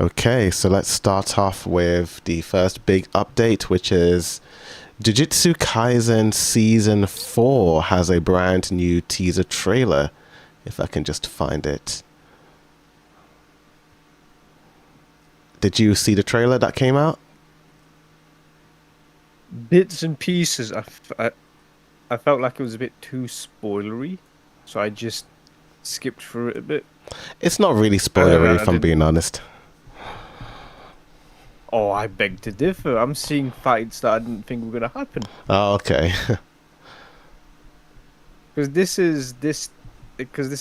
Okay, so let's start off with the first big update, which is Jujutsu Kaisen Season 4 has a brand new teaser trailer. If I can just find it. Did you see the trailer that came out? Bits and pieces. I felt like it was a bit too spoilery, so I just skipped through it a bit. It's not really spoilery, I if I'm didn't. being honest. Oh, I beg to differ. I'm seeing fights that I didn't think were gonna happen. Oh, okay. Because this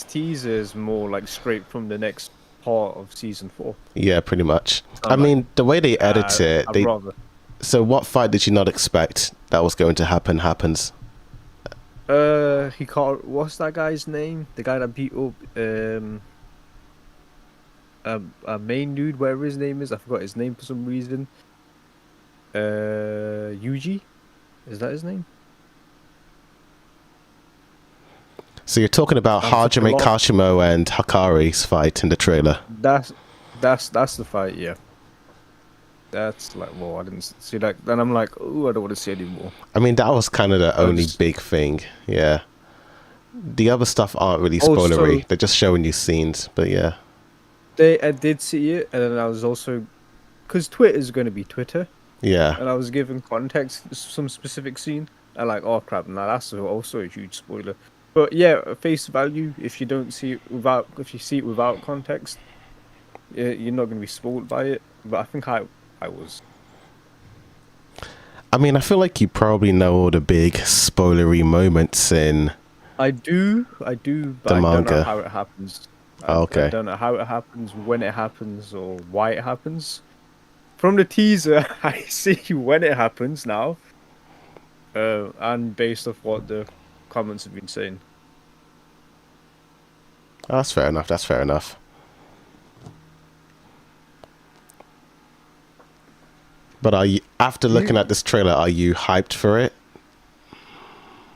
teaser is more like straight from the next part of season 4. Yeah, pretty much. I I'm like, mean, the way they edit it, I'd they. rather. So, what fight did you not expect that was going to happen happens? He called. What's that guy's name? The guy that beat up a main dude, whatever his name is. I forgot his name for some reason. Yuji, is that his name? So, you're talking about I'm such a Hajime lost. Kashimo and Hakari's fight in the trailer. That's the fight. Yeah, that's like. Well, I didn't see that. Then I'm like, oh, I don't want to see anymore. I mean, that was kind of the I only just big thing. Yeah. The other stuff aren't really also spoilery. They're just showing you scenes. But yeah. I did see it, and then I was also because Twitter's going to be Twitter, Yeah. and I was given context to some specific scene. And like, oh crap, now that's also a huge spoiler. But yeah, at face value, if you see it without context, you're not going to be spoiled by it. But I think I was. I mean, I feel like you probably know all the big spoilery moments in I do, but the I don't know manga. how it happens. Oh, I okay. don't know how it happens, when it happens, or why it happens. From the teaser, I see when it happens now, and based off what the comments have been saying. Oh, that's fair enough. That's fair enough. But are you, after looking You? at this trailer, are you hyped for it?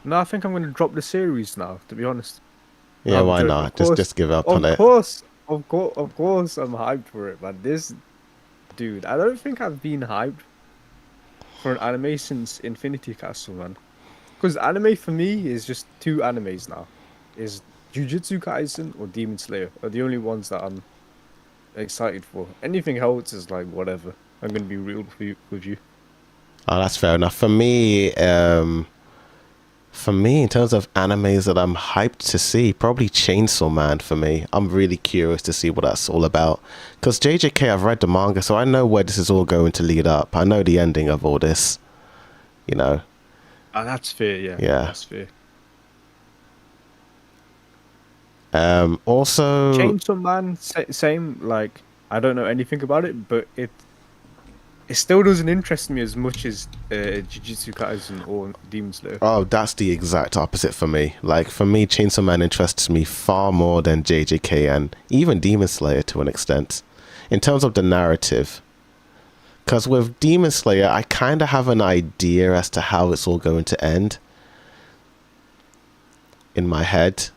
No, I think I'm gonna drop the series now. To be honest, Yeah, I'm why joking. not? Just give up on Of it. course, of course, I'm hyped for it. But this dude, I don't think I've been hyped for an anime since Infinity Castle, man. Because anime for me is just two animes now. Is Jujutsu Kaisen or Demon Slayer are the only ones that I'm excited for. Anything else is like whatever. I'm gonna be real with you. Oh, that's fair enough. For me, in terms of animes that I'm hyped to see, probably Chainsaw Man for me. I'm really curious to see what that's all about. Because JJK, I've read the manga, so I know where this is all going to lead up. I know the ending of all this, you know. Ah, that's fair. Yeah, Yeah. that's fair. Also, Chainsaw Man, same. Like I don't know anything about it, but it still doesn't interest me as much as Jujutsu Kaisen or Demon Slayer. oh, that's the exact opposite for me. Like, for me, Chainsaw Man interests me far more than JJK and even Demon Slayer to an extent. In terms of the narrative. Because with Demon Slayer, I kind of have an idea as to how it's all going to end in my head.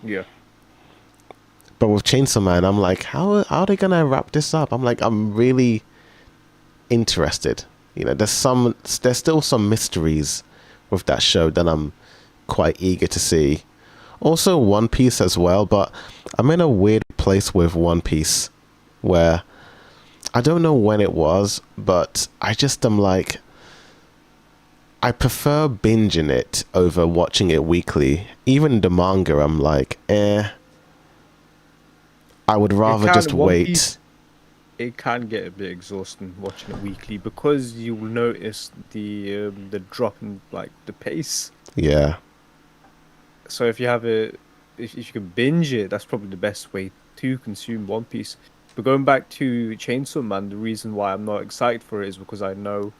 Yeah. But with Chainsaw Man, I'm like, how are they going to wrap this up? I'm really interested. You know, there's still some mysteries with that show that I'm quite eager to see. Also, One Piece as well, but I'm in a weird place with One Piece where I don't know when it was, but I just am like, I prefer binging it over watching it weekly. Even the manga, I'm like, I would It rather just can One wait. Piece. It can get a bit exhausting watching it weekly because you will notice the drop in like the pace. Yeah. So if you have if you can binge it, that's probably the best way to consume One Piece. But going back to Chainsaw Man, the reason why I'm not excited for it is because I know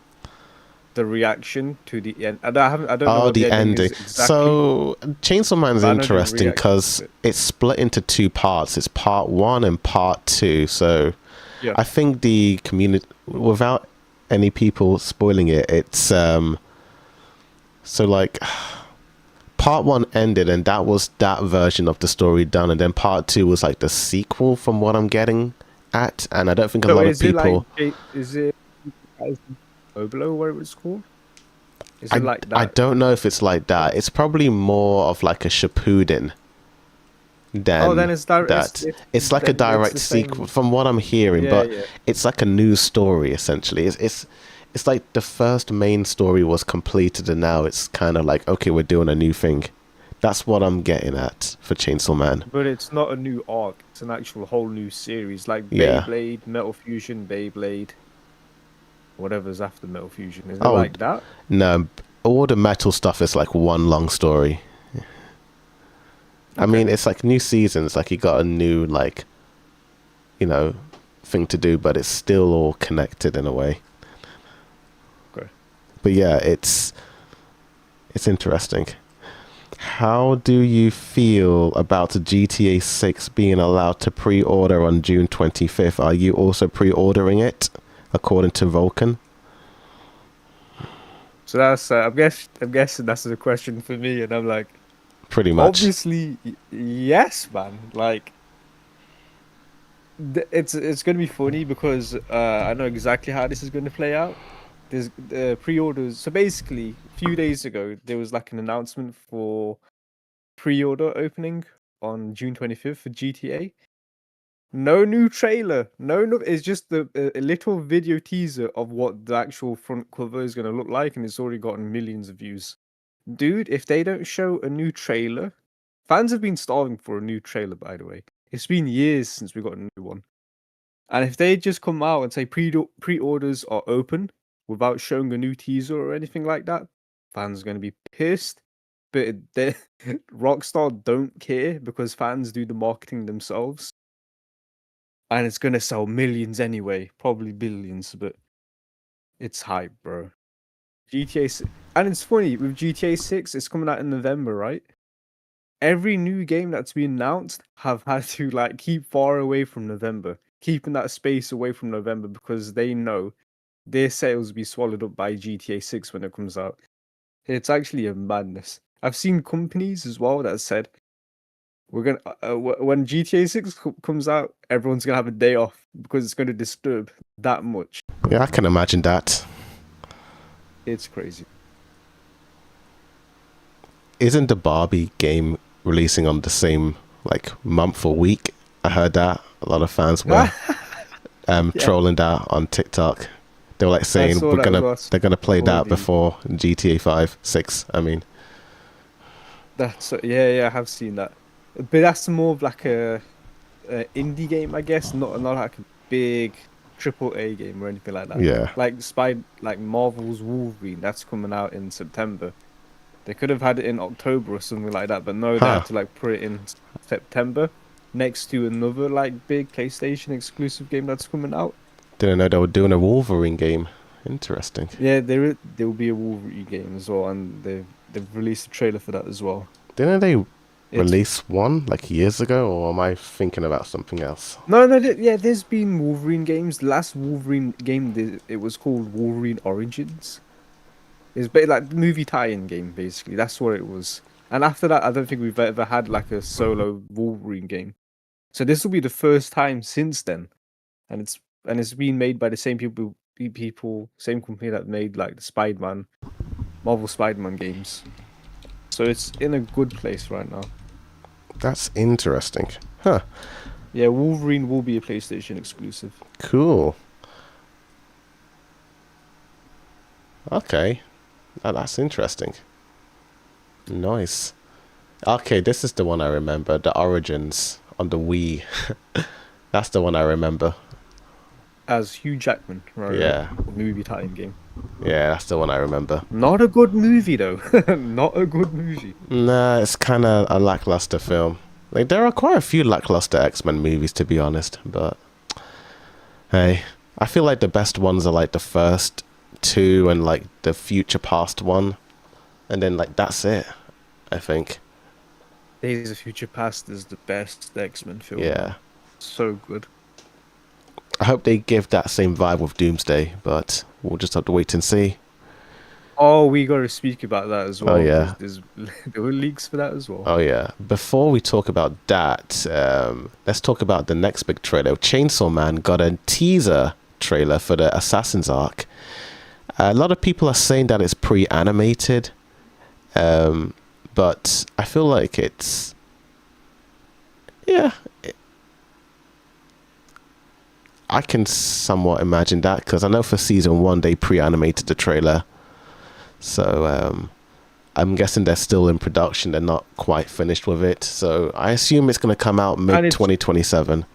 the reaction to the end. I don't know Oh, what the the ending ending. is exactly, So, Chainsaw Man is but I know the interesting reaction because to it. it's split into two parts. It's part one and part two. So, Yeah, I think the community, without any people spoiling it, it's so like part one ended and that was that version of the story done, and then part two was like the sequel from what I'm getting at, and I don't think a So lot of is it like people. is it Oblo, what it was called? Is it I like I that? don't know if it's like that. It's probably more of like a Shippuden Oh, then than it's direct. that. It's like a Then it's direct the sequel, same. from what I'm hearing, Yeah, but yeah. it's like a new story essentially. It's like the first main story was completed, and now it's kind of like, okay, we're doing a new thing. That's what I'm getting at for Chainsaw Man. But it's not a new arc. It's an actual whole new series, like Yeah. Beyblade, Metal Fusion, Beyblade, whatever's after Metal Fusion. Is it Oh like that? no, all the metal stuff is like one long story. I Okay. mean, it's like new seasons. Like you got a new like, you know, thing to do, but it's still all connected in a way. Okay. But yeah, it's interesting. How do you feel about GTA 6 being allowed to pre-order on June 25th? Are you also pre-ordering it, according to Vulcan? So that's I'm guessing that's the question for me, and I'm like, Pretty much. obviously yes, man. Like it's gonna be funny because I know exactly how this is gonna play out. There's pre-orders. So basically, a few days ago, there was like an announcement for pre-order opening on June 25th for GTA. No new trailer. No. It's just a little video teaser of what the actual front cover is gonna look like, and it's already gotten millions of views. Dude, if they don't show a new trailer, fans have been starving for a new trailer. By the way, it's been years since we got a new one. And if they just come out and say pre-orders are open without showing a new teaser or anything like that, fans are going to be pissed. But Rockstar don't care because fans do the marketing themselves. And it's going to sell millions anyway, probably billions, but it's hype, bro. GTA 6, and it's funny with GTA 6, it's coming out in November, right? Every new game that's been announced have had to like keep far away from November, keeping that space away from November because they know their sales will be swallowed up by GTA 6 when it comes out. It's actually a madness. I've seen companies as well that said we're gonna when GTA 6 comes out, everyone's gonna have a day off because it's gonna disturb that much. Yeah, I can imagine that. It's crazy. Isn't the Barbie game releasing on the same like month or week? I heard that a lot of fans were Yeah, trolling that on TikTok. They were like I saying saw that as well. they're gonna play For that the before GTA 5, 6. I mean, That's yeah, I have seen that. But that's more of like a indie game, I guess, not like a big triple A game or anything like that. yeah. Like Marvel's Wolverine, that's coming out in September. They could have had it in October or something like that, but no, they Huh. had to like put it in September next to another like big PlayStation exclusive game that's coming out. Didn't know they were doing a Wolverine game. Interesting. Yeah, there will be a Wolverine game as well, and they've released a trailer for that as well. Didn't they It's release one like years ago, or am I thinking about something else? No, yeah, there's been Wolverine games. The last Wolverine game, it was called Wolverine Origins. It's like the movie tie-in game, basically. That's what it was. And after that, I don't think we've ever had like a solo Wolverine game. So this will be the first time since then, and it's been made by the same same company that made like the Spider-Man, Marvel Spider-Man games. So it's in a good place right now. That's interesting. Huh. Yeah, Wolverine will be a PlayStation exclusive. Cool. Okay. That's interesting. Nice. Okay, this is the one I remember. The Origins on the Wii. That's the one I remember. As Hugh Jackman, right? Yeah. The movie tie-in game. Yeah, that's the one I remember. Not a good movie though. Not a good movie. Nah, it's kind of a lackluster film. Like, there are quite a few lackluster X-Men movies, to be honest. But, hey, I feel like the best ones are like the first two and like the Future Past one. And then like that's it, I think. Days of Future Past is the best X-Men film. Yeah. So good. I hope they give that same vibe with Doomsday, but we'll just have to wait and see. Oh, we got to speak about that as Oh well. yeah. There were leaks for that as well. Oh yeah. Before we talk about that, let's talk about the next big trailer. Chainsaw Man got a teaser trailer for the Assassin's arc. A lot of people are saying that it's pre-animated, but I feel like it's I can somewhat imagine that because I know for season 1 they pre-animated the trailer, so I'm guessing they're still in production. They're not quite finished with it, so I assume it's going to come out mid 2027.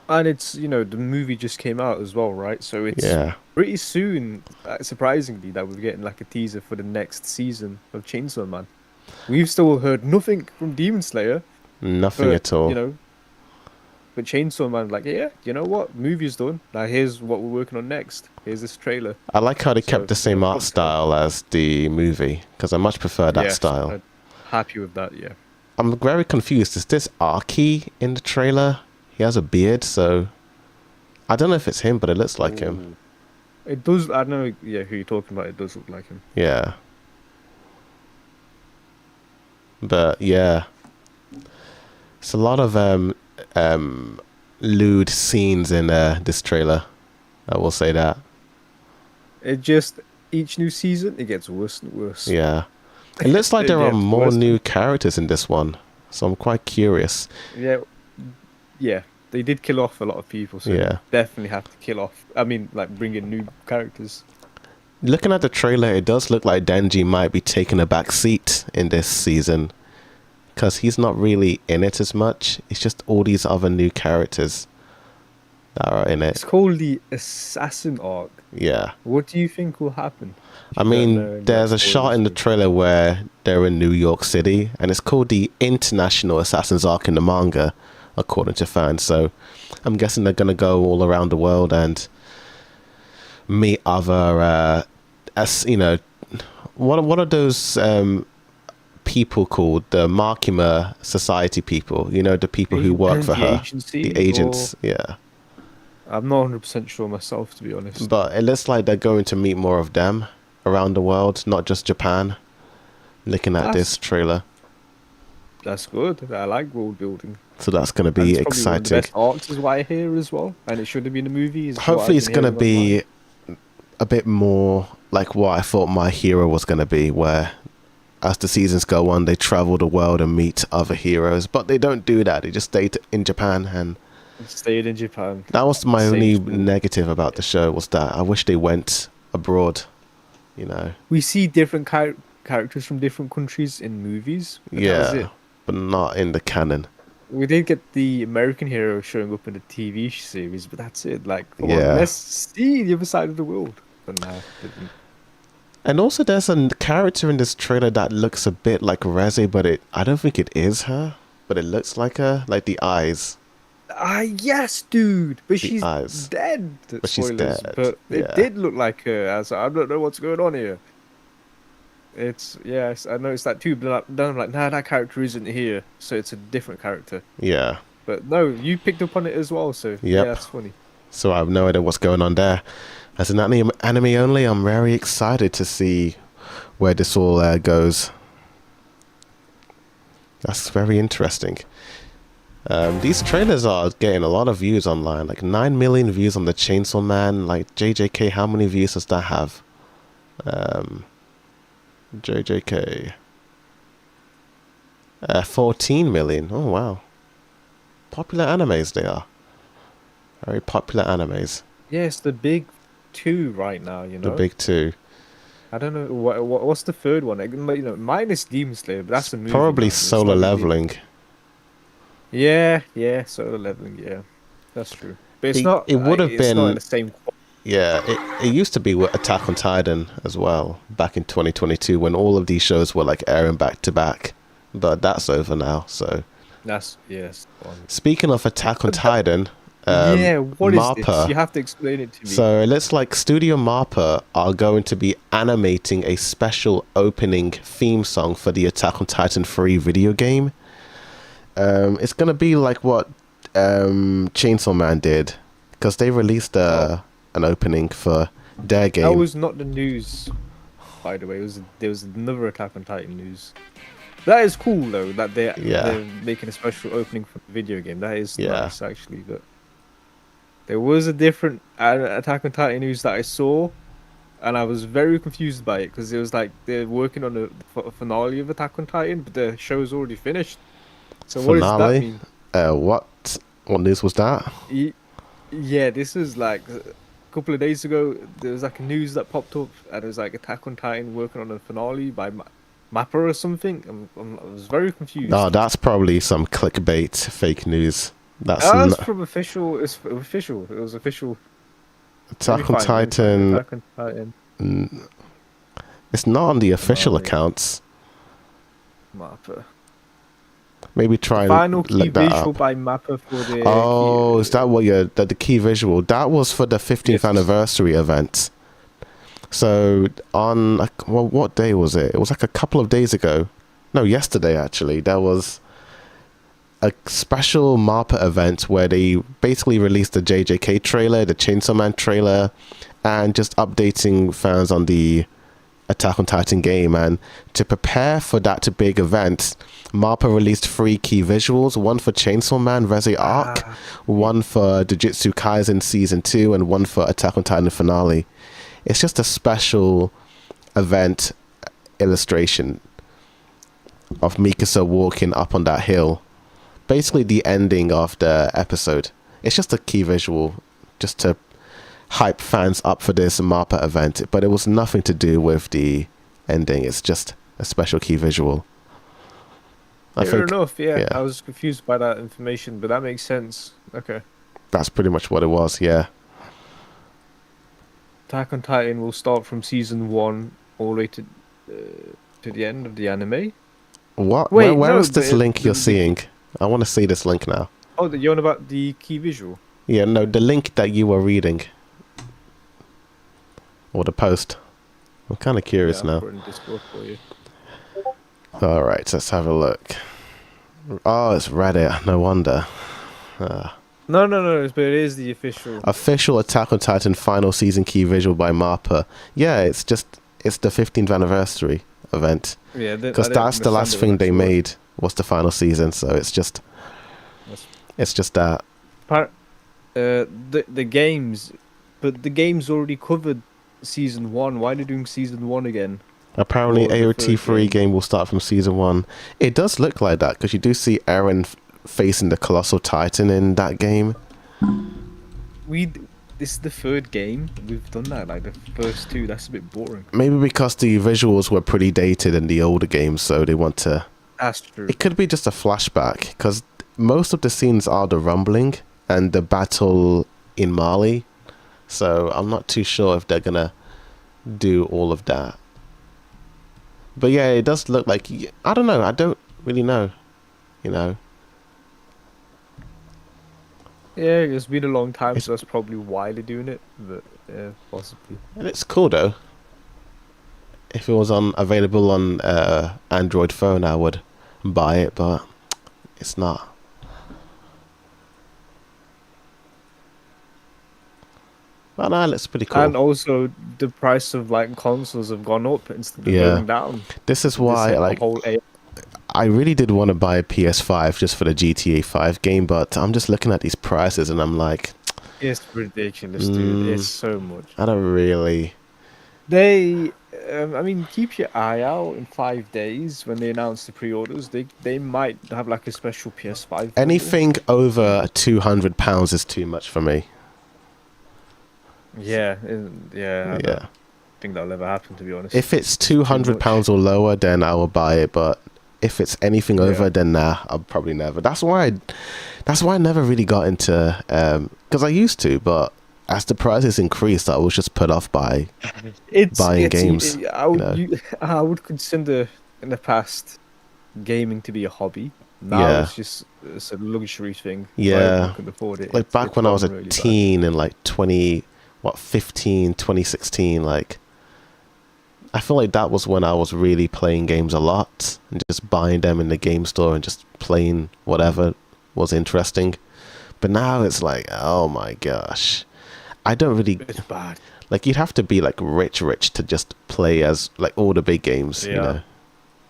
And it's, the movie just came out as well, right? So it's Yeah, pretty soon, surprisingly, that we're getting like a teaser for the next season of Chainsaw Man. We've still heard nothing from Demon Slayer, nothing but, at all. But Chainsaw Man, like, yeah, you know what? Movie's done. Now here's what we're working on next. Here's this trailer. I like how they kept the same art hopefully- style as the movie because I much prefer that Yes, style. I'm happy with that, yeah. I'm very confused. Is this Arky in the trailer? He has a beard, so I don't know if it's him, but it looks like him. Ooh. It does, I don't know, yeah, who you're talking about. It does look like him. Yeah. But yeah, it's a lot of lewd scenes in this trailer. I will say that. It just, each new season, it gets worse and worse. Yeah. It looks like there are gets more worse. new characters in this one, so I'm quite curious. Yeah, they did kill off a lot of people, so Yeah. definitely have to kill off. I mean, like, bring in new characters. Looking at the trailer, it does look like Denji might be taking a back seat in this season because he's not really in it as much. It's just all these other new characters that are in It's it. called the Assassin arc. Yeah. What do you think will happen? I mean, there's a shot in the trailer where they're in New York City, and it's called the International Assassin's Arc in the manga, according to fans. So I'm guessing they're going to go all around the world and meet other, what are those people called? The Makima Society people, the people who work for her. Agency, the agents, yeah. I'm not 100% sure myself, to be honest. But it looks like they're going to meet more of them around the world, not just Japan. Looking at this trailer. That's good. I like world building. So that's going to be exciting. One of the best arcs is what I hear as well, and it should have been a movie. Hopefully it's going to be a bit more like what I thought My Hero was going to be, where as the seasons go on, they travel the world and meet other heroes. But they don't do that. They just stay in Japan, and stayed in Japan. that was my only negative about the show, was that I wish they went abroad. We see different characters from different countries in movies. But that was it. But not in the canon. We did get the American hero showing up in the TV series, but that's it. Like, come on, let's see the other side of the world. But no, didn't. And also, there's a character in this trailer that looks a bit like Reze, but I don't think it is her. But it looks like her, like the eyes. Yes, dude. But she's eyes. dead. But she's dead. But it did look like her. I don't know what's going on here. I noticed that too, but I'm like, nah, that character isn't here, so it's a different character. Yeah. But no, you picked up on it as well, so yeah, that's funny. So I have no idea what's going on there. As an anime only, I'm very excited to see where this all goes. That's very interesting. These trailers are getting a lot of views online, like 9 million views on the Chainsaw Man. Like JJK, how many views does that have? JJK 14 million. Oh wow, popular animes they are. Very popular animes. Yes, the big two right now. The big two. I don't know what's the third one. Minus Demon Slayer, but that's a movie. Probably Solo Leveling. Yeah, Solo Leveling. Yeah, that's true. But it's not. It would have been not in the same. Yeah, it used to be with Attack on Titan as well, back in 2022, when all of these shows were like airing back to back. But that's over now, so. Yes. Speaking of Attack on Titan, what is MAPPA, this? You have to explain it to me. So it looks like Studio MAPPA are going to be animating a special opening theme song for the Attack on Titan 3 video game. It's going to be like what Chainsaw Man did, because they released an opening for their game. That was not the news. by the way. There was another Attack on Titan news. That is cool though. That they're making a special opening for the video game. That is nice actually. But there was a different Attack on Titan news that I saw, and I was very confused by it because it was like they're working on the finale of Attack on Titan, but the show's already finished. So finale? what does that mean? What news was that? Yeah, this is like a couple of days ago. There was like a news that popped up, and it was like Attack on Titan working on a finale by MAPPA or something. I was very confused. No, that's probably some clickbait fake news. That's from official. It's official. It was official. Attack on Titan. Attack on Titan. It's not on the official accounts. MAPPA. Maybe try and final key look that visual up. by MAPPA for the. Oh, is that what the key visual? That was for the 15th anniversary event. So on what day was it? It was like a couple of days ago. No, yesterday actually. There was a special MAPPA event where they basically released the JJK trailer, the Chainsaw Man trailer, and just updating fans on the Attack on Titan game. And to prepare for that big event, MAPPA released 3 key visuals, one for Chainsaw Man Resi Arc, one for JUJUTSU Kaisen Season 2, and one for Attack on Titan Finale. It's just a special event illustration of Mikasa walking up on that hill. Basically the ending of the episode. It's just a key visual just to hype fans up for this MAPPA event, but it was nothing to do with the ending. It's just a special key visual. Fair enough, yeah. I was confused by that information, but that makes sense. Okay. That's pretty much what it was, yeah. Attack on Titan will start from season 1 all the way to the end of the anime. What? Wait, where is this link you're seeing? I want to see this link now. Oh, you're on about the key visual? Yeah, no, the link that you were reading. Or the post. I'm kind of curious now. Put it in Discord for you. Alright, let's have a look. Oh, it's Reddit. No wonder. No, but it is the official. Official Attack on Titan final season key visual by MAPPA. Yeah, it's the 15th anniversary event. Yeah, because that's the last thing they made was the final season, so it's just that. The games, but the game's already covered season 1. Why are they doing season 1 again? Apparently, AOT3 game will start from season 1. It does look like that because you do see Eren facing the Colossal Titan in that game. This is the 3rd game. We've done that, like the first 2. That's a bit boring. Maybe because the visuals were pretty dated in the older games, so they want to. That's true. It could be just a flashback because most of the scenes are the rumbling and the battle in Mali. So I'm not too sure if they're gonna do all of that. But yeah, it does look like, I don't know. I don't really know. You know. Yeah, it's been a long time, so that's probably why they're doing it. But yeah, possibly. And it's cool though. If it was available on Android phone, I would buy it, but it's not. But no, it looks pretty cool. And also, the price of like consoles have gone up instead of going down. This is why, like, I really did want to buy a PS5 just for the GTA 5 game, but I'm just looking at these prices and I'm like, it's ridiculous, dude. It's so much. I don't really. I mean, keep your eye out in 5 days when they announce the pre-orders. They might have like a special PS5. Anything over £200 is too much for me. Yeah. I don't think that'll ever happen, to be honest. If it's £200 or lower, then I will buy it. But if it's anything over, then nah, I'll probably never. That's why I never really got into because I used to, but as the prices increased, I was just put off by buying games. I would consider in the past gaming to be a hobby. Now it's a luxury thing. Yeah, I can afford it. Like back when I was a teen in like 2016, like I feel like that was when I was really playing games a lot and just buying them in the game store and just playing whatever was interesting. But now it's like, oh my gosh, I don't really. It's bad. Like, you'd have to be like rich to just play as like all the big games, you Yeah. know.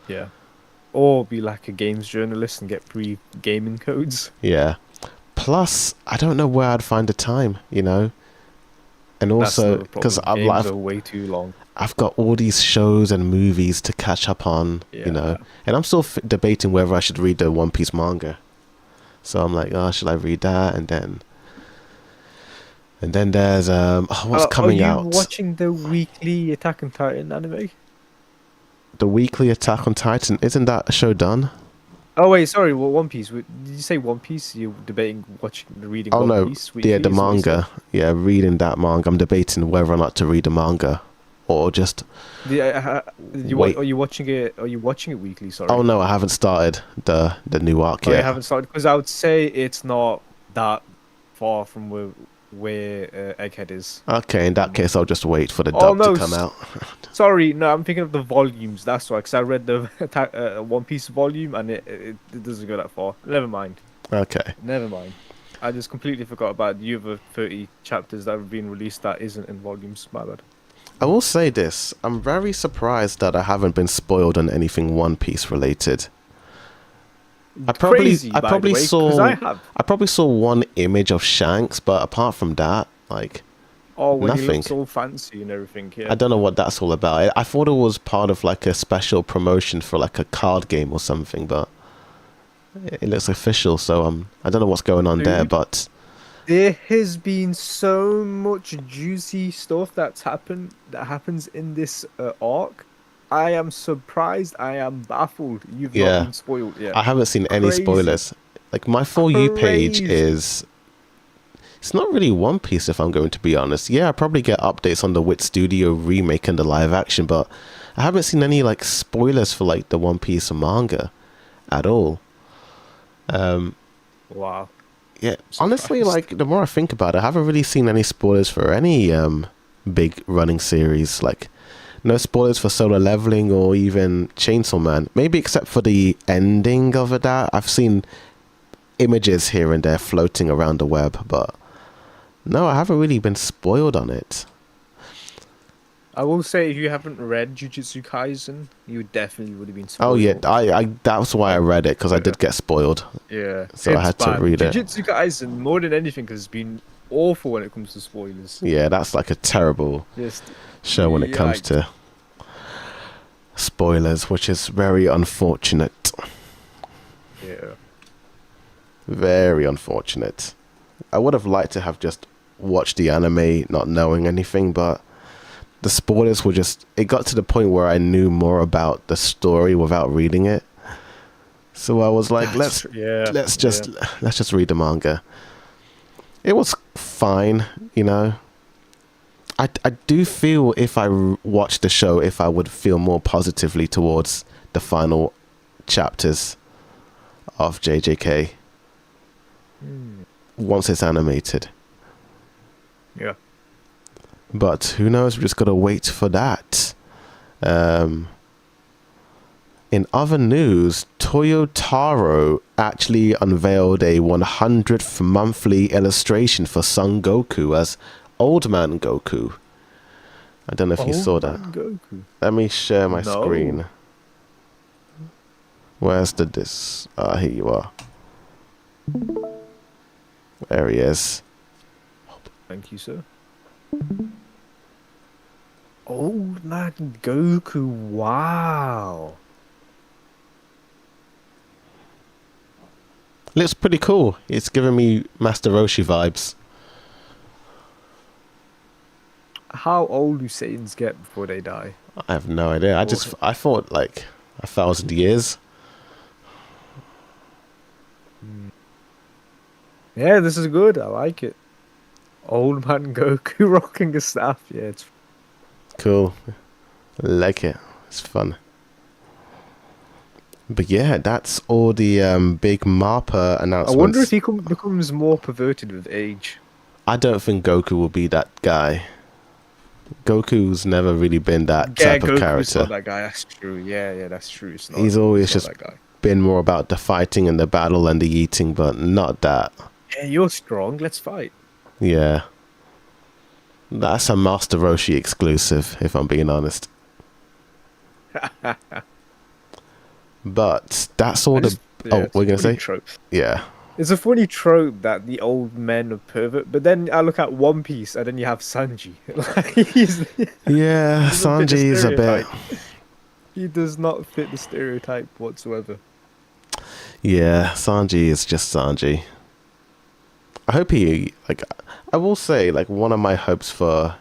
Yeah. Or be like a games journalist and get free gaming codes. Yeah. Plus, I don't know where I'd find the time, you know. And That's also, another because problem. Games are way too long. I've got all these shows and movies to catch up on, you know. Yeah. And I'm still debating whether I should read the One Piece manga. So I'm like, oh, should I read that? And then there's what's coming out? Are you watching the weekly Attack on Titan anime? The weekly Attack on Titan. Isn't that a show done? Oh wait, sorry. Well, One Piece. Did you say One Piece? You're debating reading Oh One no, Piece weekly? yeah, the is what you said? manga. Yeah, reading that manga. I'm debating whether or not to read the manga or just wait. Are you watching it? Are you watching it weekly? Sorry. Oh no, I haven't started the new arc Oh, you yet. haven't started, because I would say it's not that far from where Egghead is. Okay, in that case, I'll just wait for the Oh, dub no, to come out. Sorry, no, I'm thinking of the volumes. That's why, because I read the One Piece volume and it doesn't go that far. Never mind. Okay. Never mind. I just completely forgot about the other 30 chapters that have been released that isn't in volumes. My bad. I will say this: I'm very surprised that I haven't been spoiled on anything One Piece related. I probably saw I probably saw one image of Shanks, but apart from that, like, when he nothing. looks all fancy and everything. Yeah. I don't know what that's all about. I thought it was part of like a special promotion for like a card game or something, but it looks official. So I don't know what's going on there, but there has been so much juicy stuff that happens in this arc. I am surprised. I am baffled. You've not been spoiled yet. I haven't seen any spoilers. Like, my For You page is... It's not really One Piece, if I'm going to be honest. Yeah, I probably get updates on the Wit Studio remake and the live action, but I haven't seen any, like, spoilers for, like, the One Piece manga at all. Wow. Yeah, honestly, like, the more I think about it, I haven't really seen any spoilers for any big running series. Like, no spoilers for Solo Leveling or even Chainsaw Man. Maybe except for the ending of it. That I've seen images here and there floating around the web, but no, I haven't really been spoiled on it. I will say, if you haven't read Jujutsu Kaisen, you definitely would have been spoiled. Oh yeah, I that's why I read it, because I did get spoiled. Yeah, so I had to read it. Jujutsu Kaisen, more than anything, has been awful when it comes to spoilers. Yeah, that's like a terrible show when it comes to spoilers, which is very unfortunate. Yeah. Very unfortunate. I would have liked to have just watched the anime not knowing anything, but the spoilers were just... It got to the point where I knew more about the story without reading it. So I was like, let's just read the manga. It was fine, you know. I do feel if I watched the show, if I would feel more positively towards the final chapters of JJK once it's animated. Yeah. But who knows? We just gotta wait for that. In other news, Toyotaro actually unveiled a 100th monthly illustration for Son Goku as Old Man Goku. I don't know if you saw that. Goku. Let me share my screen. Where's the disc? Ah, here you are. There he is. Thank you, sir. Old Man Goku, wow. Looks pretty cool. It's giving me Master Roshi vibes. How old do Saiyans get before they die? I have no idea. I thought like 1,000 years. Yeah, this is good. I like it. Old Man Goku rocking a staff. Yeah, it's cool. I like it. It's fun. But yeah, that's all the big MAPPA announcements. I wonder if he becomes more perverted with age. I don't think Goku will be that guy. Goku's never really been that type of character. Not that guy. That's true. Yeah, that's true. He's always just been more about the fighting and the battle and the eating, but not that. Yeah, you're strong. Let's fight. Yeah. That's a Master Roshi exclusive, if I'm being honest. But that's all the. Oh, it's we're a gonna funny say? trope. Yeah. It's a funny trope that the old men are pervert, but then I look at One Piece and then you have Sanji. Like he's Yeah, doesn't fit the Sanji is a bit. stereotype. He does not fit the stereotype whatsoever. Yeah, Sanji is just Sanji. I hope he like. I will say, like, one of my hopes for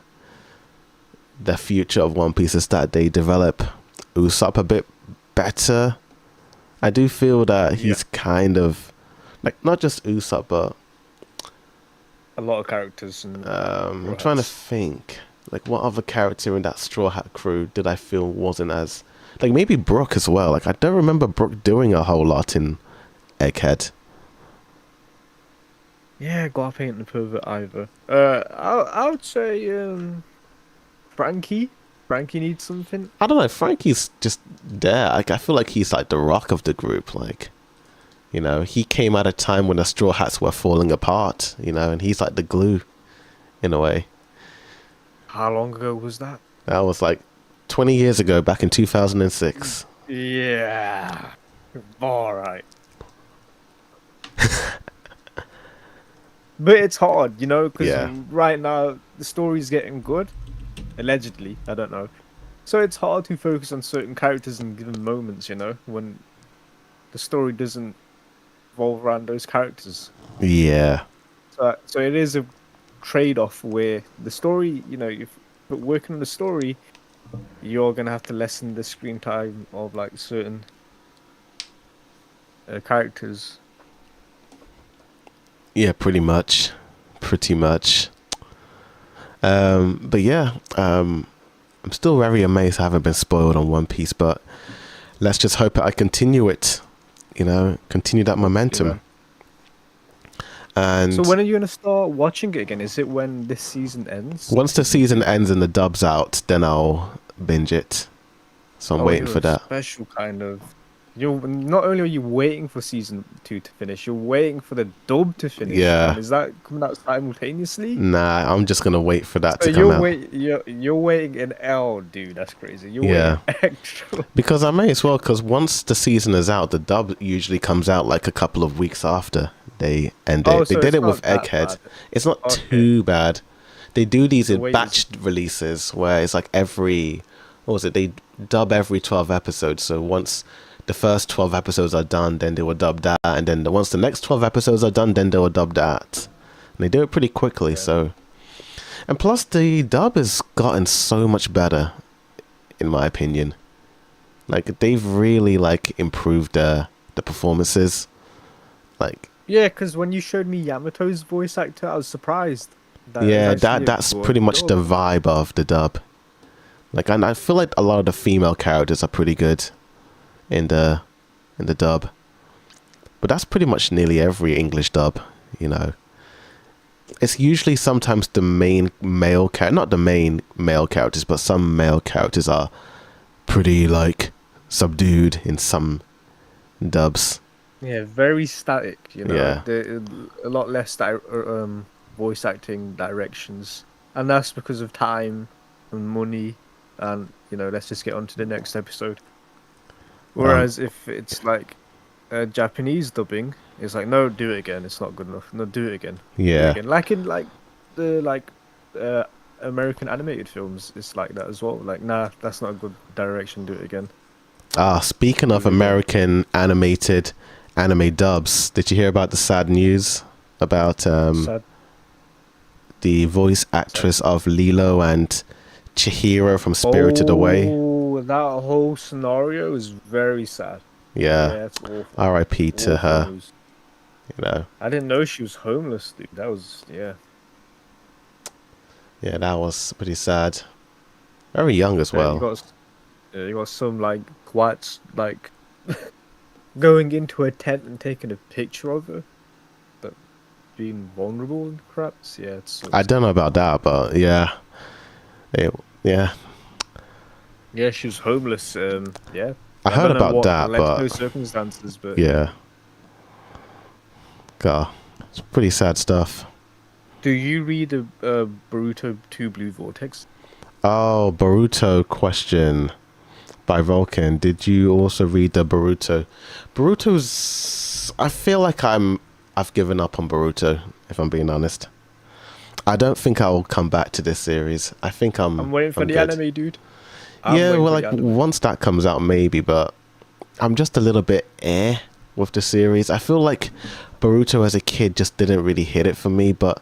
the future of One Piece is that they develop Usopp a bit better. I do feel that he's kind of like not just Usopp, but A lot of characters and I'm trying to think like what other character in that Straw Hat crew did I feel wasn't as like maybe Brook as well. Like I don't remember Brook doing a whole lot in Egghead. yeah, Guap ain't the pervert either. I would say Frankie. Frankie needs something. I don't know. Frankie's just there. Like I feel like he's like the rock of the group. Like, you know, he came at a time when the Straw Hats were falling apart. You know, and he's like the glue, in a way. How long ago was that? That was like 20 years ago, back in 2006. Yeah. All right. But it's hard, you know, because Yeah. right now the story's getting good. Allegedly, I don't know. So it's hard to focus on certain characters in given moments, you know, when the story doesn't revolve around those characters. Yeah. So it is a trade-off where the story, you know, if but working on the story, you're gonna have to lessen the screen time of like certain characters. Yeah, pretty much. Pretty much. But yeah, I'm still very amazed I haven't been spoiled on One Piece, but let's just hope that I continue it, you know, continue that momentum. Yeah. And So when are you gonna start watching it again? Is it when this season ends? once the season ends and the dub's out, then I'll binge it. So I'm waiting you're for a that. special kind of. You're not only are you waiting for season 2 to finish, you're waiting for the dub to finish. Yeah. Man. Is that coming out simultaneously? Nah, I'm just gonna wait for that So to come out. you're waiting an L, dude. That's crazy. You're Yeah. waiting extra. Because I may as well, because once the season is out, the dub usually comes out like a couple of weeks after they end it. Oh, They so did it's it with not that Egghead. bad. It's not Okay. too bad. They do these The in wait batch releases where it's like every, what was it? They dub every 12 episodes. So once the first 12 episodes are done, then they will dub that. And then once the next 12 episodes are done, then they will dub that. And they do it pretty quickly. Yeah. So, and plus the dub has gotten so much better, in my opinion. Like they've really like improved the performances. Like Yeah, because when you showed me Yamato's voice actor, I was surprised. yeah, it's actually a that's good pretty much the dub. vibe of the dub. Like, and I feel like a lot of the female characters are pretty good in the dub. But that's pretty much nearly every English dub, you know. It's usually sometimes the main male character, not the main male characters, but some male characters are pretty like subdued in some dubs. Yeah, very static. You know, Yeah. a lot less voice acting directions, and that's because of time and money, and you know, let's just get on to the next episode. Whereas if it's like Japanese dubbing, it's like no, do it again. It's not good enough. No, do it again. Do it Yeah. again. Like in the American animated films, it's like that as well. Like, nah, that's not a good direction. Do it again. Speaking of American animated anime dubs, did you hear about the sad news about Sad. the voice actress of Lilo and Chihiro from Spirited Away? Oh, that whole scenario is very sad. Yeah. That's awful. R.I.P. to Awful her. news. You know. I didn't know she was homeless, dude. That was, yeah. Yeah, that was pretty sad. Very young as Yeah, well. you got some like quite like going into a tent and taking a picture of her, but being vulnerable and craps. Yeah, it's. I don't know about that, but yeah. Yeah. Yeah, she was homeless. Yeah. I heard don't know about what that, led to but those circumstances, but yeah. God, it's pretty sad stuff. Do you read the Boruto 2 Blue Vortex? Oh, Boruto question by Vulcan. Did you also read the Boruto? Boruto's. I feel like I've given up on Boruto, if I'm being honest. I don't think I'll come back to this series. I think I'm waiting for I'm the good. anime, dude. I'm Yeah, waiting well, for like the anime. once that comes out, maybe. But I'm just a little bit with the series. I feel like Boruto as a kid just didn't really hit it for me. But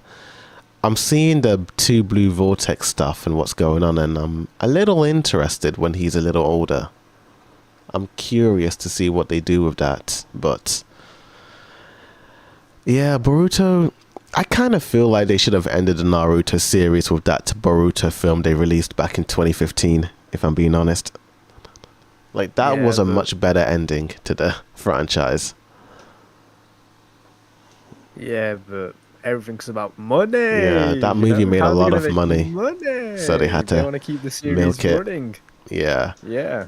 I'm seeing the 2 Blue Vortex stuff and what's going on, and I'm a little interested when he's a little older. I'm curious to see what they do with that. But yeah, Boruto, I kind of feel like they should have ended the Naruto series with that Boruto film they released back in 2015, if I'm being honest. Like, that Yeah, was a but- much better ending to the franchise. Yeah, but everything's about money. Yeah, that you movie know? made a How are they lot gonna of make money, money. so they had to want to keep the series milk it. running. Yeah, Yeah.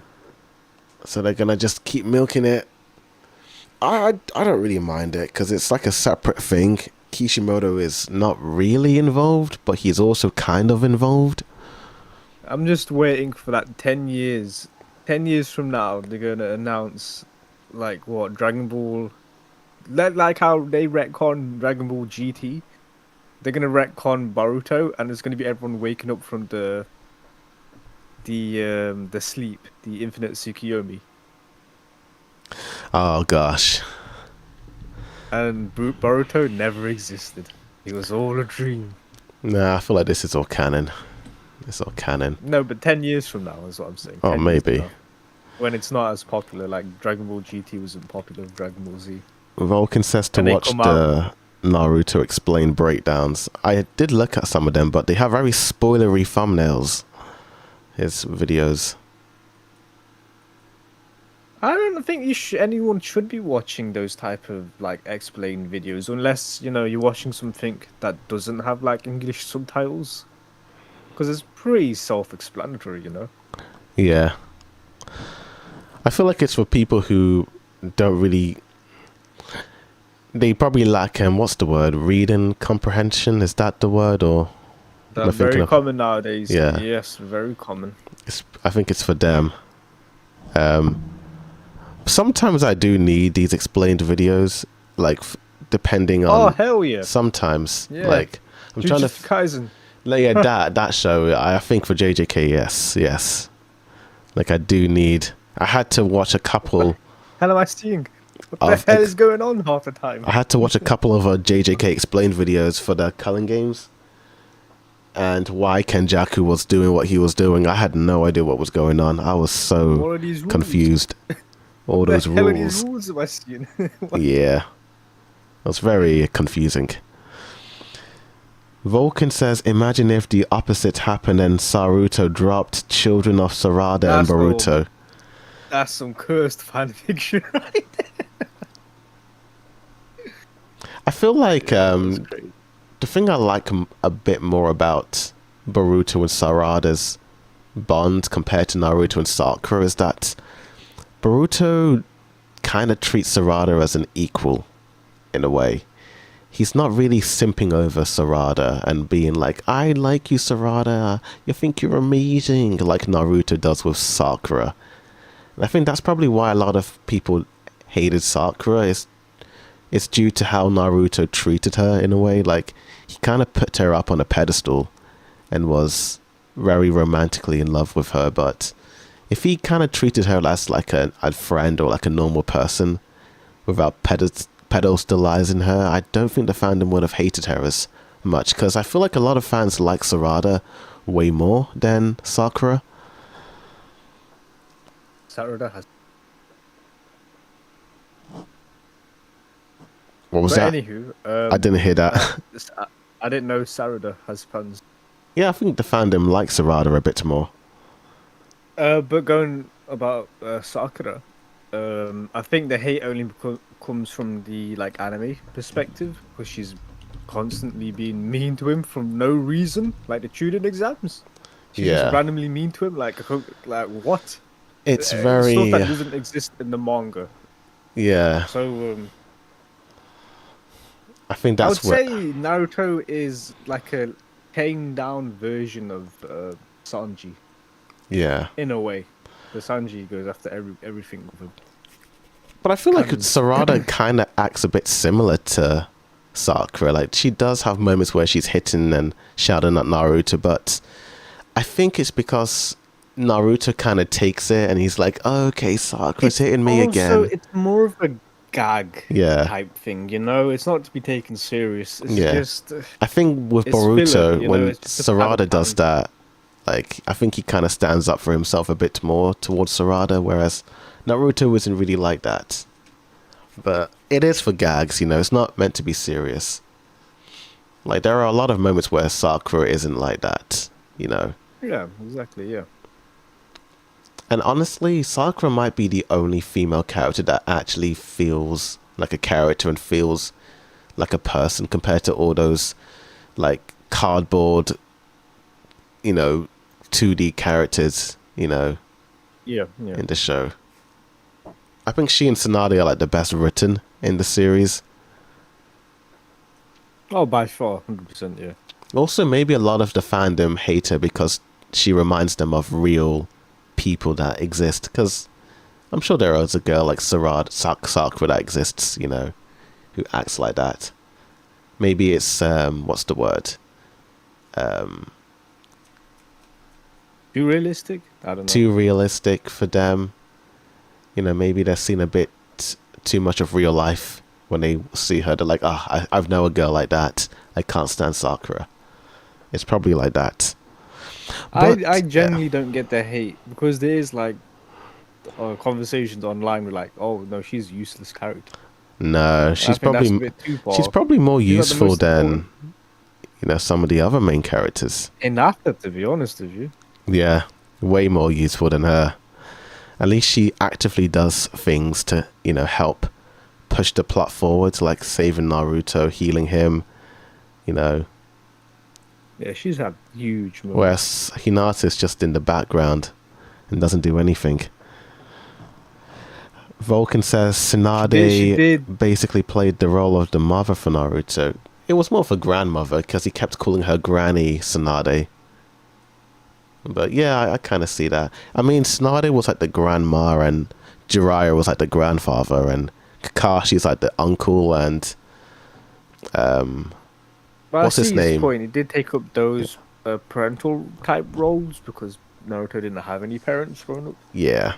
so they're gonna just keep milking it. I don't really mind it because it's like a separate thing. Kishimoto is not really involved, but he's also kind of involved. I'm just waiting for that 10 years. 10 years from now, they're going to announce, like, what, Dragon Ball. Like how they retcon Dragon Ball GT. They're going to retcon Boruto, and it's going to be everyone waking up from the sleep, the infinite Tsukiyomi. Oh gosh. And Boruto never existed. It was all a dream. Nah, I feel like this is all canon. It's all canon. No, but 10 years from now is what I'm saying. Oh, 10 years from maybe. now. When it's not as popular, like Dragon Ball GT wasn't popular with Dragon Ball Z. Vulcan says to And they watch come the Naruto explain breakdowns. I did look at some of them, but they have very spoilery thumbnails. His videos. I don't think anyone should be watching those type of like explain videos unless you're watching something that doesn't have like English subtitles, because it's pretty self-explanatory. Yeah. I feel like it's for people who don't really. They probably lack what's the word? Reading comprehension. Is that the word, or? am I That's thinking very of- common nowadays. Yeah. Yes, very common. I think it's for them. Sometimes I do need these explained videos, like depending Oh on. hell yeah! Sometimes, Yeah. like I'm trying to. JUJUTSU Kaisen. Like, yeah, that show. I think for JJK, yes. Like I do need. I had to watch a couple. Hell am I seeing? What the Of hell ex- is going on half the time? I had to watch a couple of JJK explained videos for the Culling Games, and why Kenjaku was doing what he was doing. I had no idea what was going on. I was What so are these rules? confused. All What those the hell are these rules. rules am I seeing? Yeah, it was very confusing. Vulcan says, imagine if the opposite happened and Saruto dropped children of Sarada and That's all. Boruto. That's some cursed fan fiction, right? I feel like That's crazy. the thing I like a bit more about Boruto and Sarada's bond compared to Naruto and Sakura is that Boruto kind of treats Sarada as an equal in a way. He's not really simping over Sarada and being like, I like you, Sarada. You think you're amazing, like Naruto does with Sakura. And I think that's probably why a lot of people hated Sakura. It's due to how Naruto treated her in a way. Like, he kind of put her up on a pedestal and was very romantically in love with her. But if he kind of treated her as like a friend or like a normal person without pedestalizing her, I don't think the fandom would have hated her as much. Because I feel like a lot of fans like Sarada way more than Sakura. Sarada has. What was But that? anywho, I didn't hear that. I didn't know Sarada has fans. Yeah, I think the fandom likes Sarada a bit more. But going about Sakura, I think the hate only comes from the like anime perspective, because she's constantly being mean to him for no reason, like the tutoring exams. She's Yeah. just randomly mean to him, like what? It's Stuff very. that doesn't exist in the manga. Yeah. So I think I would that's where. say Naruto is like a tamed down version of Sanji Yeah. in a way. The Sanji goes after everything with him. But I feel like And Sarada kind of acts a bit similar to Sakura. Like, she does have moments where she's hitting and shouting at Naruto, but I think it's because Naruto kind of takes it and he's like, oh, okay, Sakura's hitting me again. it's more of a gag Yeah. type thing, you know? It's not to be taken serious. It's Yeah. just I think with it's Boruto, filler, you know, when it's just a pad Sarada of does time. that, like, I think he kind of stands up for himself a bit more towards Sarada, whereas Naruto isn't really like that. But it is for gags, you know, it's not meant to be serious. Like, there are a lot of moments where Sakura isn't like that, you know. Yeah, exactly, yeah. And honestly, Sakura might be the only female character that actually feels like a character and feels like a person compared to all those, like, cardboard, you know, 2D characters, you know, Yeah, yeah. in the show. I think she and Tsunade are like the best written in the series. Oh, by far, 100%, yeah. Also, maybe a lot of the fandom hate her because she reminds them of real people that exist. Because I'm sure there is a girl like Sakura that exists, you know, who acts like that. Maybe it's, what's the word? Too realistic? I don't know. Too realistic for them. You know, maybe they're seeing a bit too much of real life when they see her. They're like, I've known a girl like that. I can't stand Sakura. It's probably like that. But, I genuinely don't get the hate because there is like conversations online with like, oh no, she's a useless character. no, I think that's a bit too far. she's probably more She's not the useful most than, important you know, some of the other main characters. in Nappa, to be honest with you. Yeah, way more useful than her. At least she actively does things to, you know, help push the plot forward, like saving Naruto, healing him, you know. Yeah, she's had huge moments. Whereas Hinata's just in the background and doesn't do anything. Vulcan says She Tsunade did. basically played the role of the mother for Naruto. It was more for grandmother because he kept calling her Granny Tsunade. But yeah, I kind of see that. I mean, Tsunade was like the grandma and Jiraiya was like the grandfather and Kakashi's like the uncle and But what's I his see name? point. It did take up those parental type roles because Naruto didn't have any parents growing up. Yeah.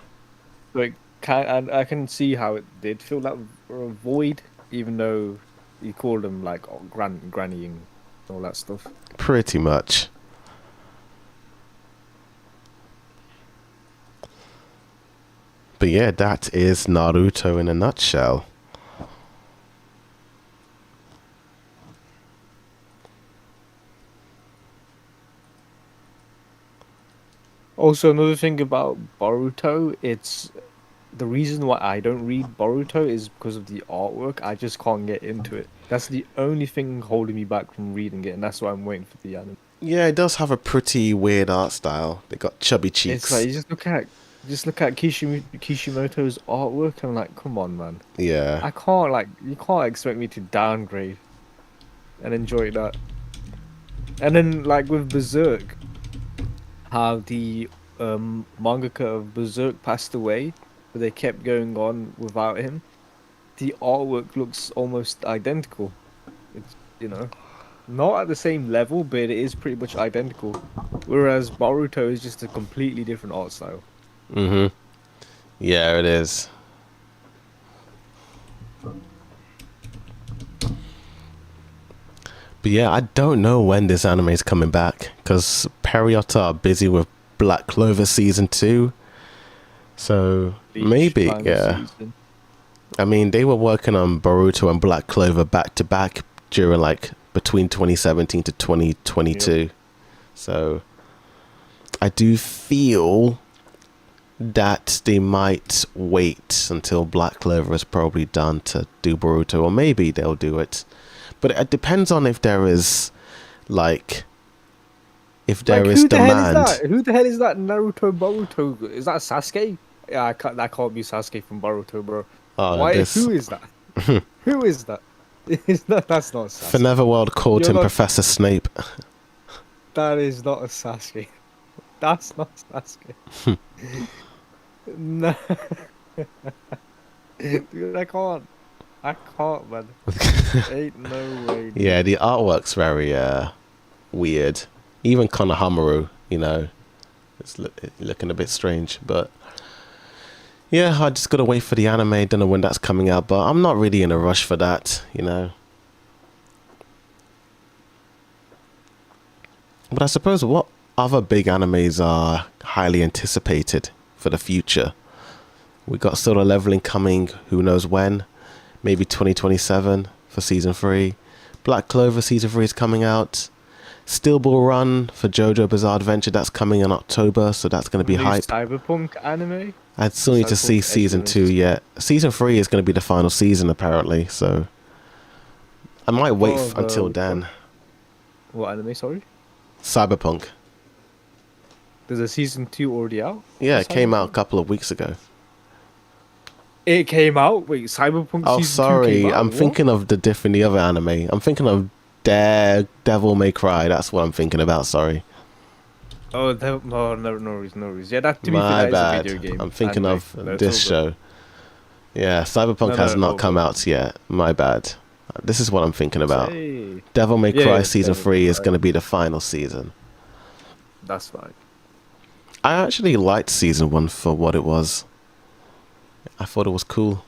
Like, and I can see how it did fill that void, even though he called them like grannying and all that stuff. Pretty much. But yeah, that is Naruto in a nutshell. Also, another thing about Boruto, it's the reason why I don't read Boruto is because of the artwork. I just can't get into it. That's the only thing holding me back from reading it, and that's why I'm waiting for the anime. Yeah, it does have a pretty weird art style. They got chubby cheeks. It's like you just look at Kishimoto's artwork. And I'm like, come on, man. Yeah. I can't you can't expect me to downgrade and enjoy that. And then like with Berserk, how the mangaka of Berserk passed away, but they kept going on without him. The artwork looks almost identical. It's, you know, not at the same level, but it is pretty much identical. Whereas Boruto is just a completely different art style. Mm-hmm. Yeah, it is. But yeah, I don't know when this anime is coming back because Periotta are busy with Black Clover season 2. So Each maybe, time yeah. season. I mean, they were working on Boruto and Black Clover back to back during like between 2017 to 2022. Yep. So I do feel that they might wait until Black Clover is probably done to do Boruto, or maybe they'll do it. But it depends on if there is, like, if there Like, is who the hell is demand. that? Who the hell is that Naruto Boruto? Is that Sasuke? Yeah, that can't be Sasuke from Boruto, bro. Oh, Why? this Who is that? Who is that? It's not. That's not For Sasuke. Neverworld called You're him not. Professor Snape. That is not a Sasuke. That's not Sasuke. No, dude, I can't. I can't, man. Ain't no way, Yeah, dude. the artwork's very weird. Even Konohamaru, you know, it's looking a bit strange. But yeah, I just gotta wait for the anime. Don't know when that's coming out, but I'm not really in a rush for that, you know. But I suppose what other big animes are highly anticipated for the future? We got Solo Leveling coming, who knows when? Maybe 2027 for season 3. Black Clover season 3 is coming out. Steel Ball Run for JoJo Bizarre Adventure, that's coming in October, so that's going to be New hype. Cyberpunk anime. I still need to see Cyberpunk season Edge 2 Runners. yet. Season 3 is going to be the final season apparently, so I might wait Oh, until then. what anime? Sorry. Cyberpunk. There's a season 2 already out. Yeah, for it came out a Cyberpunk? couple of weeks ago. It came out. Wait, Cyberpunk Oh, season 2 came sorry. out. I'm What? thinking of the other anime. I'm thinking of Devil May Cry. That's what I'm thinking about. Sorry. Oh, no, no worries, no worries. Yeah, that to be fair, My that is a bad. video game. I'm thinking anime. of No, it's this all good. show. Yeah, Cyberpunk has No, not all come good. out yet. My bad. This is what I'm thinking about. Say. Devil May Yeah, Cry yeah, season Devil May 3 is Cry. going to be the final season. That's fine. I actually liked season 1 for what it was. I thought it was cool.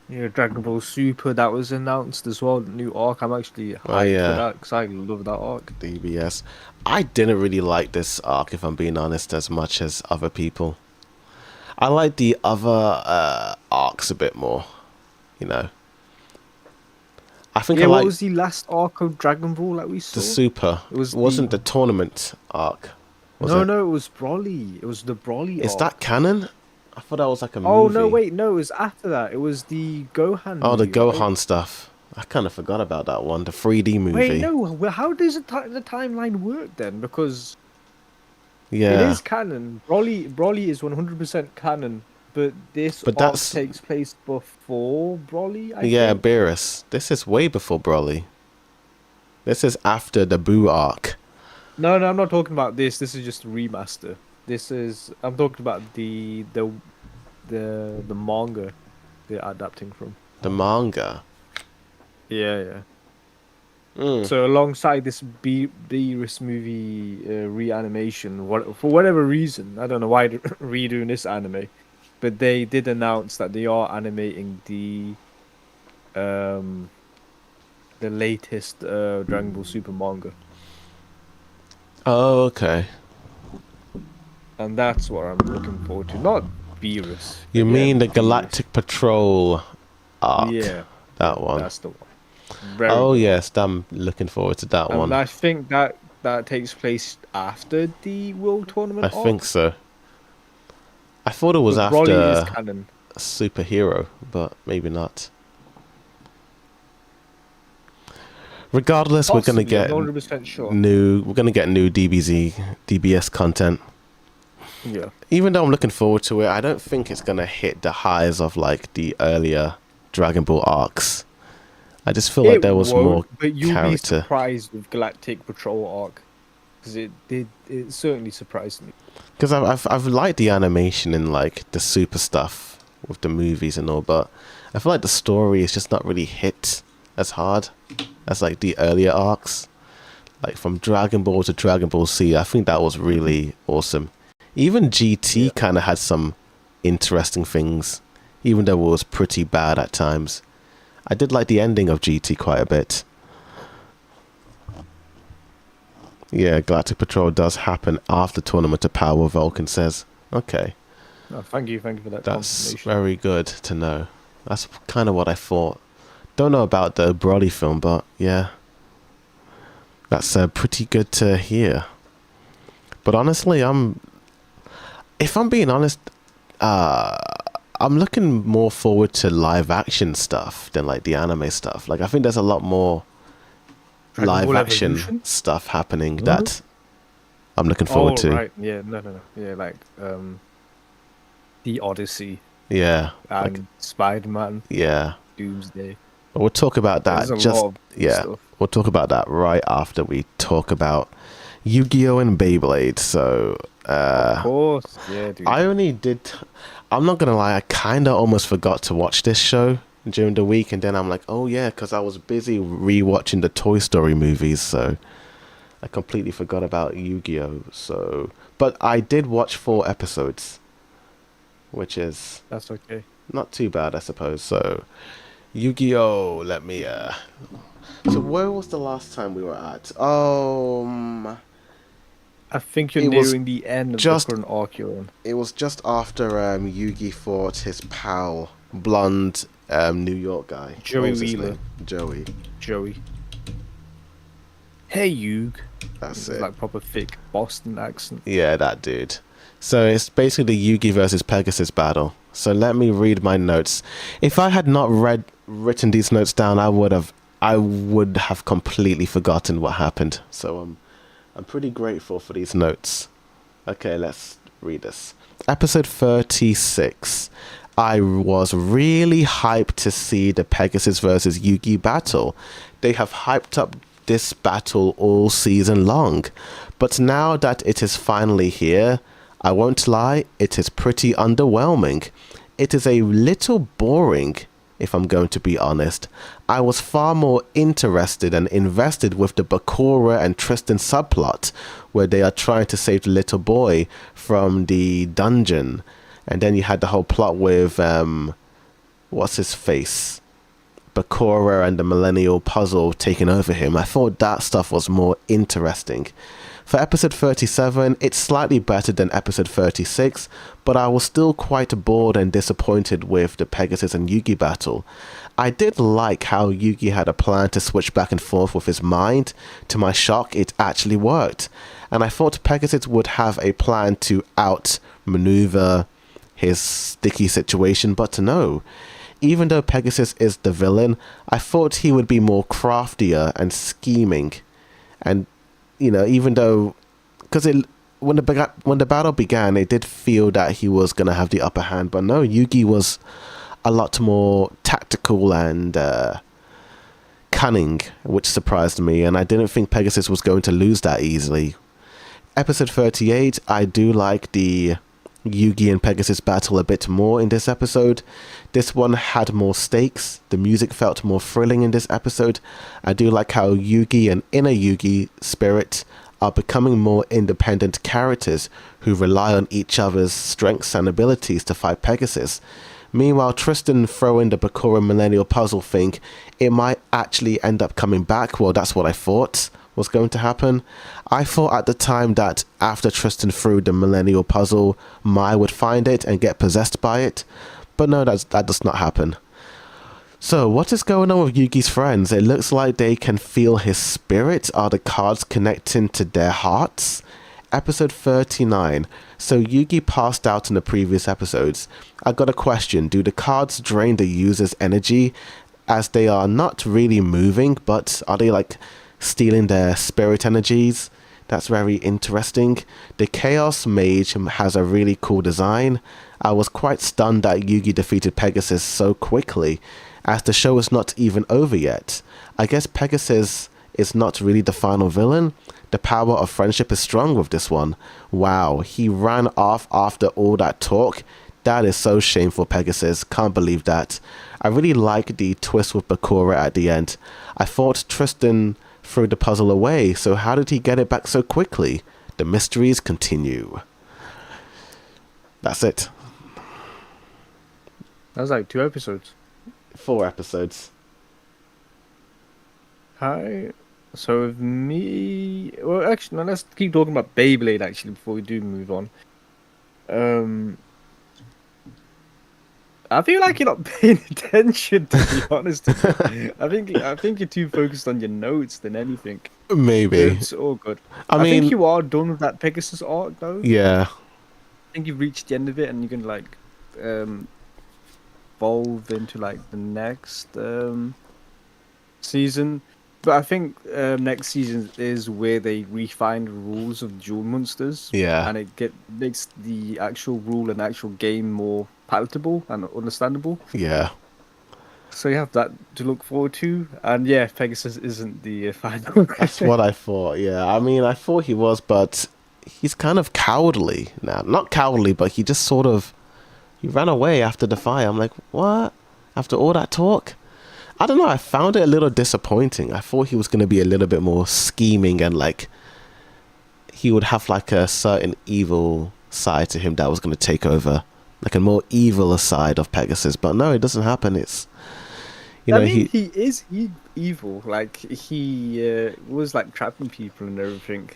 Yeah, Dragon Ball Super that was announced as well. The new arc. I'm actually hyped yeah. for that because I love that arc. DBS. I didn't really like this arc, if I'm being honest, as much as other people. I like the other arcs a bit more, you know. I think Yeah, I what like was the last arc of Dragon Ball that we the saw? Super. It was It wasn't the the tournament arc, was no, it? no, it was Broly. It was the Broly Is arc. that canon? I thought that was like a Oh movie. no, wait, no, it was after that. It was the Gohan Oh, the movie, right? Gohan stuff. I kind of forgot about that one. The 3D movie. Wait, no. Well, how does the timeline work then? Because it Yeah. is canon. Broly is 100% canon, but this But arc that's... takes place before Broly, I Yeah, think. Beerus. This is way before Broly. This is after the Boo arc. No, I'm not talking about this. This is just a remaster. I'm talking about the manga they're adapting from. The manga. Yeah. Mm. So alongside this Beerus movie reanimation, for whatever reason, I don't know why they're redoing this anime, but they did announce that they are animating the latest Dragon Ball Super manga, Oh, okay. and that's what I'm looking forward to. Not Beerus. You Again, mean the Beerus. Galactic Patrol arc? Yeah, That one. that's the one. Very Oh, good. yes. I'm looking forward to that And one. I think that takes place after the World Tournament I arc. think so. I thought it was But Broly is after canon. Superhero, but maybe not. Regardless, we're gonna Possibly, get I'm not 100% sure. We're gonna get new DBS content. Yeah. Even though I'm looking forward to it, I don't think it's gonna hit the highs of like the earlier Dragon Ball arcs. I just feel like there was more but you'll be character. surprised with Galactic Patrol arc, because it certainly surprised me. Because I've liked the animation and like the super stuff with the movies and all, but I feel like the story is just not really hit as hard as like the earlier arcs. Like from Dragon Ball to Dragon Ball Z, I think that was really awesome. Even GT kind of had some interesting things, even though it was pretty bad at times. I did like the ending of GT quite a bit. Yeah, Galactic Patrol does happen after Tournament of Power, Vulcan says. Okay. Oh, thank you for that That's confirmation. very good to know. That's kind of what I thought. Don't know about the Broly film, but yeah. That's pretty good to hear. But honestly, if I'm being honest, I'm looking more forward to live action stuff than like the anime stuff. Like I think there's a lot more Dragon live Ball action Evolution? stuff happening that I'm looking forward to. Right. Yeah, no. Yeah, like the Odyssey Yeah. and Like, Spider-Man, yeah. Doomsday. But we'll talk about There's that a lot of yeah. stuff. We'll talk about that right after we talk about Yu-Gi-Oh and Beyblade. So Of course, yeah, dude. I only did. I'm not gonna lie. I kind of almost forgot to watch this show during the week, and then I'm like, oh yeah, because I was busy rewatching the Toy Story movies, so I completely forgot about Yu-Gi-Oh. So, but I did watch 4 episodes, which is That's okay. not too bad, I suppose. So, Yu-Gi-Oh. Let me. So where was the last time we were at? I think you're It was nearing the end of the just current arc you're on. It was just after Yugi fought his pal, blonde New York guy. What Joey was his Wheeler. name? Joey. Joey. Hey, Hugh. That's It's it. like proper thick Boston accent. Yeah, that dude. So it's basically the Yugi versus Pegasus battle. So let me read my notes. If I had not written these notes down, I would have completely forgotten what happened. So I'm pretty grateful for these notes. Okay, let's read this. Episode 36. I was really hyped to see the Pegasus versus Yugi battle. They have hyped up this battle all season long. But now that it is finally here, I won't lie, it is pretty underwhelming. It is a little boring, if I'm going to be honest. I was far more interested and invested with the Bakura and Tristan subplot, where they are trying to save the little boy from the dungeon. And then you had the whole plot with, what's his face? Bakura and the Millennial Puzzle taking over him. I thought that stuff was more interesting. For episode 37, it's slightly better than episode 36, but I was still quite bored and disappointed with the Pegasus and Yugi battle. I did like how Yugi had a plan to switch back and forth with his mind. To my shock, it actually worked. And I thought Pegasus would have a plan to outmaneuver his sticky situation, but no. Even though Pegasus is the villain, I thought he would be more craftier and scheming. And even though, because when the battle began, it did feel that he was gonna have the upper hand, but no, Yugi was a lot more tactical and cunning, which surprised me, and I didn't think Pegasus was going to lose that easily. Episode 38, I do like the Yugi and Pegasus battle a bit more in this episode. This one had more stakes. The music felt more thrilling in this episode. I do like how Yugi and Inner Yugi Spirit are becoming more independent characters who rely on each other's strengths and abilities to fight Pegasus. Meanwhile, Tristan throwing the Bakura Millennial Puzzle thing, it might actually end up coming back. Well, that's what I thought was going to happen. I thought at the time that after Tristan threw the Millennial Puzzle, Mai would find it and get possessed by it. But no, that does not happen. So, what is going on with Yugi's friends? It looks like they can feel his spirit. Are the cards connecting to their hearts? Episode 39. So, Yugi passed out in the previous episodes. I got a question. Do the cards drain the user's energy, as they are not really moving, but are they like stealing their spirit energies? That's very interesting. The Chaos Mage has a really cool design. I was quite stunned that Yugi defeated Pegasus so quickly, as the show is not even over yet. I guess Pegasus is not really the final villain. The power of friendship is strong with this one. Wow, he ran off after all that talk. That is so shameful, Pegasus. Can't believe that. I really like the twist with Bakura at the end. I thought Tristan threw the puzzle away, so how did he get it back so quickly? The mysteries continue. That's it. That was like 2 episodes. 4 episodes. Hi. So with me, well, actually, no, let's keep talking about Beyblade actually before we do move on. I feel like you're not paying attention, to be honest. I think you're too focused on your notes than anything. Maybe. It's all good. I think mean, you are done with that Pegasus arc, though. yeah. I think you've reached the end of it, and you can like evolve into like the next season. But I think next season is where they refine the rules of duel monsters. Yeah. And it makes the actual rule and actual game more palatable and understandable. Yeah. So you have that to look forward to, and yeah, Pegasus isn't the final. That's what I thought. Yeah, I mean, I thought he was, but he's kind of cowardly now. Not cowardly, but he just sort of he ran away after the fight. I'm like, what? After all that talk? I don't know. I found it a little disappointing. I thought he was going to be a little bit more scheming and like he would have like a certain evil side to him that was going to take over, like a more evil side of Pegasus. But no, it doesn't happen. It's I mean, he is evil. Like he was like trapping people and everything.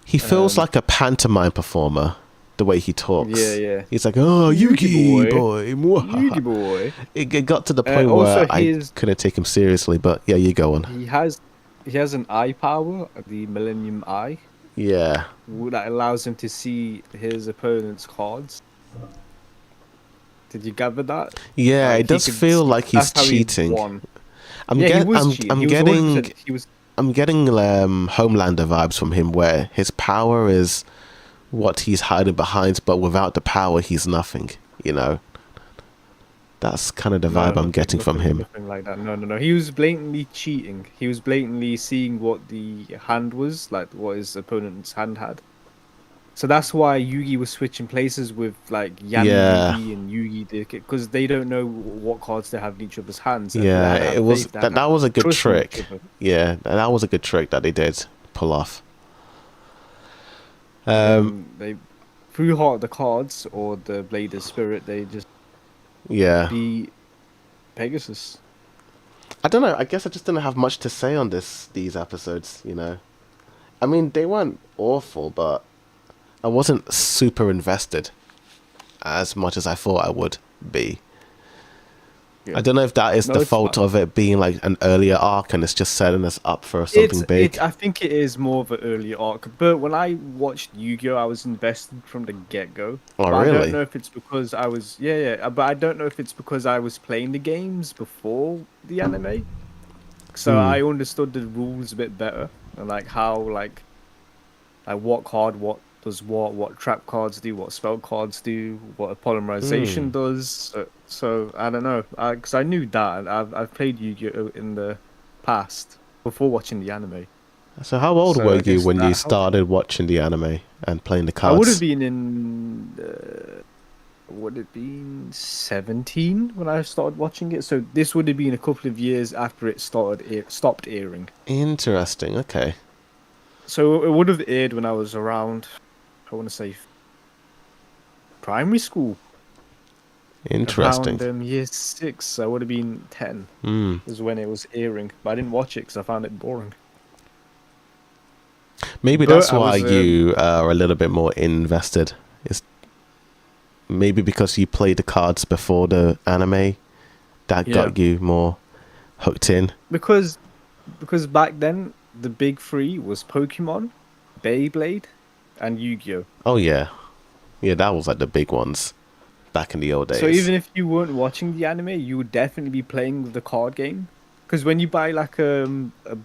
he feels like a pantomime performer. The way he talks, Yeah. he's like, "Oh, Yugi boy, Yugi boy." It got to the point Also, where I couldn't take him seriously. But yeah, you go on. He has an eye power, the Millennium Eye, Yeah, that allows him to see his opponent's cards. Did you gather that? yeah, Like, it does feel like he's that's how he cheating. won. I'm Yeah, he get, was cheating. I'm He was getting 100%. He was. I'm getting Homelander vibes from him, where his power is what he's hiding behind, but without the power, he's nothing. You know, that's kind of the vibe I'm getting from him. Nothing like that. No. He was blatantly cheating. He was blatantly seeing what the hand was, like what his opponent's hand had. So that's why Yugi was switching places with like Yan Yeah. Yugi and Yugi, because they don't know what cards they have in each other's hands. and Yeah, they have it was faith, they that have was a good trust in each trick. other. Yeah, that was a good trick that they did pull off. They through Heart of the Cards or the Blade of Spirit, they just Yeah. beat Pegasus. I don't know. I guess I just didn't have much to say on these episodes. You know, I mean, they weren't awful, but I wasn't super invested as much as I thought I would be. Yeah. I don't know if that is No, the it's fault fine. of it being like an earlier arc and it's just setting us up for something big. I think it is more of an early arc, but when I watched Yu-Gi-Oh, I was invested from the get-go. Oh, But I really? don't know if it's because I was but I don't know if it's because I was playing the games before the anime, so I understood the rules a bit better and like how like what card what does what trap cards do, what spell cards do, what polymerization does. So I don't know, because I knew that. I've played Yu-Gi-Oh in the past before watching the anime. So how old So I were you guess when that you helped. started watching the anime and playing the I cards? would have been in would it been 17 when I started watching it. So this would have been a couple of years after it stopped airing. Interesting. Okay. So it would have aired when I was around, I want to say, primary school. Interesting. Around year 6, I would have been 10. Is when it was airing, but I didn't watch it because I found it boring. Maybe But that's I why was, you are a little bit more invested. It's maybe because you played the cards before the anime that got you more hooked in. Because back then the big three was Pokemon, Beyblade, and Yu-Gi-Oh. Oh yeah, yeah, that was like the big ones back in the old days. So even if you weren't watching the anime, you would definitely be playing the card game. Because when you buy like a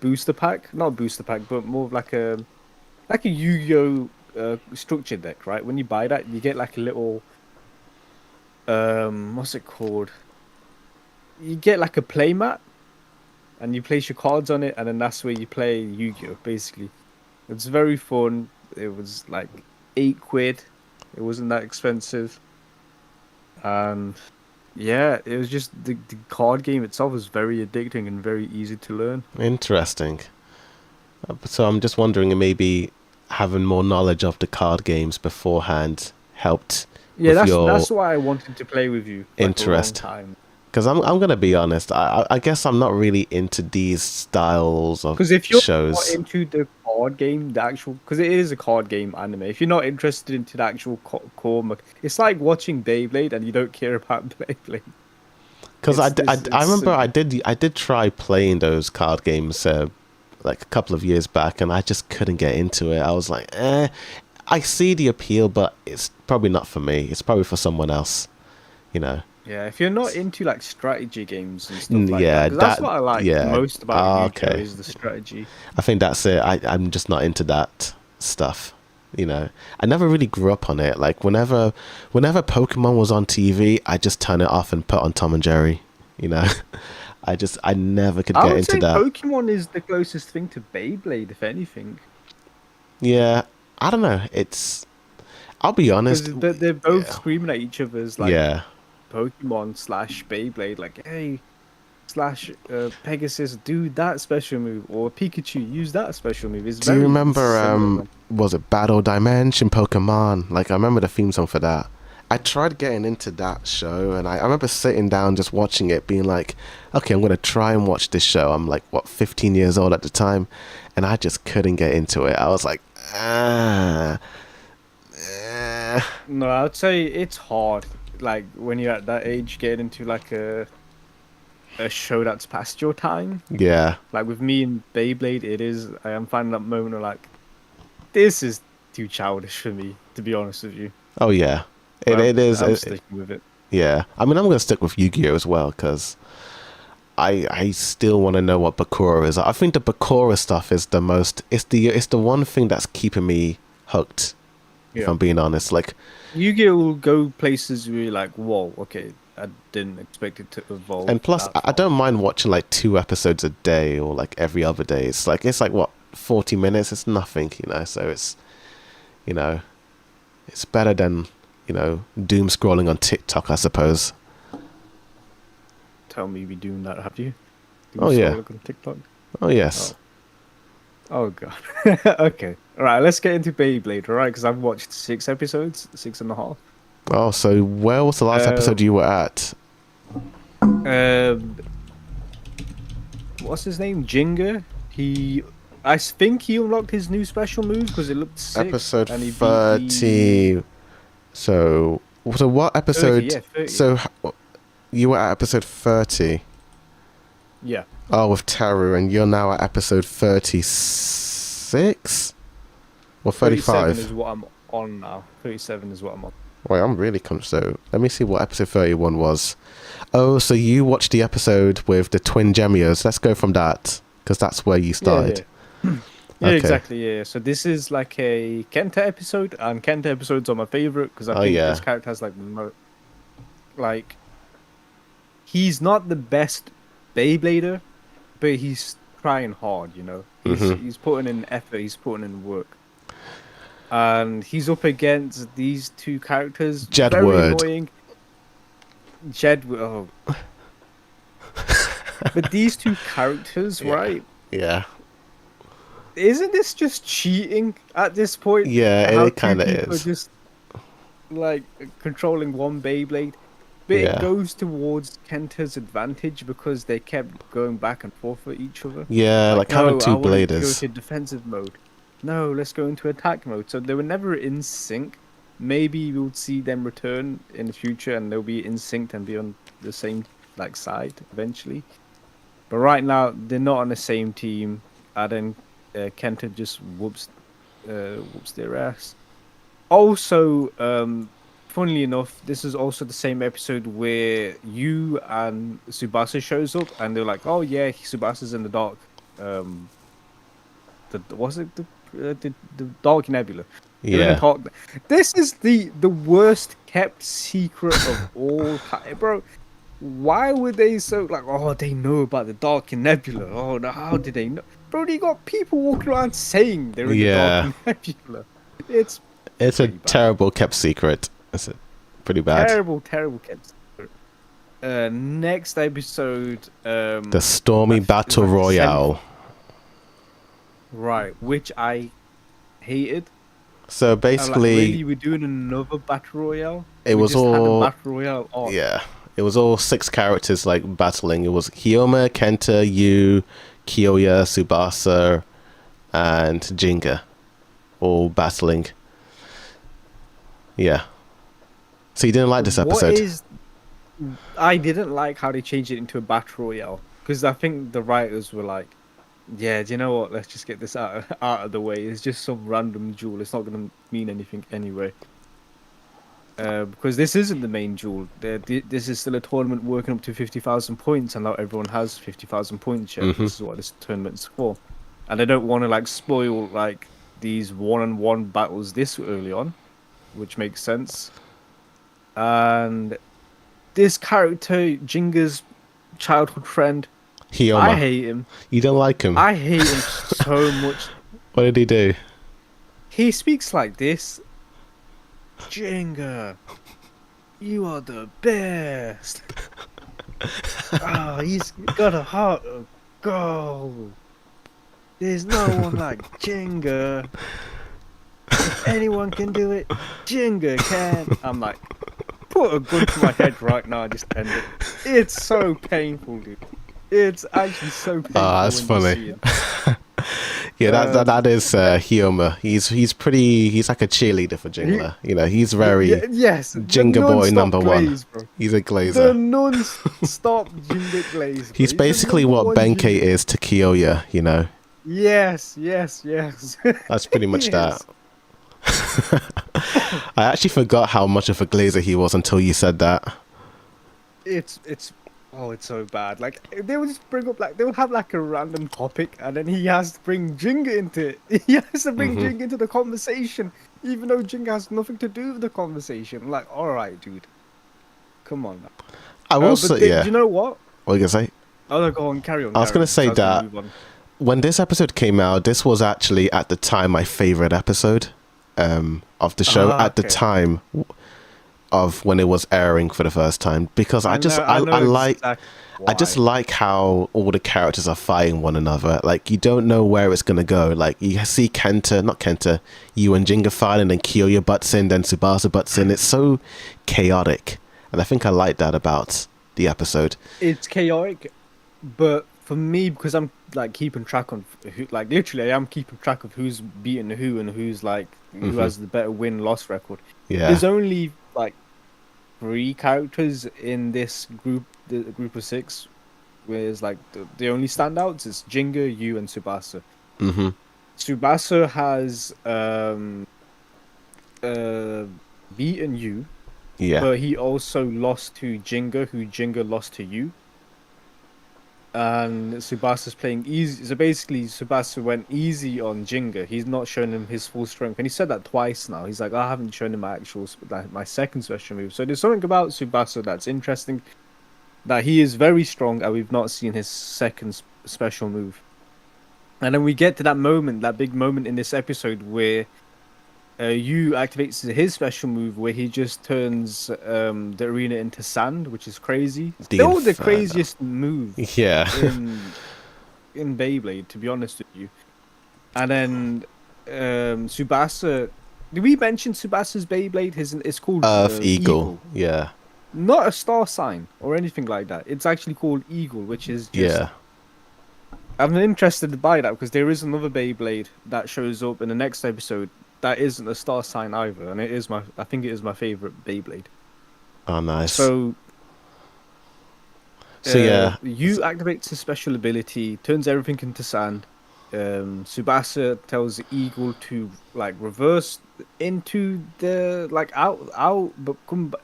booster pack, not a booster pack, but more of like a Yu-Gi-Oh structure deck, right? When you buy that, you get like a little what's it called? You get like a play mat, and you place your cards on it, and then that's where you play Yu-Gi-Oh. Basically, it's very fun. It was like £8. It wasn't that expensive, and yeah, it was just the card game itself was very addicting and very easy to learn. Interesting. So I'm just wondering, maybe having more knowledge of the card games beforehand helped. Yeah, with your that's why I wanted to play with you. For interest. a long time. Because I'm gonna be honest, I guess I'm not really into these styles of Because if you're shows. not into the card game, the actual, because it is a card game anime. If you're not interested into the actual core, it's like watching Beyblade and you don't care about Beyblade. Because I remember it's- I did try playing those card games like a couple of years back, and I just couldn't get into it. I was like, I see the appeal, but it's probably not for me. It's probably for someone else, you know. Yeah, if you're not into like strategy games and stuff like Yeah, that, 'cause that's that- what I like yeah. most about Yu-Gi-Oh Okay. is the strategy. I think that's it. I'm just not into that stuff. You know, I never really grew up on it. Like whenever Pokemon was on TV, I just turn it off and put on Tom and Jerry. You know, I never could I get would into say that. Pokemon is the closest thing to Beyblade, if anything, Yeah, I don't know. I'll be honest. because they're both Yeah, screaming at each other's like yeah. Pokemon slash Beyblade, like, hey, slash Pegasus, do that special move, or Pikachu, use that special move. It's Do you very remember? similar, man. Was it Battle Dimension Pokemon? Like I remember the theme song for that. I tried getting into that show, and I remember sitting down just watching it, being like, "Okay, I'm gonna try and watch this show." I'm like, what, 15 years old at the time, and I just couldn't get into it. I was like, ah. eh." No, I'd say it's hard. Like when you're at that age, getting into like a show that's past your time. Yeah. Like with me and Beyblade, it is. I am finding that moment of like, this is too childish for me, to be honest with you. Oh yeah. But It is. I'm sticking with it. Yeah. I mean, I'm gonna stick with Yu-Gi-Oh as well because I still want to know what Bakura is. I think the Bakura stuff is the most. It's the one thing that's keeping me hooked. If Yeah. I'm being honest, like, Yu-Gi-Oh will go places where you're like, whoa, okay, I didn't expect it to evolve and plus, that I far. don't mind watching like 2 episodes a day or like every other day. It's like what, 40 minutes. It's nothing, you know. So you know, it's better than doom scrolling on TikTok, I suppose. Tell me you're doing that, have you? Oh yeah. Look on TikTok. Oh yes. Oh, oh god. Okay. All right. Let's get into Beyblade. All right, because I've watched 6 episodes, 6.5. Oh, so where was the last episode Um, you were at? um, what's his name? Jinga. I think he unlocked his new special move because it looked sick, Episode and he beat the 30. So what 30. episode? Yeah, 30. So you were at episode 30. Yeah. Oh, with Taru, and you're now at episode 36 or 37 35. is what I'm on now. 37 is what I'm on. Wait, I'm really so let me see what episode 31 was. Oh, so you watched the episode with the twin Gemios. Let's go from that because that's where you started. Yeah, yeah, Okay. exactly. Yeah. So this is like a Kenta episode, and Kenta episodes are my favorite because I Oh think yeah. this character has like he's not the best Beyblader, but he's trying hard. You know, he's putting in effort. He's putting in work. And he's up against these two characters. Very Jedward. annoying. Oh. But these two characters, Yeah. right? Yeah. Isn't this just cheating at this point? Yeah, How it kind of two people are is. just like controlling one Beyblade. But it Yeah. goes towards Kenta's advantage because they kept going back and forth with each other. Yeah, like having no, two I wanted to go bladers. to defensive mode. No, let's go into attack mode. So they were never in sync. Maybe we'll see them return in the future and they'll be in sync and be on the same like side eventually. But right now they're not on the same team. And then Kenta just whoops their ass. Also, funnily enough, this is also the same episode where you and Tsubasa shows up and they're like, "Oh yeah, Tsubasa's in the dark." Was it the Dark Nebula? They're in the Yeah. dark. This is the worst kept secret of all time, bro. Why would they so like? Oh, they know about the Dark Nebula. Oh, no, how did they know? Bro, they got people walking around saying they're in Yeah. the Dark Nebula. It's It's a pretty bad. terrible kept secret. It's pretty bad. Terrible kept secret. Next episode. The Stormy is Battle like Royale. Right, which I hated. So I'm like, basically, really, we're doing another battle royale. it We was just had all a battle royale on. yeah. It was all 6 characters like battling. It was Hyoma, Kenta, Yu, Kyoya, Tsubasa, and Jinga, all battling. Yeah. So you didn't like this episode? I didn't like how they changed it into a battle royale because I think the writers were like, "Yeah, do you know what? Let's just get this out of the way. It's just some random duel. It's not going to mean anything anyway." Because this isn't the main duel. This is still a tournament working up to 50,000 points, and not everyone has 50,000 points yet. This is what this tournament's for, and I don't want to like spoil like these one-on-one battles this early on, which makes sense. And this character Jinga's childhood friend. I Hyoma. hate him. You don't like him? I hate him so much. What did he do? He speaks like this. Jenga, you are the best. He's got a heart of gold. There's no one like Jenga. If anyone can do it, Jenga can. I'm like, put a gun to my head right now and just end it. It's so painful, dude. It's actually so painful. That's when you funny. see it. Yeah, that is Hyoma. He's like a cheerleader for Jingler. You know, he's very yes, Jinga boy number glaze, one. Bro. He's a The glazer. non-stop Jinga glaze. Bro. He's basically the what number one Benkei Jinga. is to Kyoya, you know. Yes. That's pretty much Yes. that. I actually forgot how much of a glazer he was until you said that. It's so bad. Like they will just bring up they will have like a random topic and then he has to bring Jinga into it. He has to bring Jinga into the conversation, even though Jinga has nothing to do with the conversation. I'm like, all right, dude, come on. Now. I will say, yeah. Do you know what? What are you gonna say? Oh no, go on, carry on. I was gonna say that when this episode came out, this was actually at the time my favorite episode of the show. At the time of when it was airing for the first time, because I just like how all the characters are fighting one another. Like you don't know where it's gonna go. Like you see you and Jinga fight, and then Kyoya butts in, then Tsubasa butts in. It's so chaotic, and I think I like that about the episode. It's chaotic, but for me, because I'm like keeping track on who, like literally, I am keeping track of who's beating who and who's like who has the better win-loss record. Yeah, there's only like 3 characters in this group, the group of 6, whereas like the only standouts is Jinga, Yu, and Tsubasa. Tsubasa has beaten Yu, but he also lost to Jinga, who Jinga lost to Yu. And Tsubasa's playing easy. So basically, Tsubasa went easy on Jinga. He's not shown him his full strength, and he said that twice now. He's like, I haven't shown him my second special move. So there's something about Tsubasa that's interesting. That he is very strong, and we've not seen his second special move. And then we get to that moment, that big moment in this episode where Yu activates his special move, where he just turns the arena into sand, which is crazy. Still the craziest move in Beyblade, to be honest with you. And then Tsubasa, did we mention Tsubasa's Beyblade? It's called Earth Eagle. Yeah, not a star sign or anything like that. It's actually called Eagle, which is just I'm interested by that because there is another Beyblade that shows up in the next episode that isn't a star sign either, and I think it is my favorite Beyblade. Oh, nice. So yeah, Yu activates his special ability, turns everything into sand. Tsubasa tells the Eagle to like reverse into the like out, but come back.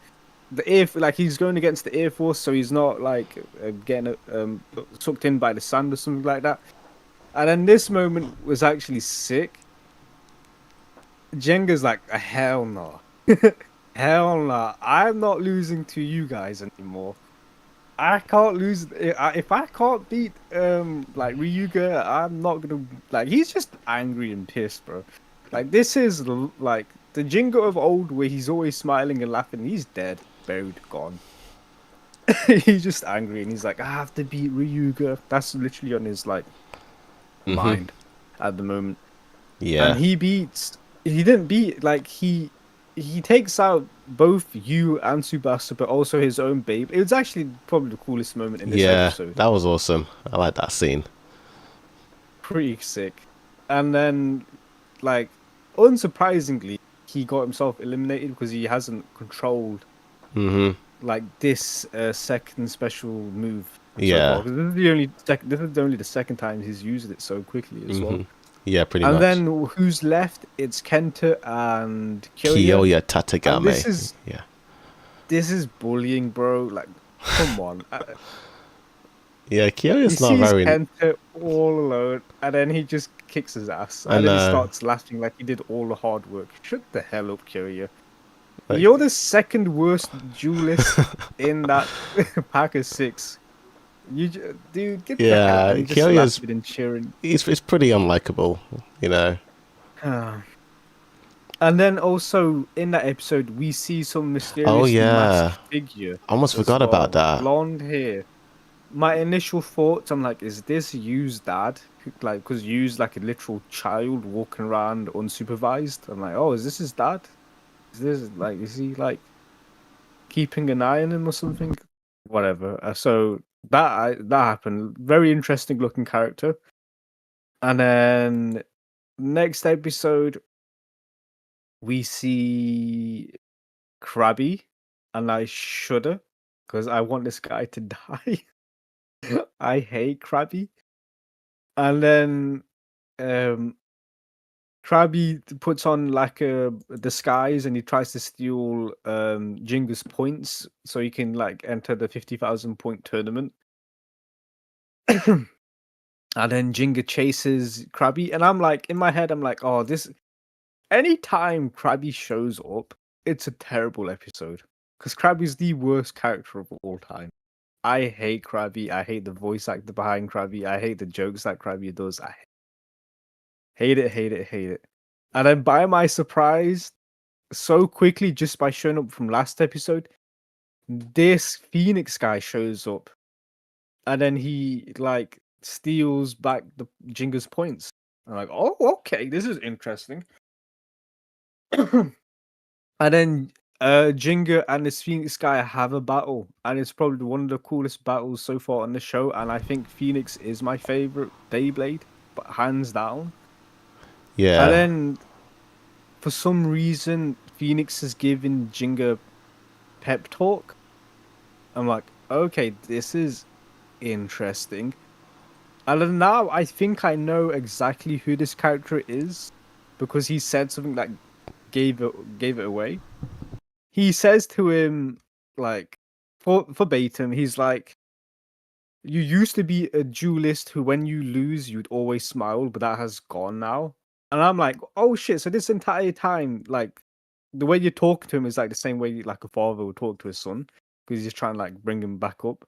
The air, like he's going against the Air Force, so he's not like getting sucked in by the sand or something like that. And then this moment was actually sick. Jenga's like, hell no. Hell no. I'm not losing to you guys anymore. I can't lose. If I can't beat like Ryuga, I'm not gonna like. He's just angry and pissed, bro. Like this is like the Jinga of old, where he's always smiling and laughing. He's dead, buried, gone. He's just angry and he's like, I have to beat Ryuga. That's literally on his like mind at the moment. Yeah, and he didn't beat, like he takes out both Yu and Tsubasa, but also his own babe. It was actually probably the coolest moment in this episode. That was awesome. I like that scene. Pretty sick. And then, like, unsurprisingly, he got himself eliminated because he hasn't controlled like this second special move. Yeah. So this is only the second time he's used it so quickly as well. Yeah, pretty much. And then who's left? It's Kenta and Kyoya Tatagame. And this is bullying, bro. Like, come on. Yeah, Kyoya's he not sees very. Kenta all alone, and then he just kicks his ass, and then he starts laughing like he did all the hard work. Shut the hell up, Kyoya. Like, you're the second worst duelist in that pack of 6. Dude, get the hell. Yeah, I'm just Kyoya's laughing and cheering. it's pretty unlikable, you know. And then also in that episode, we see some Oh mysterious yeah, masked figure almost as forgot about well, that. blonde hair. My initial thoughts, I'm like, is this Yu's dad? Like, because Yu's like a literal child walking around unsupervised. I'm like, oh, is this his dad? Is this like, is he like keeping an eye on him or something? Whatever. So that happened. Very interesting looking character. And then next episode, we see Krabby, and I shudder because I want this guy to die. I hate Krabby. And then um Krabby puts on like a disguise and he tries to steal Jinga's points so he can like enter the 50,000 point tournament. And then Jinga chases Krabby, and I'm like, in my head, I'm like, oh, this. Anytime Krabby shows up, it's a terrible episode because Krabby's the worst character of all time. I hate Krabby. I hate the voice actor behind Krabby. I hate the jokes that Krabby does. I hate it, hate it, hate it. And then by my surprise, so quickly, just by showing up from last episode, this Phoenix guy shows up, and then he like steals back the Jinga's points. I'm like, oh, okay, this is interesting. And then Jinga and this Phoenix guy have a battle, and it's probably one of the coolest battles so far on the show. And I think Phoenix is my favorite Beyblade, but hands down. And Yeah, then for some reason, Phoenix is giving Jinga pep talk. I'm like, okay, this is interesting. And then now I think I know exactly who this character is because he said something that gave it away. He says to him, like, for verbatim, he's like, you used to be a duelist who, when you lose, you'd always smile, but that has gone now. And I'm like, oh shit, so this entire time, like, the way you talk to him is like the same way like a father would talk to his son, because he's trying to like bring him back up,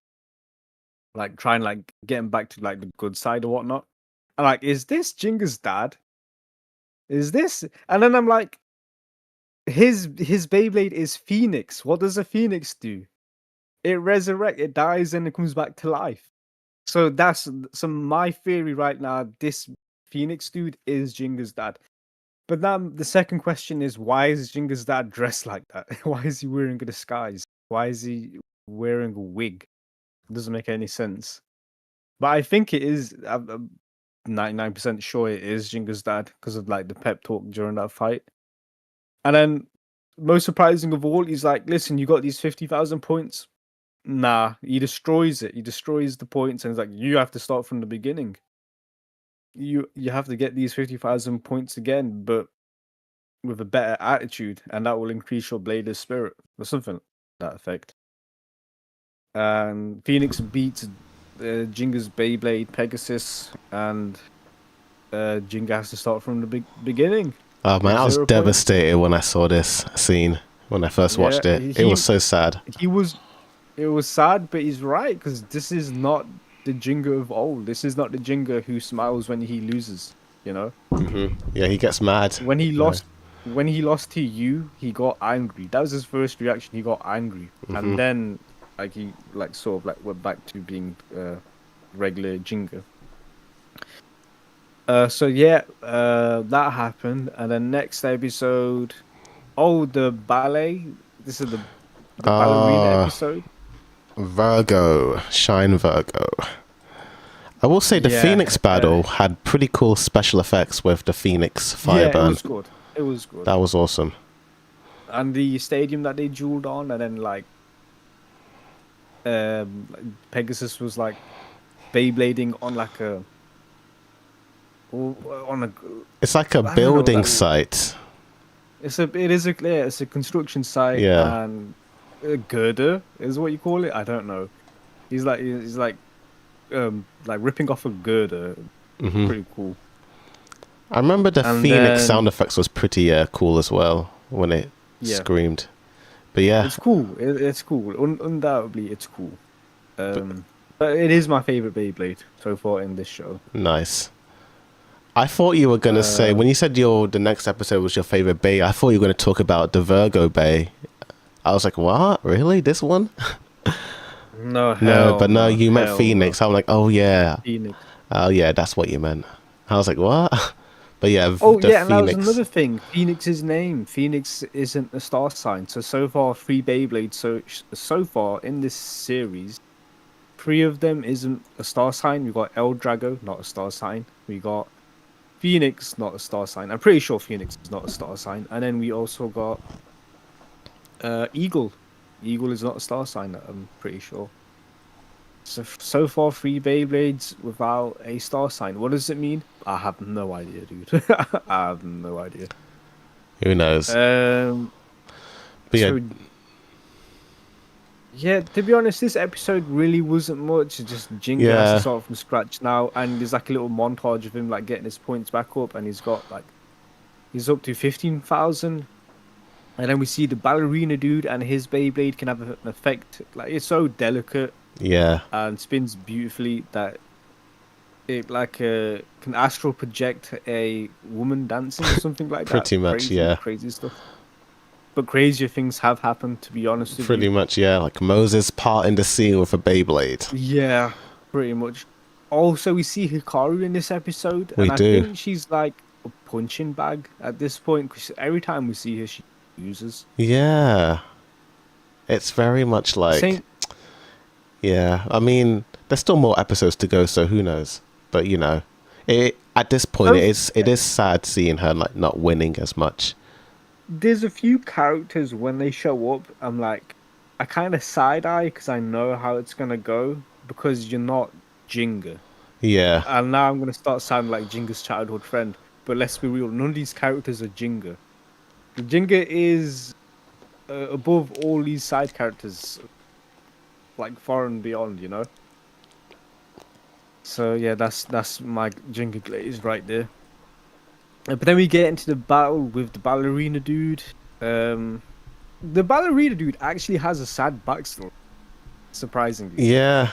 like try and like get him back to like the good side or whatnot. And like, is this Jinga's dad? Is this? And then I'm like, his Beyblade is Phoenix. What does a Phoenix do? It resurrects, it dies, and it comes back to life. So that's my theory right now. This Phoenix dude is Jinga's dad. But then the second question is, why is Jinga's dad dressed like that? Why is he wearing a disguise? Why is he wearing a wig? It doesn't make any sense. But I think it is. I'm 99% sure it is Jinga's dad because of like the pep talk during that fight. And then, most surprising of all, he's like, "Listen, you got these 50,000 points." Nah, he destroys it. He destroys the points, and he's like, "You have to start from the beginning. You have to get these 50,000 points again, but with a better attitude, and that will increase your blader's spirit," or something to that effect. And Phoenix beats Jinga's Beyblade Pegasus, and Jinga has to start from the beginning. oh man, I was 0 points. devastated when I saw this scene when I first watched it. It was so sad. It was sad, but he's right, because this is not the Jinga of old. This is not the Jinga who smiles when he loses, you know? Yeah, he gets mad. When he lost to you, he got angry. That was his first reaction. He got angry. And then like he like sort of like went back to being regular Jinga. So yeah, that happened, and then next episode, the ballet. This is the ballerina episode. Virgo, Shine Virgo. I will say the Yeah, Phoenix battle had pretty cool special effects with the Phoenix fire Yeah, it burn. was good. It was good. That was awesome. And the stadium that they dueled on, and then like Pegasus was like Beyblading on like a It's like a building site. It's a construction site. Yeah. And a girder is what you call it. I don't know. He's like ripping off a girder. Pretty cool. I remember the And Phoenix then- sound effects was pretty cool as well when it screamed. But yeah, It's cool. It's cool. Undoubtedly, it's cool. But it is my favorite Beyblade so far in this show. Nice. I thought you were gonna say when you said the next episode was your favorite Bay. I thought you were gonna talk about the Virgo Bay. I was like, what? Really? This one? No, No, but no, no, you meant hell Phoenix. I'm like, oh yeah, Phoenix. oh yeah, that's what you meant. I was like, what? But yeah, Oh the yeah, and that was Phoenix. another thing. Phoenix's name. Phoenix isn't a star sign. So far, three Beyblades. So far in this series, three of them isn't a star sign. We got El Drago, not a star sign. We got Phoenix, not a star sign. I'm pretty sure Phoenix is not a star sign. And then we also got Eagle. Eagle is not a star sign. I'm pretty sure. So far, three Beyblades without a star sign. What does it mean? I have no idea, dude. I have no idea. Who knows? But yeah, So yeah, to be honest, this episode really wasn't much. It's just Jinga has Yeah. to start from scratch now, and there's like a little montage of him like getting his points back up, and he's up to 15,000. And then we see the ballerina dude, and his Beyblade can have an effect. Like it's so delicate yeah, and spins beautifully that it can astral project a woman dancing or something like that. Pretty much, Crazy, yeah. crazy stuff. But crazier things have happened, to be honest with pretty you. much, yeah. Like Moses parting the sea with a Beyblade. Yeah, pretty much. Also, we see Hikaru in this episode, We and do. I think she's like a punching bag at this point because every time we see her, she uses. Yeah, it's very much like. Same. Yeah, I mean, there's still more episodes to go, so who knows? But you know, at this point, it is sad seeing her like not winning as much. There's a few characters when they show up, I'm like, I kind of side eye because I know how it's gonna go because you're not Jinga. Yeah, And now I'm gonna start sounding like Jinga's childhood friend. But let's be real, none of these characters are Jinga. Jinga is above all these side characters, like far and beyond, you know. So yeah, that's my Jinga glaze right there. But then we get into the battle with the ballerina dude. The ballerina dude actually has a sad backstory, surprisingly. yeah,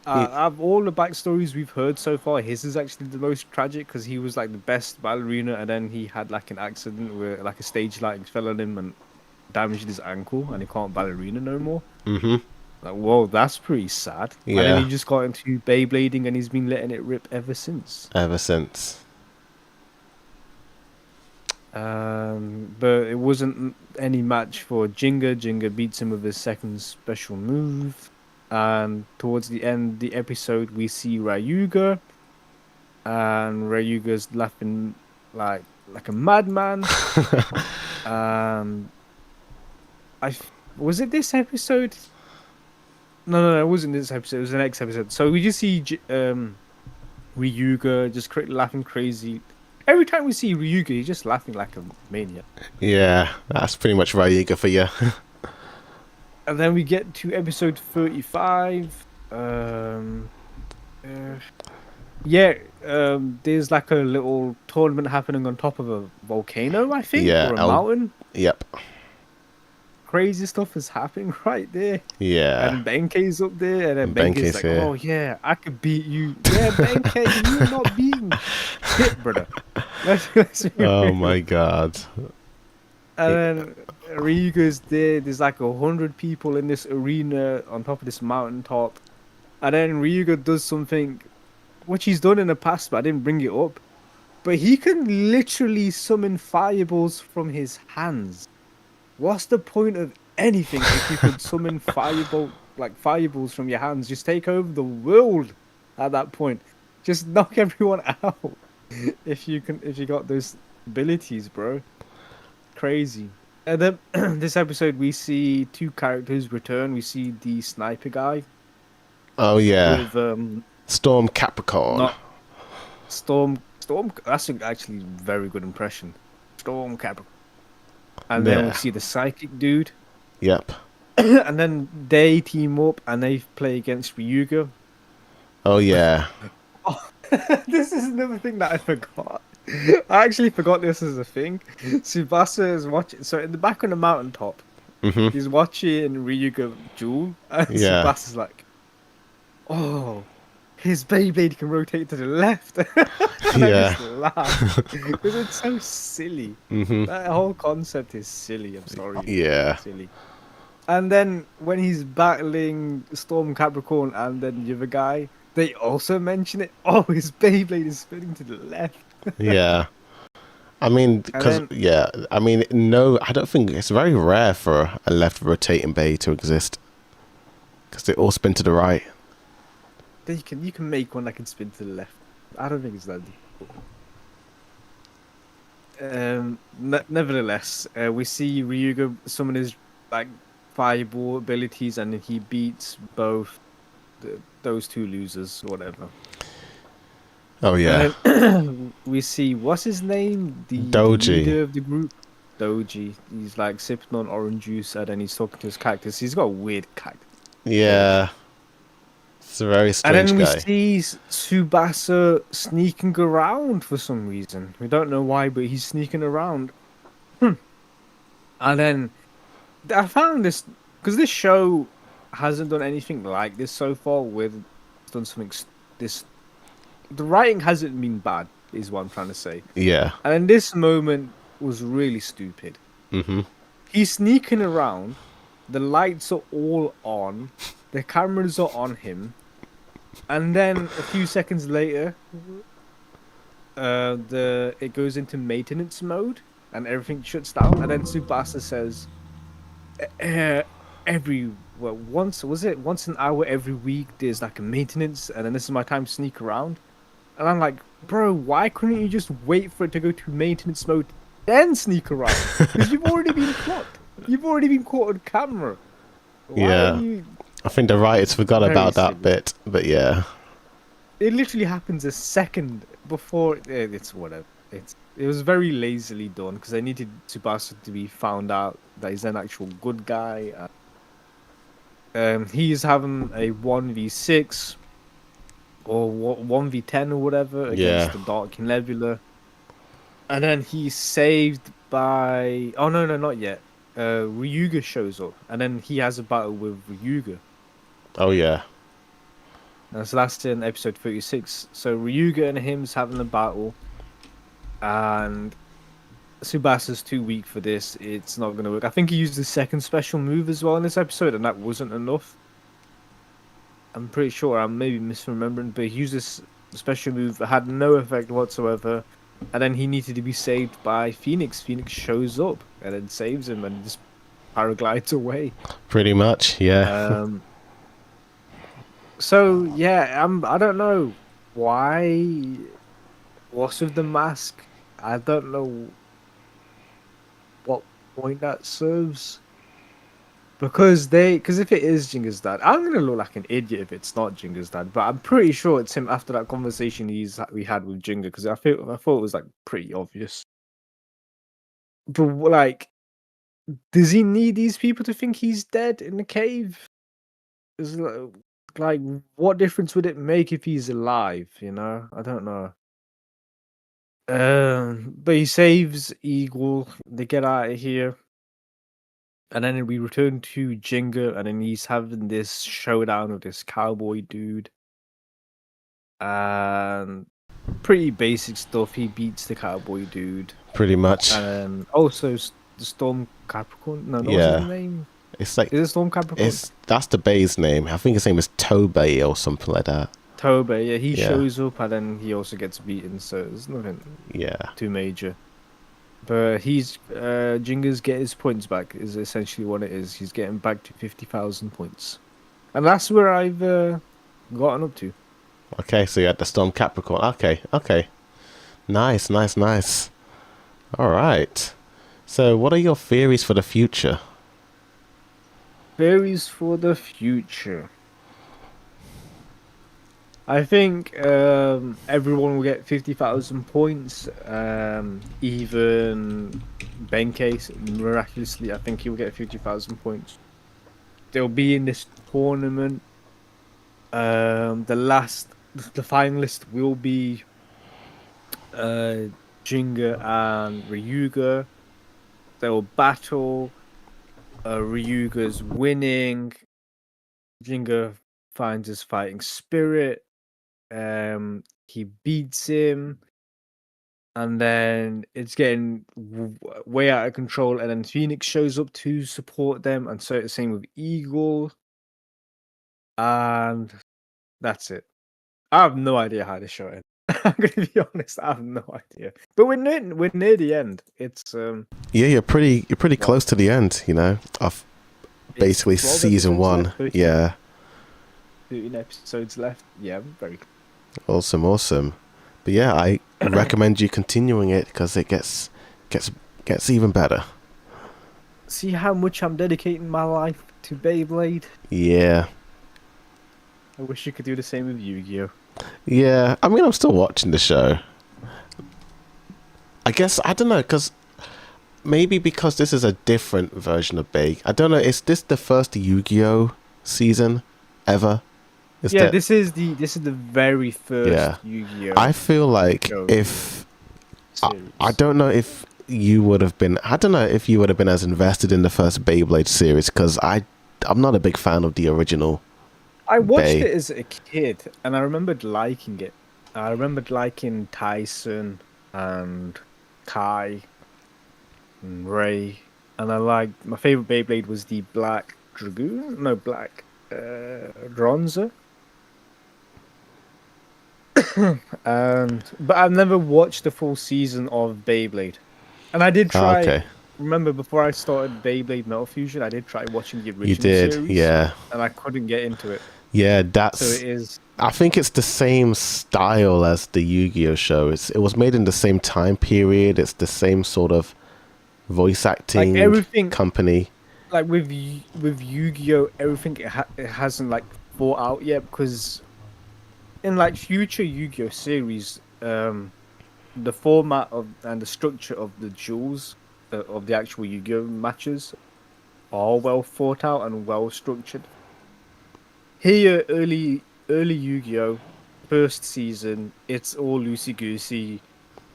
Of all the backstories we've heard so far, his is actually the most tragic because he was like the best ballerina, and then he had like an accident where like a stage light fell on him and damaged his ankle, and he can't ballerina no more. mhm, Like, whoa, that's pretty sad. And Yeah. then he just got into Beyblading, and he's been letting it rip ever since. ever since. But it wasn't any match for Jinga. Jinga beats him with his second special move. And towards the end of the episode, we see Ryuga. And Ryuga's laughing like a madman. Was it this episode? No, it wasn't this episode. It was the next episode. So we just see Ryuga just laughing crazy. Every time we see Ryuga, he's just laughing like a maniac. Yeah, that's pretty much Ryuga for you. And then we get to episode 35. There's like a little tournament happening on top of a volcano, I think, Yeah, or a mountain. Yep. Crazy stuff is happening right there. Yeah. And Benkei's up there, and then Benkei's Benkei's like, here. "Oh yeah, I could beat you." Yeah, Benkei, you're not beating shit, brother. Let's be Oh real. my god. And then Ryuga's there. There's like 100 people in this arena on top of this mountaintop. And then Ryuga does something which he's done in the past, but I didn't bring it up. But he can literally summon fireballs from his hands. What's the point of anything if you could summon fireballs from your hands? Just take over the world at that point. Just knock everyone out. If you got those abilities, bro. Crazy. And then this episode we see two characters return. We see the sniper guy Oh yeah. with Storm Capricorn. not Storm. That's actually a very good impression. Storm Capricorn. And then we Yeah. see the psychic dude. Yep. And then they team up and they play against Ryuga. Oh yeah. This is another thing that I forgot. I actually forgot this as a thing. Tsubasa is watching. So in the back on the mountaintop, Mhm. he's watching Ryuga duel. And Yeah. Tsubasa's like, oh, his Beyblade can rotate to the left. And I Yeah. just laughed because it's so silly. That whole concept is silly. I'm sorry, Yeah. it's silly. And then when he's battling Storm Capricorn and then the other guy, they also mention it. Oh, his Beyblade is spinning to the left. Yeah. I mean, And because, then yeah, I mean, no, I don't think it's very rare for a left rotating bay to exist because they all spin to the right. you can make one that can spin to the left. I don't think it's that difficult. Nevertheless, we see Ryuga summon his like fireball abilities, and then he beats both those two losers, or whatever. Oh, yeah. And then we see what's his name, the Doji. leader of the group, Doji. He's like sipping on orange juice, and then he's talking to his cactus. He's got a weird cactus. Yeah. It's a very And strange then we guy. see Tsubasa sneaking around for some reason. We don't know why, but he's sneaking around. And then I found this because this show hasn't done anything like this so far. With it's done something this the writing hasn't been bad, is what I'm trying to say. Yeah. And then this moment was really stupid. Mm-hmm. He's sneaking around. The lights are all on. The cameras are on him. And then a few seconds later, it goes into maintenance mode and everything shuts down. And then Tsubasa says, once an hour every week there's like a maintenance, and then this is my time to sneak around." And I'm like, bro, why couldn't you just wait for it to go to maintenance mode then sneak around? Because you've already been clocked. You've already been caught on camera. Why Yeah. are you... I think the writers forgot Very about that silly. bit, but yeah. It literally happens a second before it's whatever. It was very lazily done because they needed Tsubasa to be found out that he's an actual good guy. He's having a 1v6 or 1v10 or whatever against Yeah. the Dark Nebula, and then he's saved by no, not yet. Ryuga shows up, and then he has a battle with Ryuga. Oh, yeah. And so that's in episode 36. So Ryuga and him's having a battle, and Tsubasa's too weak for this. It's not going to work. I think he used the second special move as well in this episode, and that wasn't enough. I'm pretty sure I'm maybe misremembering, but he used this special move that had no effect whatsoever, and then he needed to be saved by Phoenix. Phoenix shows up and then saves him and just paraglides away. Pretty much, yeah. So yeah, I don't know why. What's with the mask? I don't know what point that serves. Because if it is Jinga's dad, I'm gonna look like an idiot if it's not Jinga's dad. But I'm pretty sure it's him after that conversation we had with Jinga. Because I thought it was like pretty obvious. But like, does he need these people to think he's dead in the cave? Is like, what difference would it make if he's alive? You know, I don't know. But he saves Eagle. They get out of here. And then we return to Jinga, and then he's having this showdown with this cowboy dude. And pretty basic stuff. He beats the cowboy dude. Pretty much. And also the Storm Capricorn. No, what's Yeah. his name? It's like, Is it Storm Capricorn? that's the bay's name. I think his name is Tobey or something like that. Tobe. Yeah, he Yeah. shows up, and then he also gets beaten. So there's nothing Yeah. too major. But Jinga's get his points back is essentially what it is. He's getting back to 50,000 points. And that's where I've gotten up to. Okay, so you had the Storm Capricorn. Okay. Nice. All right. So what are your theories for the future? Theories for the future. I think everyone will get 50,000 points. Even Benkei, miraculously, I think he will get 50,000 points. They'll be in this tournament. The finalist will be Jinga and Ryuga. They'll battle. Ryuga's winning. Jinga finds his fighting spirit. He beats him, and then it's getting way out of control. And then Phoenix shows up to support them, and so the same with Eagle. And that's it. I have no idea how this show ends. I'm gonna be honest, I have no idea. But we're near the end. It's Yeah, you're pretty close to the end, you know, of basically it's 12 season episodes 1. left, 13 Yeah. 13 episodes left. Yeah, very. Awesome. But yeah, I recommend you continuing it because it gets even better. See how much I'm dedicating my life to Beyblade. Yeah. I wish you could do the same with Yu-Gi-Oh. Yeah, I mean, I'm still watching the show. I guess, I don't know, because maybe because this is a different version of Bey. I don't know, is this the first Yu-Gi-Oh season ever? This is the very first Yu-Gi-Oh. I feel like if I don't know if you would have been, I don't know if you would have been as invested in the first Beyblade series, because I'm not a big fan of the original. I watched it as a kid, and I remembered liking it. I remembered liking Tyson and Kai and Ray, and I liked, my favorite Beyblade was the Black Dragoon, no, Black Bronzer. But I've never watched the full season of Beyblade, and I did try. Okay. Remember, before I started Beyblade Metal Fusion, I did try watching the original You did, series, yeah. and I couldn't get into it. Yeah, that's. So it is. I think it's the same style as the Yu-Gi-Oh show. It was made in the same time period. It's the same sort of voice acting company. Like with Yu-Gi-Oh, everything it hasn't like thought out yet, because in like future Yu-Gi-Oh series, the format of and the structure of the duels of the actual Yu-Gi-Oh matches are well thought out and well structured. Here, early Yu-Gi-Oh, first season, it's all loosey goosey.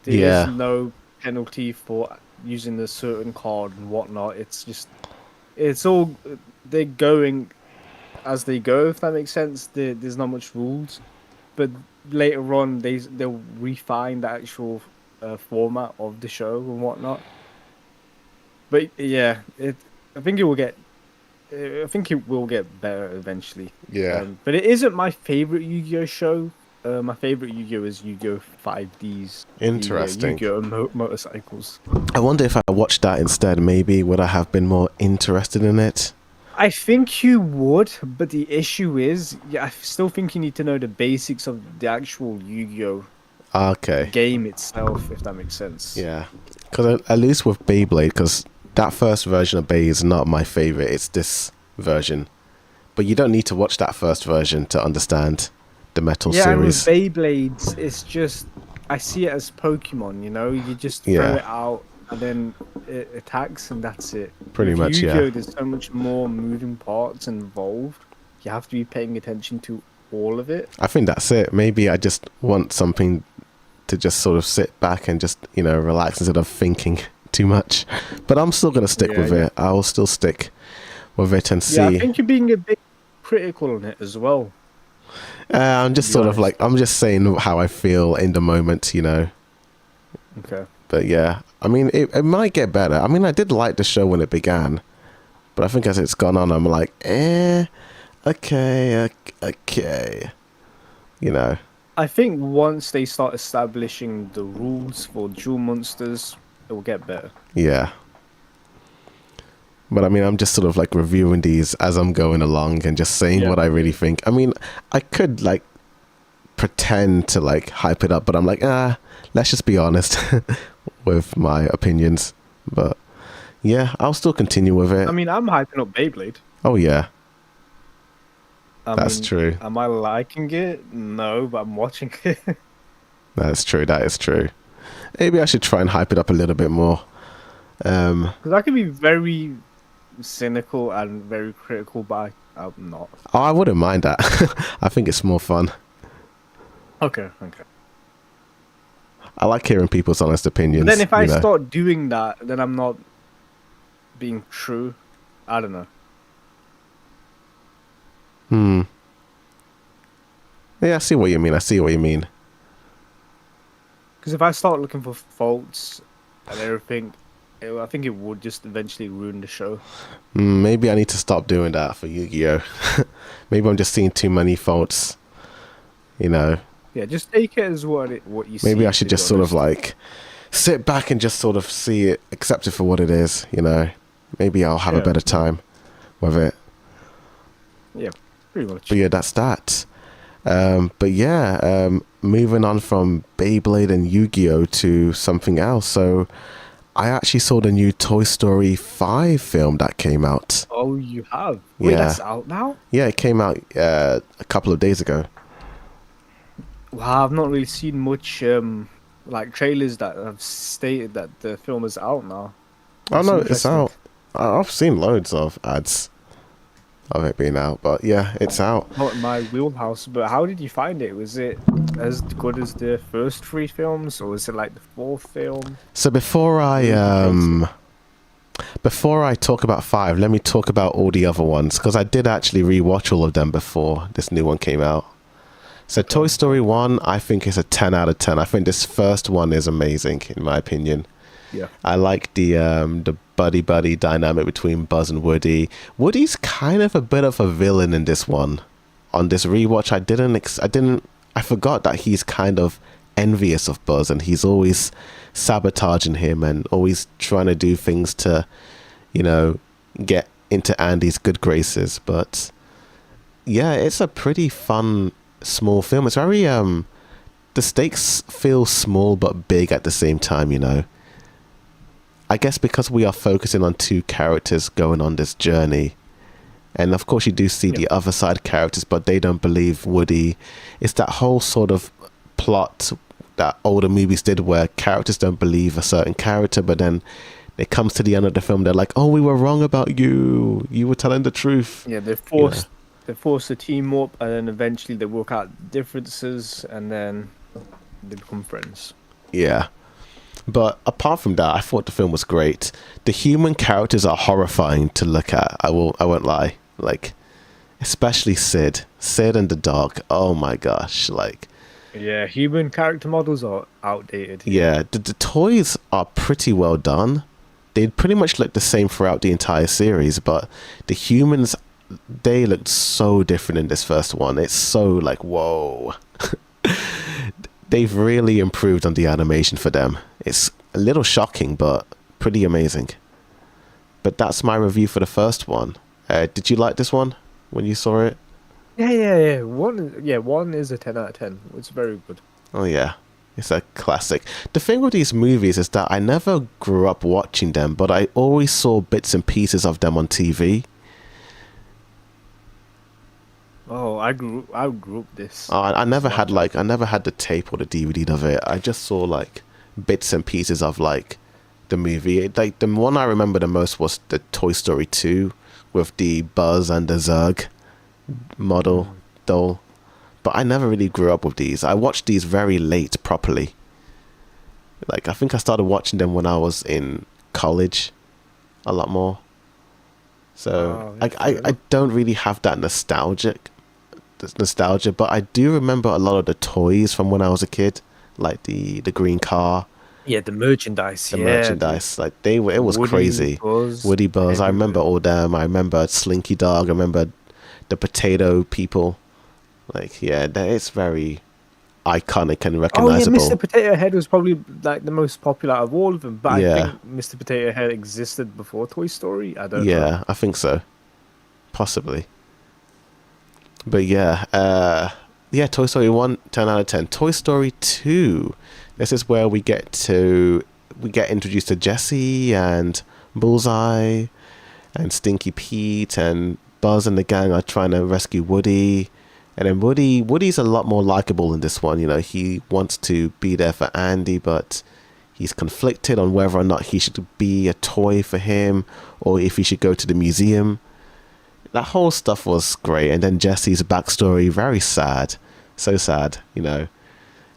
There is no penalty for using a certain card and whatnot. It's all they're going as they go. If that makes sense, there's not much rules. But later on, they'll refine the actual format of the show and whatnot. But yeah, I think it will get better eventually. Yeah. But it isn't my favorite Yu-Gi-Oh show. My favorite Yu-Gi-Oh is Yu-Gi-Oh 5Ds. Interesting. Yu-Gi-Oh motorcycles. I wonder if I watched that instead, maybe would I have been more interested in it? I think you would, but the issue is, I still think you need to know the basics of the actual Yu-Gi-Oh game itself, if that makes sense. Yeah, because at least with Beyblade, because that first version of Bey is not my favorite. It's this version, but you don't need to watch that first version to understand the Metal series. Yeah, and with Beyblades, it's just, I see it as Pokemon. You know, you just throw it out and then it attacks, and that's it. Pretty much, Yu-Gi-Oh, there's so much more moving parts involved. You have to be paying attention to all of it. I think that's it. Maybe I just want something to just sort of sit back and just, you know, relax instead of thinking too much. But I'm still going to stick with it. I will still stick with it and see. Yeah, I think you're being a bit critical on it as well. I'm just sort of like, I'm just saying how I feel in the moment, you know. Okay. But yeah, I mean, it might get better. I mean, I did like the show when it began, but I think as it's gone on, I'm like, okay. You know. I think once they start establishing the rules for dual monsters, it will get better. Yeah. But I mean, I'm just sort of like reviewing these as I'm going along and just saying what I really think. I mean, I could like pretend to like hype it up, but I'm like, let's just be honest with my opinions. But yeah, I'll still continue with it. I mean, I'm hyping up Beyblade. Oh yeah. That's true. Am I liking it? No, but I'm watching it. That's true. That is true. Maybe I should try and hype it up a little bit more. Because I can be very cynical and very critical, but I'm not. Oh, I wouldn't mind that. I think it's more fun. Okay. I like hearing people's honest opinions. But then if I start doing that, then I'm not being true. I don't know. Yeah, I see what you mean. I see what you mean. Because if I start looking for faults and everything, I think it would just eventually ruin the show. Maybe I need to stop doing that for Yu-Gi-Oh. Maybe I'm just seeing too many faults. You know, Yeah, just take it as what you see. maybe I should to be just sort of honest. like sit back and just sort of see it, accept it for what it is. You know, maybe I'll have a Yeah. better time with it. Yeah, pretty much. But yeah, that's that. But yeah, moving on from Beyblade and Yu-Gi-Oh to something else. So I actually saw the new Toy Story 5 film that came out. Oh, you have? Wait, Yeah. that's out now? Yeah, it came out a couple of days ago. Wow, I've not really seen much like trailers that have stated that the film is out now. Oh That's no, it's interesting. out. I've seen loads of ads of it being out, but yeah, it's out. Not in my wheelhouse, but how did you find it? Was it as good as the first three films, or was it like the fourth film? So before I talk about 5, let me talk about all the other ones, because I did actually rewatch all of them before this new one came out. So Toy Story 1, I think is a 10 out of 10. I think this first one is amazing, in my opinion. Yeah. I like the buddy dynamic between Buzz and Woody. Woody's kind of a bit of a villain in this one. On this rewatch, I forgot that he's kind of envious of Buzz, and he's always sabotaging him and always trying to do things to, you know, get into Andy's good graces. But yeah, it's a pretty fun small film. It's very the stakes feel small but big at the same time, you know. I guess because we are focusing on two characters going on this journey, and of course you do see the other side characters, but they don't believe Woody. It's that whole sort of plot that older movies did where characters don't believe a certain character, but then it comes to the end of the film, they're like, oh, we were wrong about you, you were telling the truth. Yeah, they're forced to team up, and then eventually they work out differences, and then they become friends. Yeah. But apart from that, I thought the film was great. The human characters are horrifying to look at. I won't lie. Like, especially Sid and the dog. Oh my gosh. Like, Yeah, human character models are outdated. yeah, the toys are pretty well done. They pretty much look the same throughout the entire series, but the humans, they looked so different in this first one. It's so like, whoa. They've really improved on the animation for them. It's a little shocking, but pretty amazing. But that's my review for the first one. Did you like this one when you saw it? Yeah. One is a 10 out of 10. It's very good. Oh yeah, it's a classic. The thing with these movies is that I never grew up watching them, but I always saw bits and pieces of them on TV. Oh, I grew up this. I never had the tape or the DVD of it. I just saw like bits and pieces of like the movie. Like the one I remember the most was the Toy Story 2 with the Buzz and the Zurg model doll. But I never really grew up with these. I watched these very late properly. Like I think I started watching them when I was in college a lot more. So I don't really have that nostalgia, but I do remember a lot of the toys from when I was a kid, like the green car, Yeah, the merchandise. merchandise. Like it was Woody, crazy. Buzz, Woody, Buzz. I remember everywhere. all them. I remember Slinky Dog. I remember the potato people. Like yeah, it's very iconic and Oh yeah, recognizable. Mr. Potato Head was probably like the most popular of all of them. But Yeah. I think Mr. Potato Head existed before Toy Story. I don't know. Yeah, I think so. Possibly. But yeah, Toy Story 1, 10 out of 10. Toy Story 2. This is where we get introduced to Jessie and Bullseye and Stinky Pete, and Buzz and the gang are trying to rescue Woody. And then Woody's a lot more likable in this one. You know, he wants to be there for Andy, but he's conflicted on whether or not he should be a toy for him or if he should go to the museum. That whole stuff was great. And then Jessie's backstory, very sad. So sad, you know.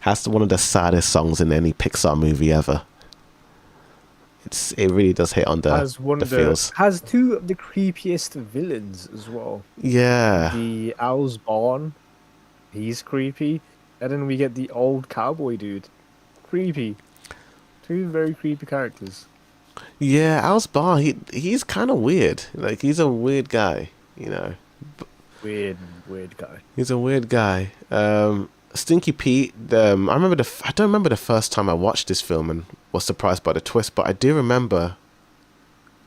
Has one of the saddest songs in any Pixar movie ever. It really does hit on the feels. Has two of the creepiest villains as well. Yeah. The Owl's Barn. He's creepy. And then we get the old cowboy dude. Creepy. Two very creepy characters. Yeah, Bar, he's kind of weird. Like, he's a weird guy, you know. Weird guy. He's a weird guy. Stinky Pete. I remember I don't remember the first time I watched this film and was surprised by the twist, but I do remember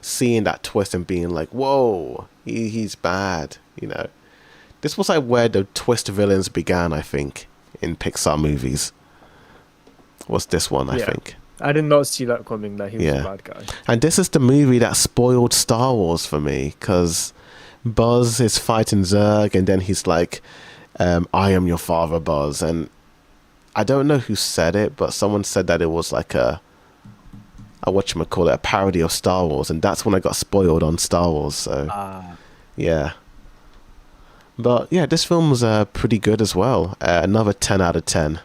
seeing that twist and being like, "Whoa, he's bad." You know, this was like where the twist villains began. I think in Pixar movies was this one. I think. I did not see that coming. That he was a bad guy. And this is the movie that spoiled Star Wars for me, because Buzz is fighting Zurg, and then he's like, I am your father, Buzz. And I don't know who said it, but someone said that it was like a whatchamacallit, a parody of Star Wars, and that's when I got spoiled on Star Wars. So yeah. But yeah, this film was pretty good as well. Another 10 out of 10.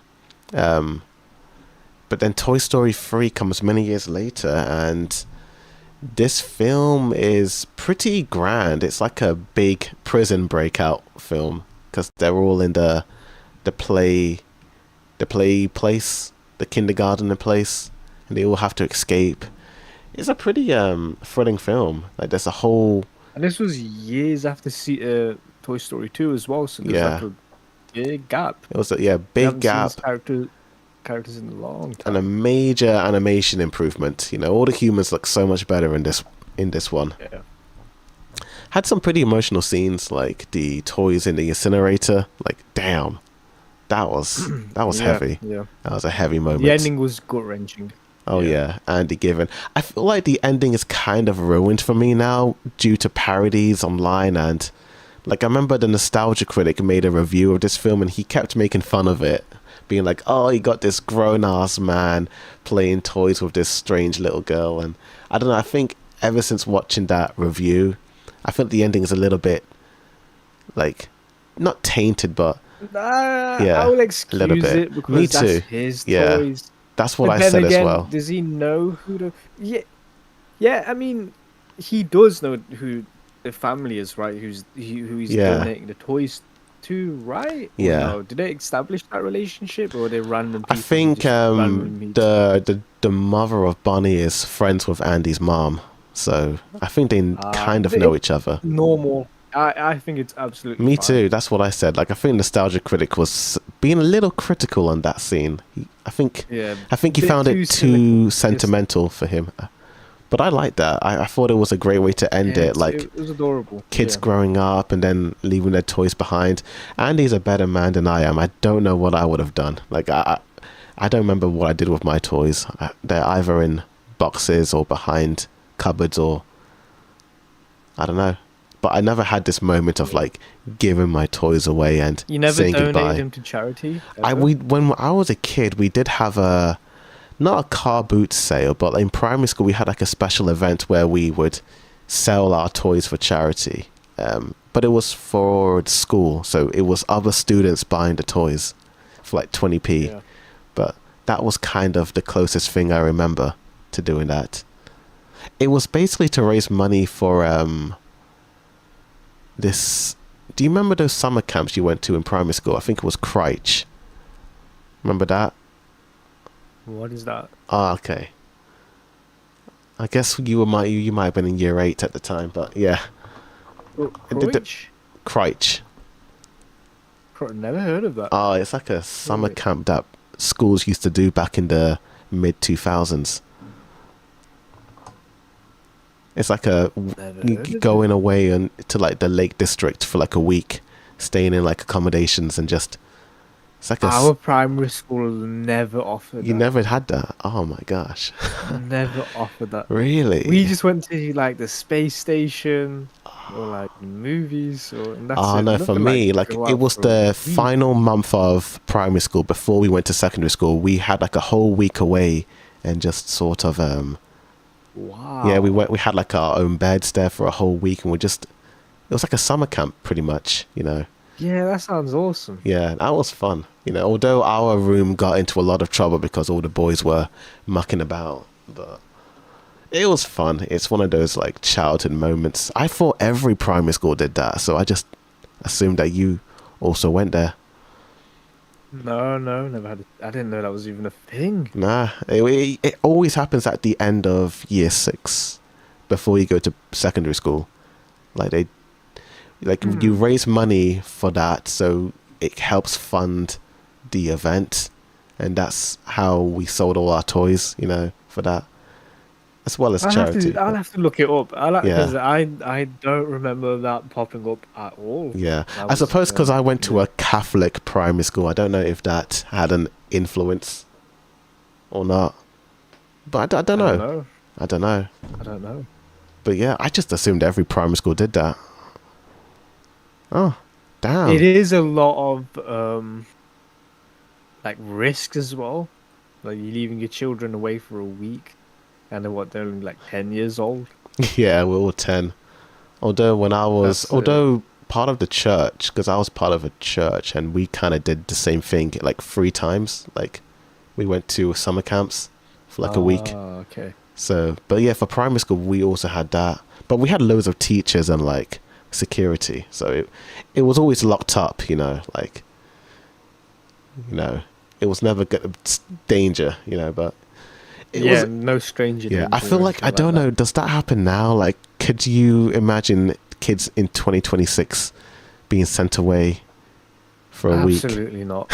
But then Toy Story 3 comes many years later, and this film is pretty grand. It's like a big prison breakout film, because they're all in the play place, the kindergarten place, and they all have to escape. It's a pretty thrilling film. Like, there's a whole... And this was years after Toy Story 2 as well, so there's like a big gap. It was a big gap. Characters in a long time. And a major animation improvement. You know, all the humans look so much better in this one. Yeah. Had some pretty emotional scenes, like the toys in the incinerator. Like, damn, that was heavy. Yeah, that was a heavy moment. The ending was gut-wrenching. Oh yeah, Andy Given. I feel like the ending is kind of ruined for me now due to parodies online, and like, I remember the Nostalgia Critic made a review of this film and he kept making fun of it, being like, oh, you got this grown-ass man playing toys with this strange little girl. And I don't know, I think ever since watching that review, I think the ending is a little bit, like, not tainted, but I will excuse a little bit. it because Me too. That's his toys. That's what but I said again, as well. Does he know who the... Yeah, I mean, he does know who the family is, right? Who he's donating the toys to, right? Or no? Did they establish that relationship, or are they random people? I think the mother of Bonnie is friends with Andy's mom, so I think they kind of know each other. Normal. I think it's absolutely Me fine. too. That's what I said. Like, I think Nostalgia Critic was being a little critical on that scene. I think he found it too sentimental for him. But I liked that. I thought it was a great way to end it. Like, it was adorable. Kids growing up and then leaving their toys behind. Andy's a better man than I am. I don't know what I would have done. Like, I don't remember what I did with my toys. They're either in boxes or behind cupboards, or I don't know. But I never had this moment of like giving my toys away and you never saying donated goodbye. them to charity? When I was a kid, we did have not a car boot sale, but in primary school we had like a special event where we would sell our toys for charity. But it was for school, so it was other students buying the toys for like 20p. Yeah. But that was kind of the closest thing I remember to doing that. It was basically to raise money for this... Do you remember those summer camps you went to in primary school? I think it was Cryche. Remember that? What is that? Ah, okay. I guess you might have been in year 8 at the time, but yeah. Cryche. Never heard of that. Oh, it's like a summer camp that schools used to do back in the mid 2000s. It's like going away to like the Lake District for like a week, staying in like accommodations and just... It's like our primary school never offered that. You never had that? Oh my gosh. Never offered that. Really? We just went to like the space station or like movies and that's it. No, for me, like it was the final month of primary school before we went to secondary school. We had like a whole week away and just sort of wow. Yeah, we had like our own beds there for a whole week, and it was like a summer camp pretty much, you know. Yeah, that sounds awesome. Yeah, that was fun. You know, although our room got into a lot of trouble because all the boys were mucking about, but it was fun. It's one of those like childhood moments. I thought every primary school did that, so I just assumed that you also went there. No, no, never had. I didn't know that was even a thing. Nah, it always happens at the end of year 6, before you go to secondary school. Like you Hmm. raise money for that, so it helps fund the event, and that's how we sold all our toys, for that, as well as charity. I'll But have to look it up. yeah, Because I don't remember that popping up at all. yeah. I I was suppose because I went to yeah. a Catholic primary school, I don't know if that had an influence or not. But I don't I don't know. know. I don't know. I don't know. But yeah, I just assumed every primary school did that. Oh, It damn. is a lot of like risk as well. Like you're leaving your children away for a week, and they're only like 10 years old. Yeah, we were 10. That's Although part of the church, because I was part of a church, and we kind of did the same thing like 3 times. Like, we went to summer camps for like a week. okay. So, but yeah, for primary school, we also had that. But we had loads of teachers and like security. So it was always locked up, like, it was never danger, but it Yeah, was. no stranger Yeah, I danger feel or like, I anything like don't that. know, does that happen now? Like, could you imagine kids in 2026 being sent away for a week? Absolutely not.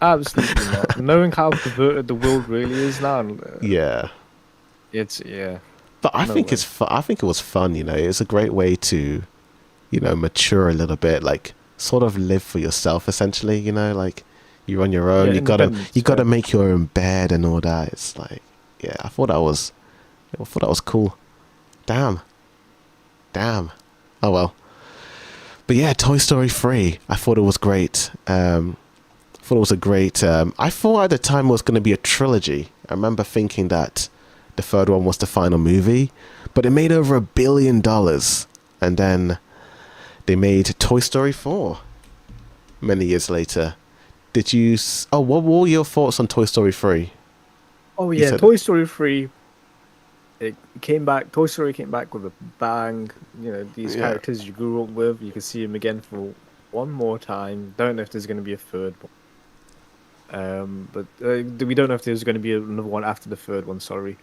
Absolutely not. Knowing how perverted the world really is now, Yeah. it's yeah, But I no think way. I think it was fun, It's a great way to, mature a little bit, like sort of live for yourself essentially, like you're on your Yeah, own, you independence. got Yeah. to make your own bed and all that. It's like, yeah, I thought that was cool. Damn. Damn. Oh well. But yeah, Toy Story 3, I thought it was great. Thought it was a great. I thought at the time it was going to be a trilogy. I remember thinking that the third one was the final movie, but it made over $1 billion, and then they made Toy Story 4 many years later. Did you? Oh, what were your thoughts on Toy Story 3? Oh You yeah, said, Toy Story 3. It came back. Toy Story came back with a bang. These yeah, characters you grew up with, you can see them again for one more time. Don't know if there's going to be a third one. But we don't know if there's going to be another one after the third one. Sorry.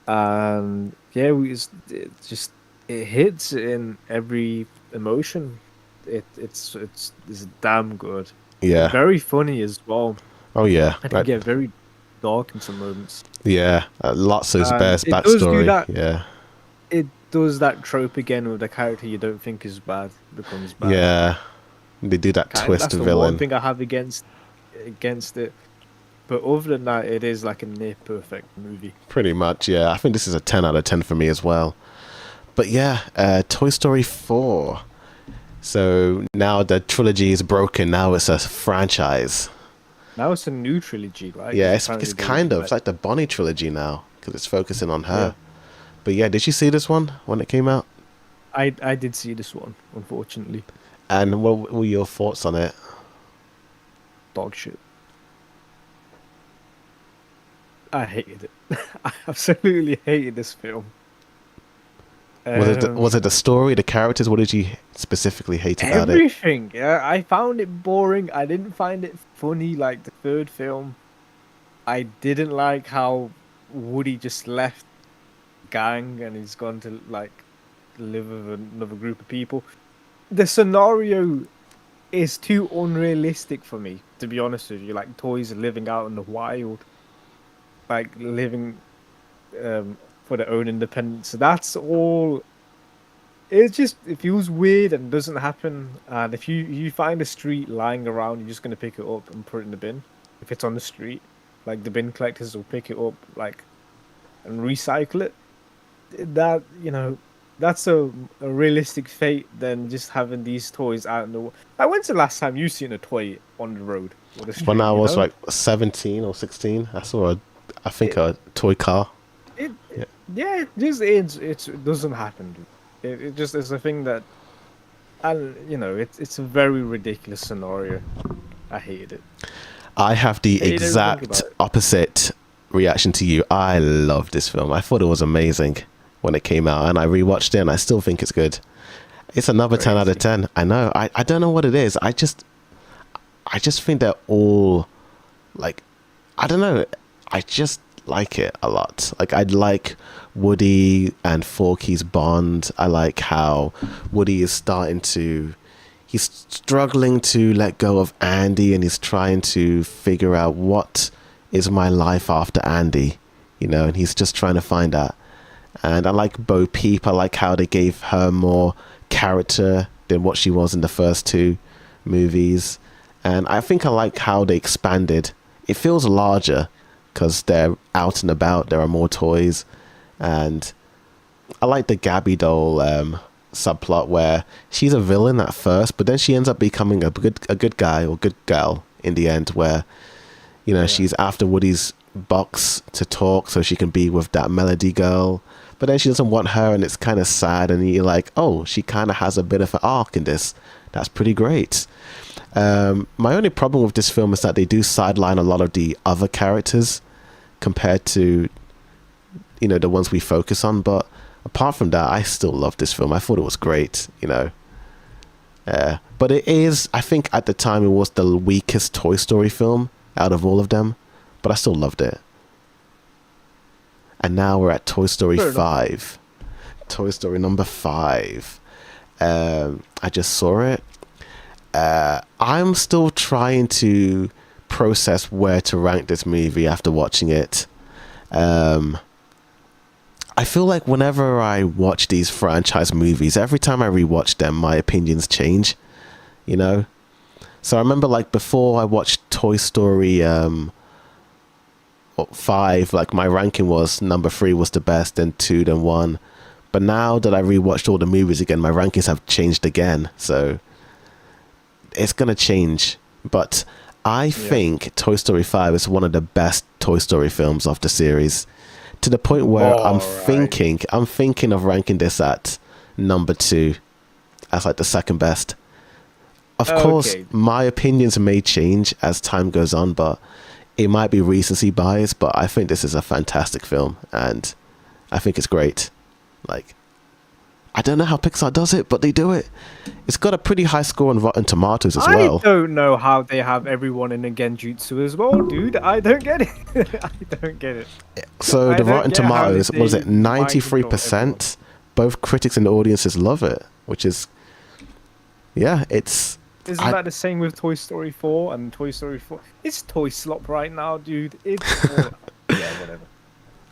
And yeah, it hits in every emotion. It's damn good. yeah. Very funny as well. Oh yeah, I can right. get very dark in some moments. Yeah, Lotso's And best it does do backstory. that. Yeah, It does that trope again with the character you don't think is bad becomes bad. yeah. They do that Kind of, twist that's the one villain. thing I have against it. But other than that, it is like a near perfect movie. Pretty much, yeah. I think this is a 10 out of 10 for me as well. But yeah, Toy Story 4. So now the trilogy is broken. Now it's a franchise. Now it's a new trilogy, right? Yeah, 'Cause it's apparently they kind of. It's like, like the Bonnie trilogy now because it's focusing on yeah. her. But yeah, did you see this one when it came out? I did see this one, unfortunately. And what were your thoughts on it? Dog shit. I hated it. I absolutely hated this film. Was it the story, the characters? What did you specifically hate about it? Everything. Yeah, I found it boring. I didn't find it funny like the third film. I didn't like how Woody just left gang and he's gone to like live with another group of people. The scenario is too unrealistic for me, to be honest with you. Like toys living out in the wild, like living for their own independence. That's all. It feels weird and doesn't happen. And if you find a street lying around, you're just gonna pick it up and put it in the bin. If it's on the street, like the bin collectors will pick it up, like and recycle it. That that's a realistic fate than just having these toys out in the. Like when's the last time you seen a toy on the road or the When street? I was like 17 or 16, I saw I think It, a toy car. it, Yeah. yeah, it doesn't happen. It just is a thing that, and it's a very ridiculous scenario. I hated it. I have the Hated everything exact about it. opposite reaction to you. I love this film. I thought it was amazing when it came out, and I rewatched it, and I still think it's good. It's another 10 out of Crazy. 10. I know. I don't know what it is. I just think they're all like, I don't know, I just like it a lot. Like, I like Woody and Forky's bond. I like how Woody is he's struggling to let go of Andy, and he's trying to figure out what is my life after Andy, and he's just trying to find out. And I like Bo Peep. I like how they gave her more character than what she was in the first two movies. And I think I like how they expanded. It feels larger because they're out and about. There are more toys. And I like the Gabby doll subplot where she's a villain at first, but then she ends up becoming a good guy or good girl in the end, where, she's after Woody's box to talk so she can be with that Melody girl. But then she doesn't want her, and it's kind of sad. And you're like, oh, she kind of has a bit of an arc in this. That's pretty great. My only problem with this film is that they do sideline a lot of the other characters compared to, the ones we focus on. But apart from that, I still love this film. I thought it was great, But it is, I think at the time, it was the weakest Toy Story film out of all of them. But I still loved it. And now we're at Toy Story 5. Toy Story number 5. I just saw it. I'm still trying to process where to rank this movie after watching it. I feel like whenever I watch these franchise movies, every time I rewatch them, my opinions change, So I remember, like, before I watched Toy Story 5, like, my ranking was number 3 was the best, then 2, then 1. But now that I rewatched all the movies again, my rankings have changed again. So it's going to change. But I think Toy Story 5 is one of the best Toy Story films of the series. To the point where I'm thinking of ranking this at number 2 as like the second best. Of course, my opinions may change as time goes on, but it might be recency bias, but I think this is a fantastic film, and I think it's great. Like, I don't know how Pixar does it, but they do it. It's got a pretty high score on Rotten Tomatoes as well. I don't know how they have everyone in a Genjutsu as well, dude. I don't get it. I don't get it. So the Rotten Tomatoes, was it 93%? Both critics and audiences love it, which is, it's... Isn't that the same with Toy Story 4 and Toy Story 4? It's toy slop right now, dude. It's whatever.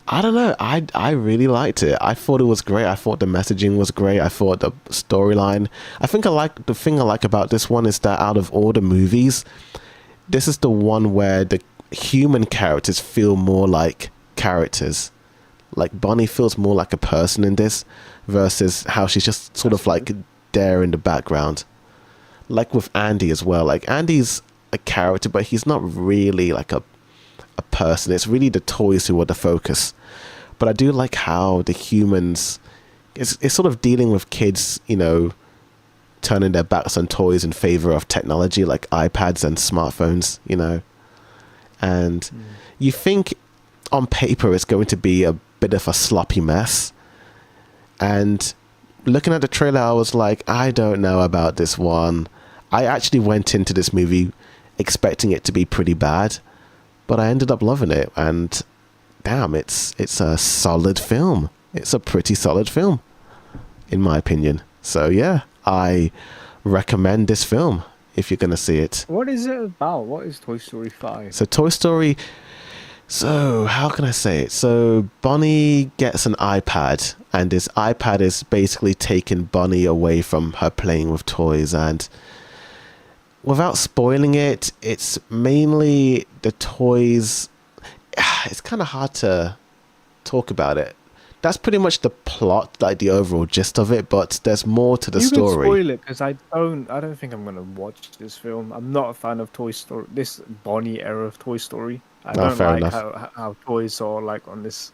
I don't know. I really liked it. I thought it was great. I thought the messaging was great. I thought the storyline. I think the thing I like about this one is that out of all the movies, this is the one where the human characters feel more like characters. Like, Bonnie feels more like a person in this versus how she's just sort of like there in the background. Like with Andy as well. Like, Andy's a character, but he's not really like a person. It's really the toys who are the focus. But I do like how the humans, it's sort of dealing with kids, turning their backs on toys in favor of technology like iPads and smartphones, And you think on paper it's going to be a bit of a sloppy mess. And looking at the trailer, I was like, I don't know about this one. I actually went into this movie expecting it to be pretty bad, but I ended up loving it. And damn, it's a solid film. It's a pretty solid film, in my opinion. So yeah, I recommend this film if you're going to see it. What is it about? What is Toy Story 5? So Toy Story... So, how can I say it? So, Bonnie gets an iPad, and this iPad is basically taking Bonnie away from her playing with toys. And without spoiling it, it's mainly the toys. It's kind of hard to talk about it. That's pretty much the plot, like the overall gist of it, but there's more to the story. You can spoil it, because I don't think I'm going to watch this film. I'm not a fan of Toy Story, this Bonnie era of Toy Story. I don't like how toys are like on this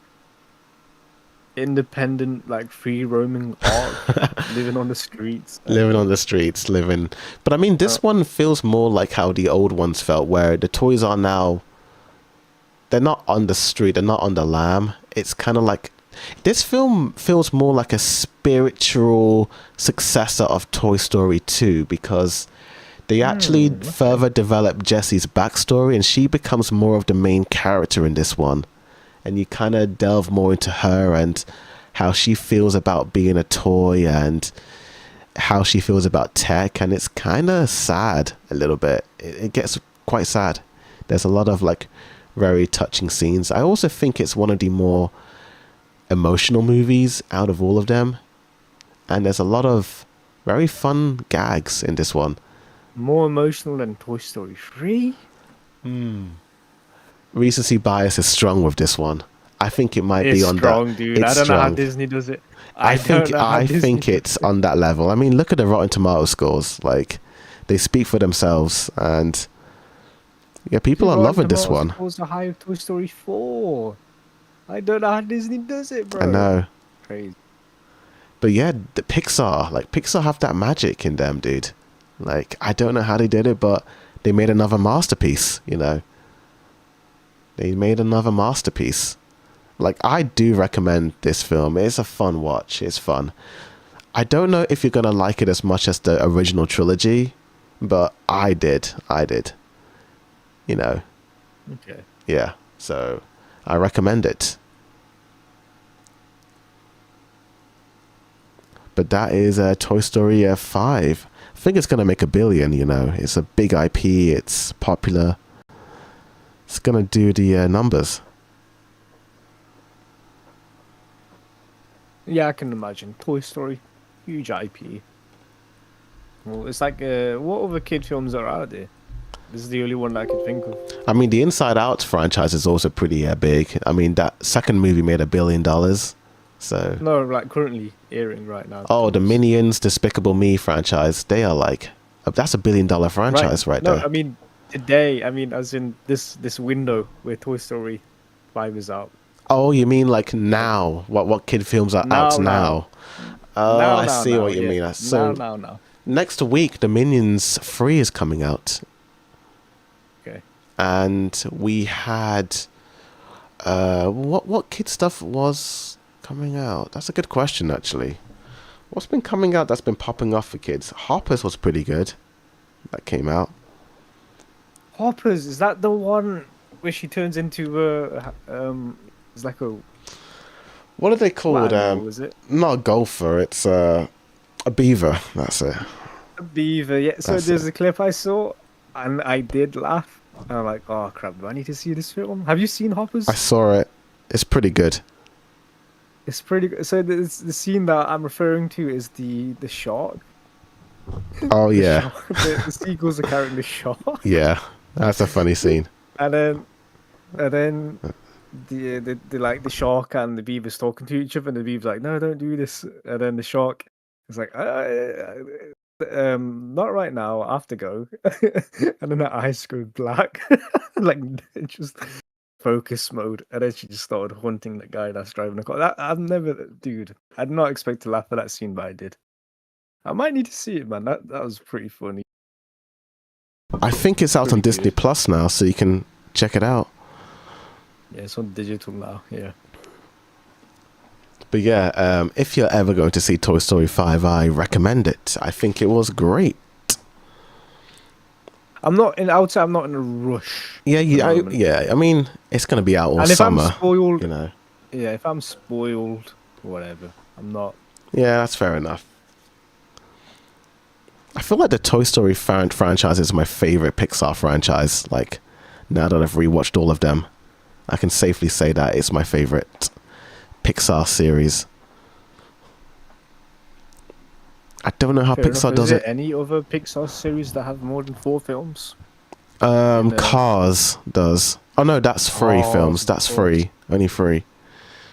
independent, like free roaming arc, living on the streets. But I mean, this one feels more like how the old ones felt, where the toys are now, they're not on the street, they're not on the lam. It's kind of like, this film feels more like a spiritual successor of Toy Story 2, because They actually Okay. further develop Jessie's backstory, and she becomes more of the main character in this one. And you kind of delve more into her and how she feels about being a toy and how she feels about tech. And it's kind of sad a little bit. It gets quite sad. There's a lot of like very touching scenes. I also think it's one of the more emotional movies out of all of them. And there's a lot of very fun gags in this one. More emotional than Toy Story 3? Recency bias is strong with this one. I think it might be It's on strong, that. dude. It's I don't know how strong. Disney does it. I don't know how Disney think does it's it. on that level. I mean, look at the Rotten Tomato scores. Like, they speak for themselves, and yeah, people are Rotten loving this Tomatoes one. scores are high of Toy Story 4. I don't know how Disney does it, bro. I know. Crazy. But yeah, the Pixar have that magic in them, dude. Like, I don't know how they did it, but they made another masterpiece, you know. They made another masterpiece. Like, I do recommend this film. It's a fun watch. It's fun. I don't know if you're going to like it as much as the original trilogy, but I did. You know, Okay. yeah. So, I recommend it. But that is Toy Story 5. I think it's going to make $1 billion, you know. It's a big IP. It's popular. It's going to do the numbers. Yeah, I can imagine. Toy Story, huge IP. Well, it's like, what other kid films are out there? This is the only one that I could think of. I mean, the Inside Out franchise is also pretty big. I mean, that second movie made $1 billion. So, No, like currently airing right now. oh, the Minions, Despicable Me franchise, they are like, that's $1 billion franchise right No, there. I mean today. I mean, as in this window where Toy Story 5 is out. Oh, you mean like now? What kid films are out now? Oh, I see what you yeah. mean. So Now. next week, the Minions 3 is coming out. Okay. And we had what kid stuff was coming out? That's a good question, actually. What's been coming out that's been popping off for kids? Hoppers was pretty good. That came out. Hoppers, is that the one where she turns into it's like a What are they called? was it Not a golfer. It's a beaver. That's it. a beaver? Yeah. So That's there's it. a clip I saw, and I did laugh. And I'm like, oh crap, do I need to see this film? Have you seen Hoppers? I saw it. It's pretty good. It's pretty good. So the scene that I'm referring to is the shark. Oh The yeah, shark. The seagulls are carrying the shark, yeah. That's a funny scene. and then the like the shark and the beaver's talking to each other, and the beaver's like, no, don't do this, and then the shark is like, not right now, I have to go, and then her eyes go black, like it's just focus mode, and then she just started hunting the guy that's driving the car. Dude, I did not expect to laugh at that scene, but I did. I might need to see it, man. That was pretty funny. I think it's out on Pretty Disney good. Plus now, so you can check it out. Yeah, it's on digital now. Yeah. But yeah, if you're ever going to see Toy Story 5, I recommend it. I think it was great. I would say I'm not in a rush. Yeah, at the moment. I mean, it's going to be out all And if summer. I'm spoiled, You know. yeah, if I'm spoiled, whatever. I'm not. Yeah, that's fair enough. I feel like the Toy Story franchise is my favorite Pixar franchise. Like, now that I've rewatched all of them, I can safely say that it's my favorite Pixar series. I don't know how Fair Pixar enough. does Is there it. any other Pixar series that have more than 4 films? in the- Cars does. Oh no, that's 3 Cars, films. of That's course. 3. Only 3.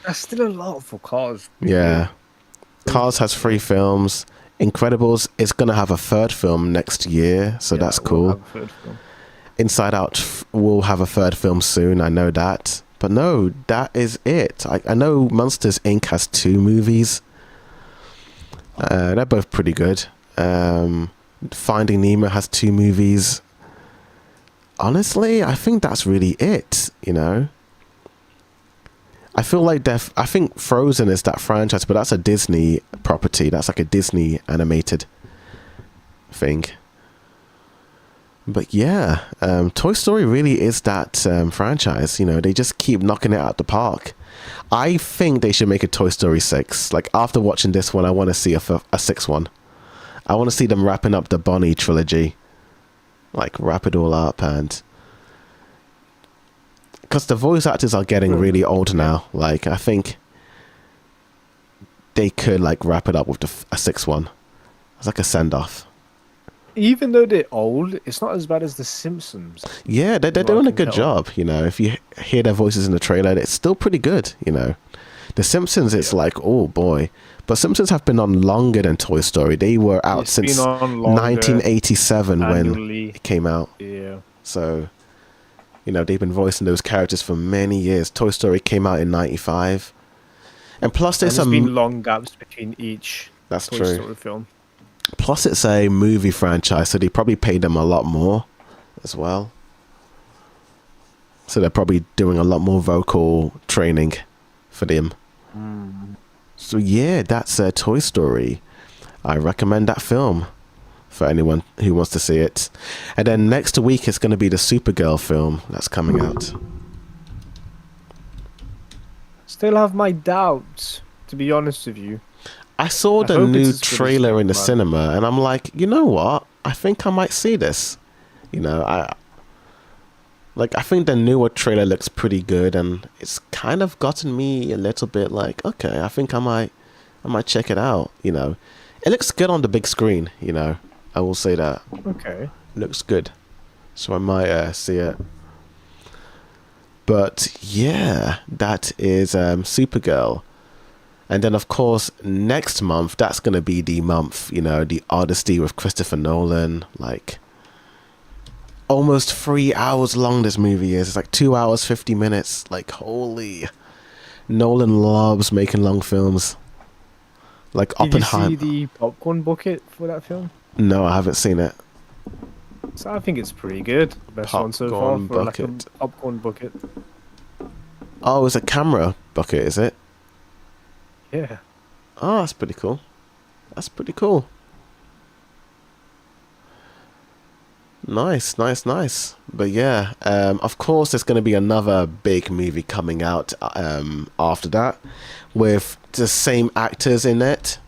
That's still a lot for Cars. Yeah. Cars has 3 films. Incredibles is going to have a 3rd film next year, so Yeah, that's we'll cool. have a third film. Inside Out will have a 3rd film soon, I know that. But no, that is it. I know Monsters Inc. has 2 movies. They're both pretty good. Finding Nemo has 2 movies. Honestly, I think that's really it, you know? I feel like I think Frozen is that franchise, but that's a Disney property. That's like a Disney animated thing. But yeah, Toy Story really is that franchise. You know, they just keep knocking it out the park. I think they should make a Toy Story 6. Like, after watching this one, I want to see a sixth one. I want to see them wrapping up the Bonnie trilogy. Like, wrap it all up. And because the voice actors are getting really old now. Like, I think they could, like, wrap it up with a sixth one. It's like a send-off. Even though they're old, it's not as bad as The Simpsons. Yeah, they're doing a good job. You know, if you hear their voices in the trailer, it's still pretty good. You know, The Simpsons, it's like, oh boy. But Simpsons have been on longer than Toy Story. They were out since 1987 when it came out. Yeah. So, you know, they've been voicing those characters for many years. Toy Story came out in 95. And plus there's been long gaps between each Toy true. Story film. Plus it's a movie franchise, so they probably paid them a lot more as well. So they're probably doing a lot more vocal training for them. So yeah, that's Toy Story. I recommend that film for anyone who wants to see it. And then next week it's going to be the Supergirl film that's coming out. Still have my doubts, to be honest with you. I saw the new trailer in the cinema and I'm like, you know what? I think I might see this. You know, I think the newer trailer looks pretty good and it's kind of gotten me a little bit like, okay, I think I might check it out, you know. It looks good on the big screen, you know. I will say that. Okay. Looks good. So I might see it. But yeah, that is Supergirl. And then, of course, next month, that's going to be the month, you know, the Odyssey with Christopher Nolan. Like, almost 3 hours long this movie is. It's like 2 hours, 50 minutes. Like, holy. Nolan loves making long films. Like Oppenheimer. Did you see the popcorn bucket for that film? No, I haven't seen it. So I think it's pretty good. Best one so far for like a popcorn bucket. Oh, it's a camera bucket, is it? Yeah. Oh, that's pretty cool. That's pretty cool. Nice. But yeah, of course there's going to be another big movie coming out after that with the same actors in it.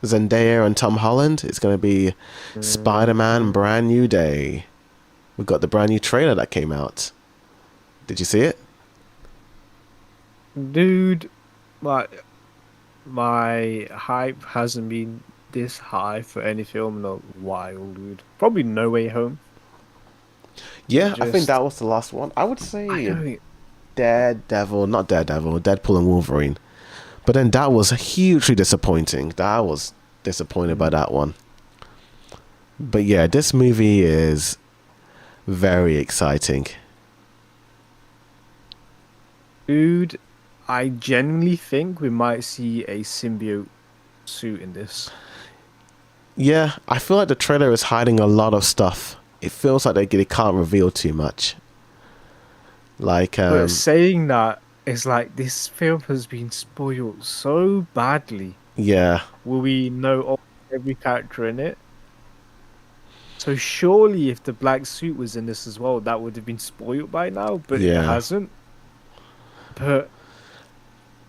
Zendaya and Tom Holland. It's going to be Spider-Man Brand New Day. We've got the brand new trailer that came out. Did you see it? Dude, my hype hasn't been this high for any film in a while, dude. Probably No Way Home. Yeah, I think that was the last one. I would say Daredevil, not Daredevil, Deadpool and Wolverine. But then that was hugely disappointing. I was disappointed by that one. But yeah, this movie is very exciting. Dude, I genuinely think we might see a symbiote suit in this. Yeah, I feel like the trailer is hiding a lot of stuff. It feels like they can't reveal too much. Like, but saying that, it's like this film has been spoiled so badly. Yeah. Will we know every character in it? So surely if the black suit was in this as well, that would have been spoiled by now, but it hasn't. But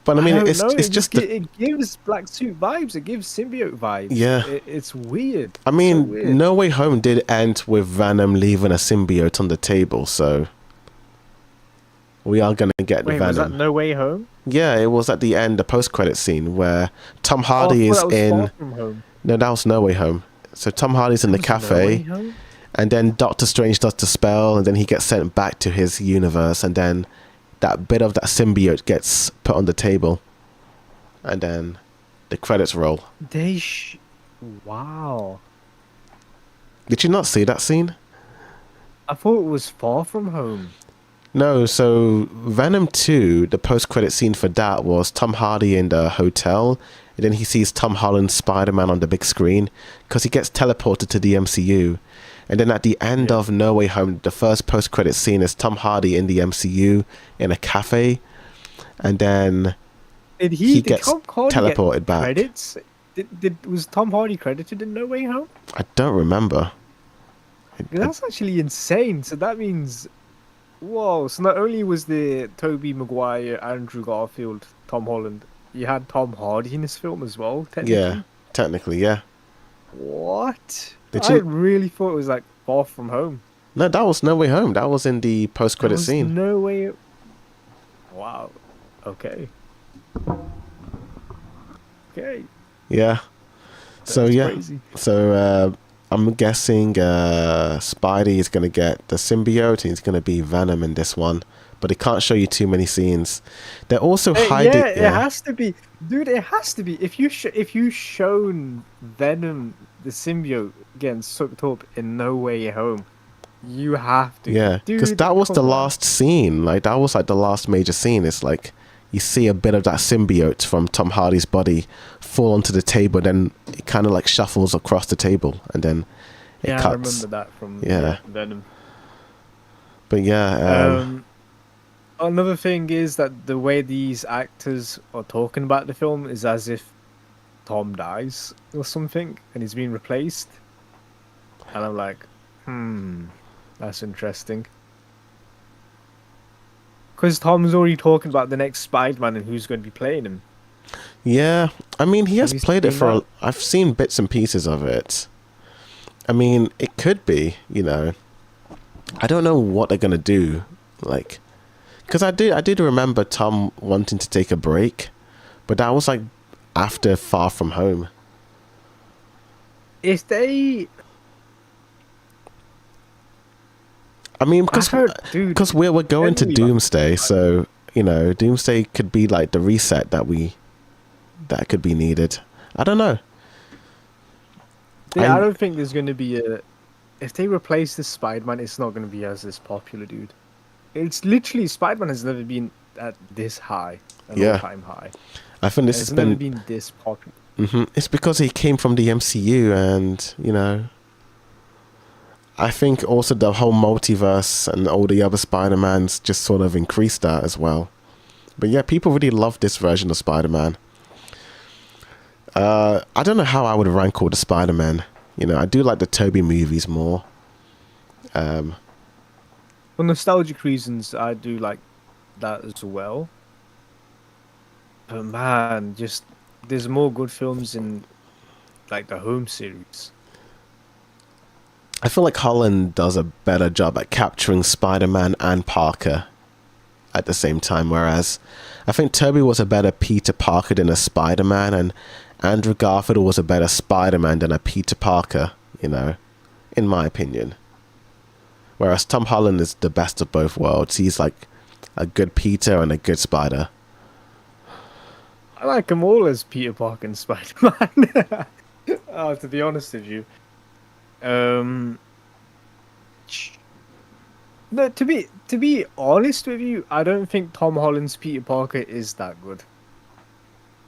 I mean, it's just it gives black suit vibes. It gives symbiote vibes. Yeah, it's weird. I mean, No Way Home did end with Venom leaving a symbiote on the table, so we are gonna get the Venom. Was that No Way Home? Yeah, it was at the end, the post-credit scene where Tom Hardy is in. Far From Home. No, that was No Way Home. So Tom Hardy's in the cafe, and then Doctor Strange does the spell, and then he gets sent back to his universe, and then that bit of that symbiote gets put on the table, and then the credits roll. Wow. Did you not see that scene? I thought it was Far From Home. No, so Venom 2, the post-credit scene for that was Tom Hardy in the hotel, and then he sees Tom Holland's Spider-Man on the big screen, because he gets teleported to the MCU. And then at the end of No Way Home, the first post-credit scene is Tom Hardy in the MCU in a cafe, and then he gets teleported back. Credits? Was Tom Hardy credited in No Way Home? I don't remember. That's actually insane. So that means, whoa. So not only was there Tobey Maguire, Andrew Garfield, Tom Holland, you had Tom Hardy in this film as well, Yeah, technically. technically, yeah. What? Did I you? really thought it was like Far From Home. No, that was No Way Home. That was in the There post-credit was scene. no way. Wow. Okay. Okay. Yeah. So That's yeah. crazy. So I'm guessing Spidey is gonna get the symbiote. And he's gonna be Venom in this one, but they can't show you too many scenes. They're also hiding. Yeah, it Yeah. has to be, dude. It has to be. If you shown Venom the symbiote getting sucked up in No Way Home, you have to, Yeah, because dude. that was the Come on. last scene. Like that was like the last major scene. It's like you see a bit of that symbiote from Tom Hardy's body fall onto the table, then it kind of like shuffles across the table, and then it Yeah, I cuts. remember that from Yeah, Venom. but yeah, Another thing is that the way these actors are talking about the film is as if Tom dies or something, and he's been replaced. And I'm like, that's interesting. Because Tom's already talking about the next Spider-Man and who's going to be playing him. yeah. I mean, he has Have you played it seen for. that? I've seen bits and pieces of it. I mean, it could be. You know, I don't know what they're gonna do. Like, because I did remember Tom wanting to take a break, but that was like after Far From Home. If they, I mean, I heard, dude, because we're going to genuinely, Doomsday, so you know, Doomsday could be like the reset that could be needed. I don't know. I don't think there's going to be a. If they replace this Spider-Man, it's not going to be as popular, dude. It's literally Spider-Man has never been at this high, an Yeah. all-time high. I think this It's has never been. been this popular. It's because he came from the MCU, and you know, I think also the whole multiverse and all the other Spider-Mans just sort of increased that as well. But yeah, people really love this version of Spider-Man. I don't know how I would rank all the Spider-Man. You know, I do like the Tobey movies more. For nostalgic reasons, I do like that as well. But man, just there's more good films in like the Home series. I feel like Holland does a better job at capturing Spider-Man and Parker at the same time, whereas I think Tobey was a better Peter Parker than a Spider-Man, and Andrew Garfield was a better Spider-Man than a Peter Parker, you know, in my opinion. Whereas Tom Holland is the best of both worlds. He's like a good Peter and a good Spider. I like them all as Peter Parker and Spider-Man. To be honest with you, no. To be honest with you, I don't think Tom Holland's Peter Parker is that good.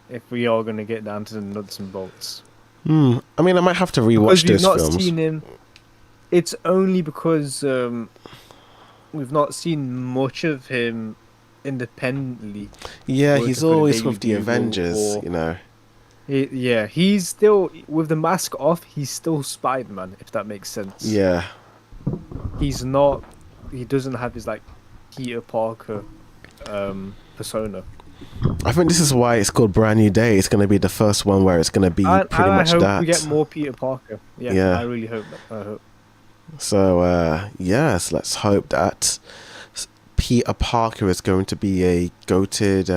If we are gonna get down to the nuts and bolts, I mean, I might have to because rewatch we've those not films. seen him. It's only because we've not seen much of him independently. Yeah, working he's for the always Daily with the Bugle Avengers, or- you know. Yeah, he's still with the mask off. He's still Spider-Man, if that makes sense. Yeah. He's not. He doesn't have his like Peter Parker persona. I think this is why it's called Brand New Day. It's going to be the first one where it's going to be And pretty much I hope that. we get more Peter Parker. Yeah, Yeah. I really hope that. I hope. So, yes, let's hope that Peter Parker is going to be a goated.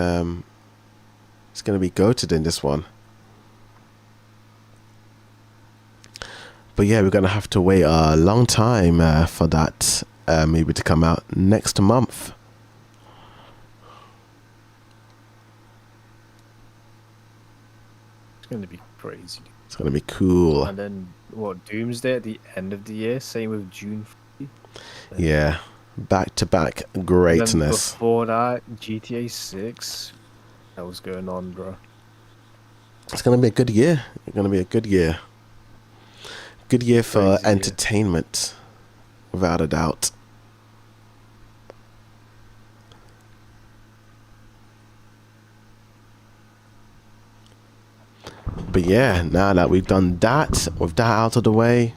It's going to be goated in this one. But yeah, we're going to have to wait a long time for that movie to come out next month. It's going to be crazy. It's going to be cool. And then what? Doomsday at the end of the year. Same with June. Yeah, back to back Then greatness. before that, GTA 6. That was going on, bro. It's going to be a good year. It's going to be a good year. Good year for Crazy year. entertainment, without a doubt. But yeah, now that we've done that, with that out of the way,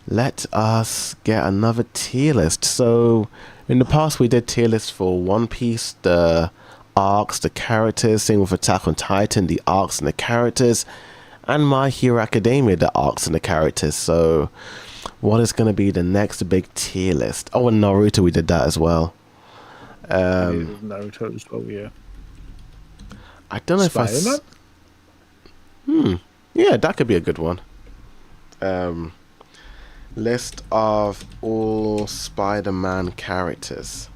let us get another tier list. So, in the past, we did tier lists for One Piece, the arcs, the characters. Same with Attack on Titan, the arcs and the characters, and My Hero Academia, the arcs and the characters. So, what is going to be the next big tier list? Oh, and Naruto, we did that as well. We did it with Naruto as well, yeah. I don't know if I. Spider-Man? Yeah, that could be a good one. List of all Spider-Man characters.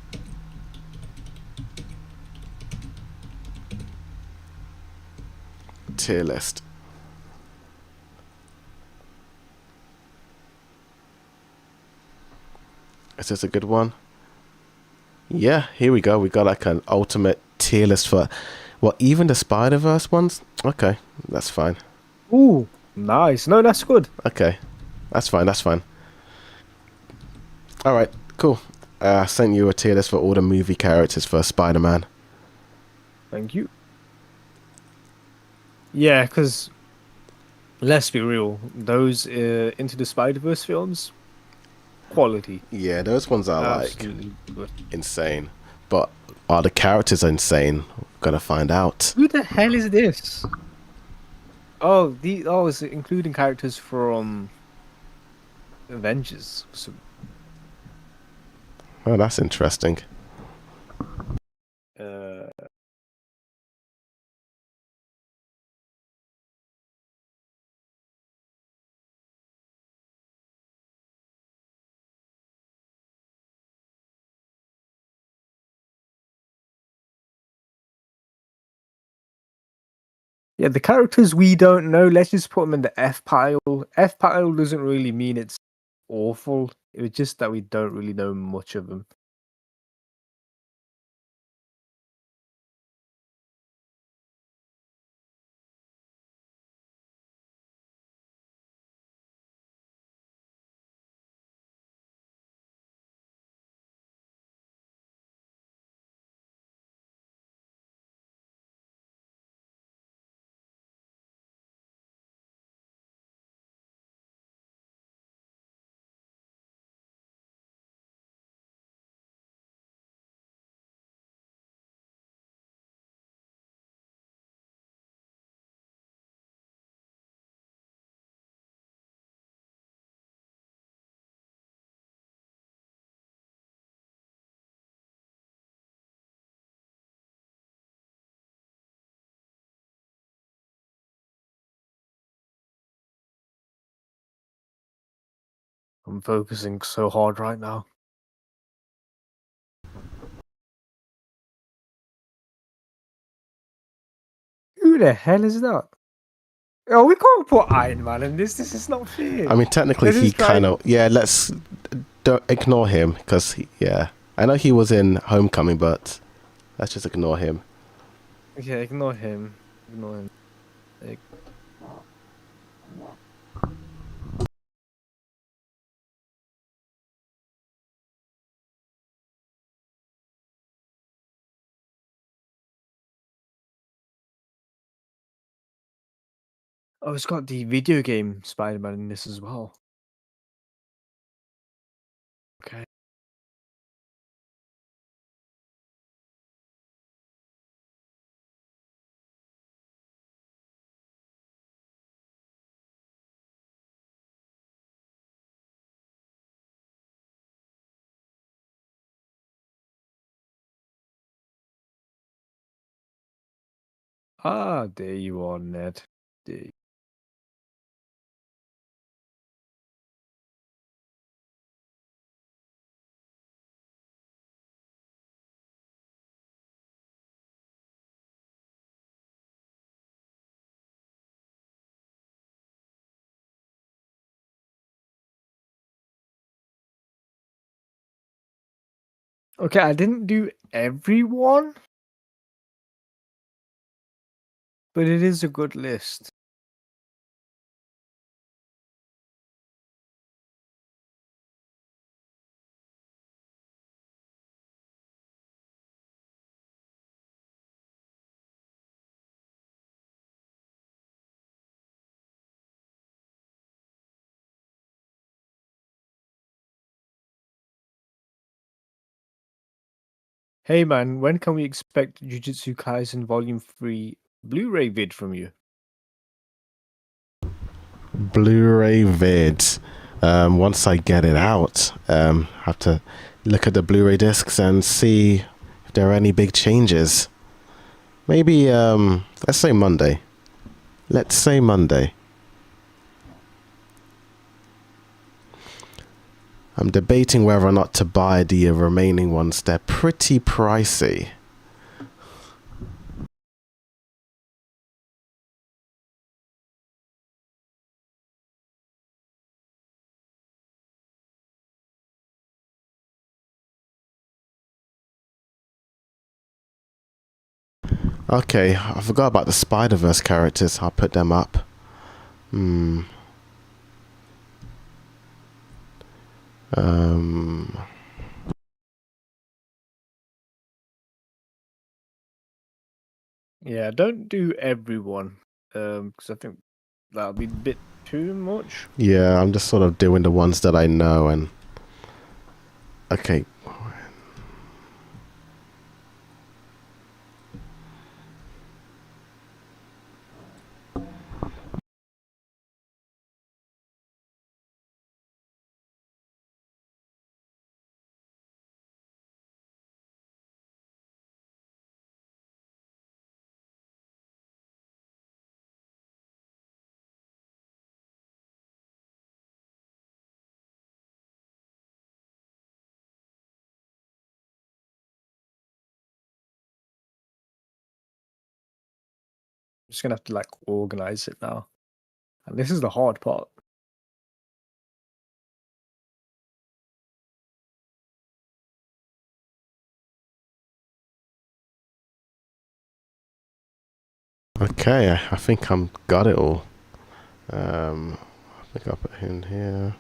Tier list. Is this a good one? Yeah, here we go. We got like an ultimate tier list for, well, even the Spider-Verse ones. Okay, that's fine. Ooh, nice. No, that's good. Okay, that's fine. That's fine. All right, cool. I sent you a tier list for all the movie characters for Spider-Man. Thank you. Yeah, because let's be real, those Into the Spider-Verse films, quality. Yeah, those ones are like Absolutely good. insane. But are the characters insane? Gonna find out. Who the hell is this? It's including characters from Avengers. So, Oh, that's interesting. uh, yeah, the characters we don't know, let's just put them in the F pile. F pile doesn't really mean it's awful. It was just that we don't really know much of them. I'm focusing so hard right now. Who the hell is that? Oh, we can't put Iron Man in this. This is not fair. I mean, technically, Let's he just try. kind of. Yeah, let's don't ignore him because yeah, I know he was in Homecoming, but let's just ignore him. Okay, ignore him. Ignore him. Like, oh, it's got the video game Spider-Man in this as well. Okay. Ah, there you are, Ned. There. Okay, I didn't do everyone, but it is a good list. Hey man, when can we expect Jujutsu Kaisen Volume 3 Blu-ray vid from you? Blu-ray vid. Once I get it out, have to look at the Blu-ray discs and see if there are any big changes. Maybe let's say Monday. Let's say Monday. I'm debating whether or not to buy the remaining ones. They're pretty pricey. Okay, I forgot about the Spider-Verse characters. I'll put them up. Yeah, don't do everyone, because I think that'll be a bit too much. Yeah, I'm just sort of doing the ones that I know and... Okay. I'm just gonna have to like organize it now. And this is the hard part. Okay, I think I'm got it all. I think I'll put it in here.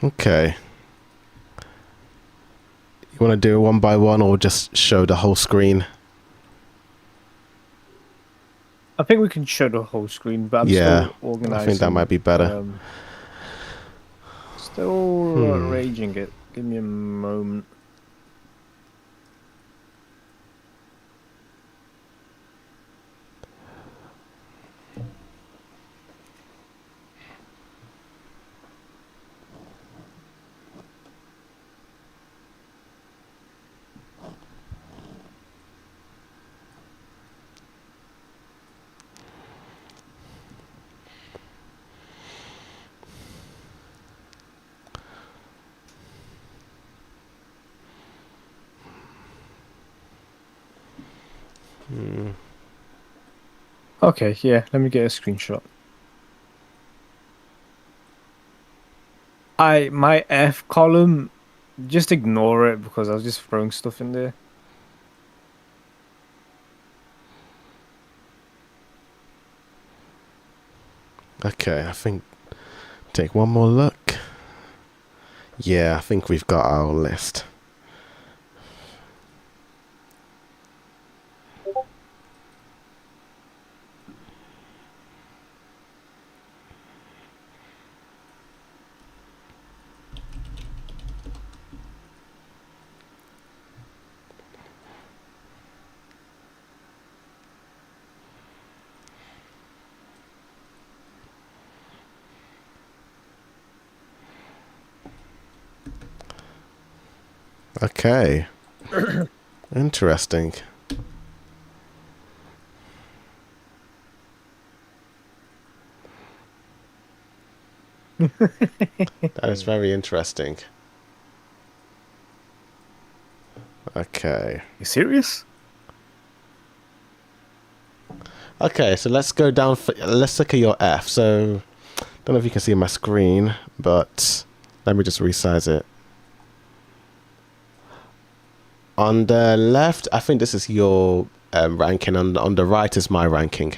Okay. You want to do it one by one or just show the whole screen? I think we can show the whole screen, but I'm Yeah, still organizing. I think that might be better. Still arranging it. Give me a moment. Okay, yeah, let me get a screenshot. My F column, just ignore it because I was just throwing stuff in there. Okay, I think... Take one more look. Yeah, I think we've got our list. Okay. Interesting. That is very interesting. Okay. You serious? Okay, so let's go down. Let's look at your F. So, don't know if you can see my screen, but let me just resize it. On the left, I think this is your ranking. On the right is my ranking.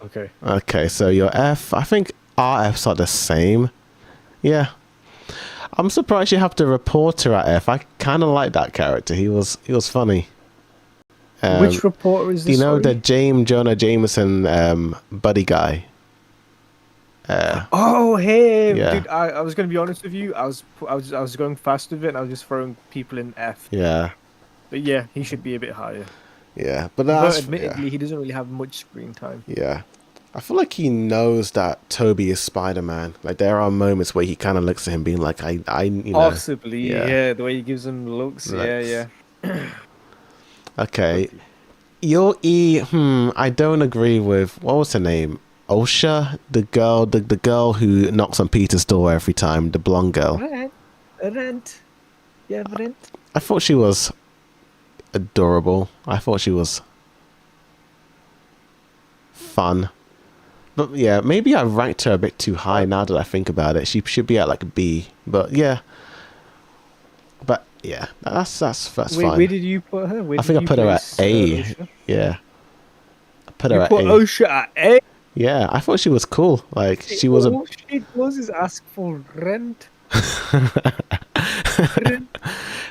Okay. Okay, so your F, I think RFs are the same. Yeah. I'm surprised you have the reporter at F. I kind of like that character. He was funny. Which reporter is this? You know, sorry? the Jonah Jameson buddy guy. Oh, hey, Yeah. dude! I was gonna be honest with you. I was going fast with it, and I was just throwing people in F. Yeah. But yeah, he should be a bit higher. Yeah. But But that's admittedly, he doesn't really have much screen time. yeah. I feel like he knows that Toby is Spider-Man. Like there are moments where he kind of looks at him, being like, you know, Possibly, yeah. yeah. The way he gives him looks, yeah. Okay. Your E, I don't agree with, what was her name? Osha, the girl who knocks on Peter's door every time, the blonde girl. Rent. Yeah, Rent. I thought she was adorable. I thought she was fun. But yeah, maybe I ranked her a bit too high now that I think about it. She should be at like a B. But yeah. But yeah, that's Wait, fine. where did you put her? I think I put her at A. Osha? Yeah. I put her You at put A. Osha at A? Yeah, I thought she was cool. Like she was All she does is ask for rent.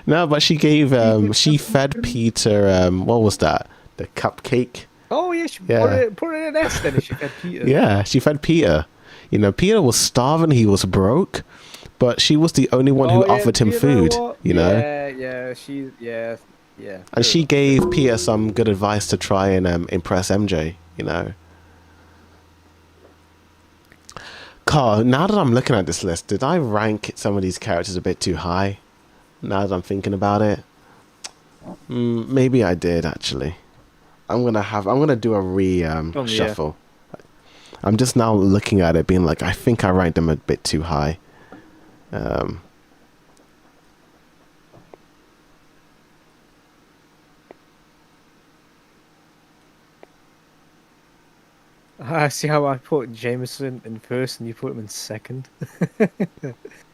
No, but she gave she fed Peter what was that? The cupcake? Oh yeah, she Yeah. put it in an S then if she fed Peter. Yeah, she fed Peter. You know, Peter was starving, he was broke, but she was the only one who offered him food, you know? Yeah. And she gave Peter some good advice to try and impress MJ, you know. Carl, now that I'm looking at this list, did I rank some of these characters a bit too high? Now that I'm thinking about it, maybe I did actually. I'm gonna do a shuffle. I'm just now looking at it, being like, I think I ranked them a bit too high. I see how I put Jameson in first and you put him in second.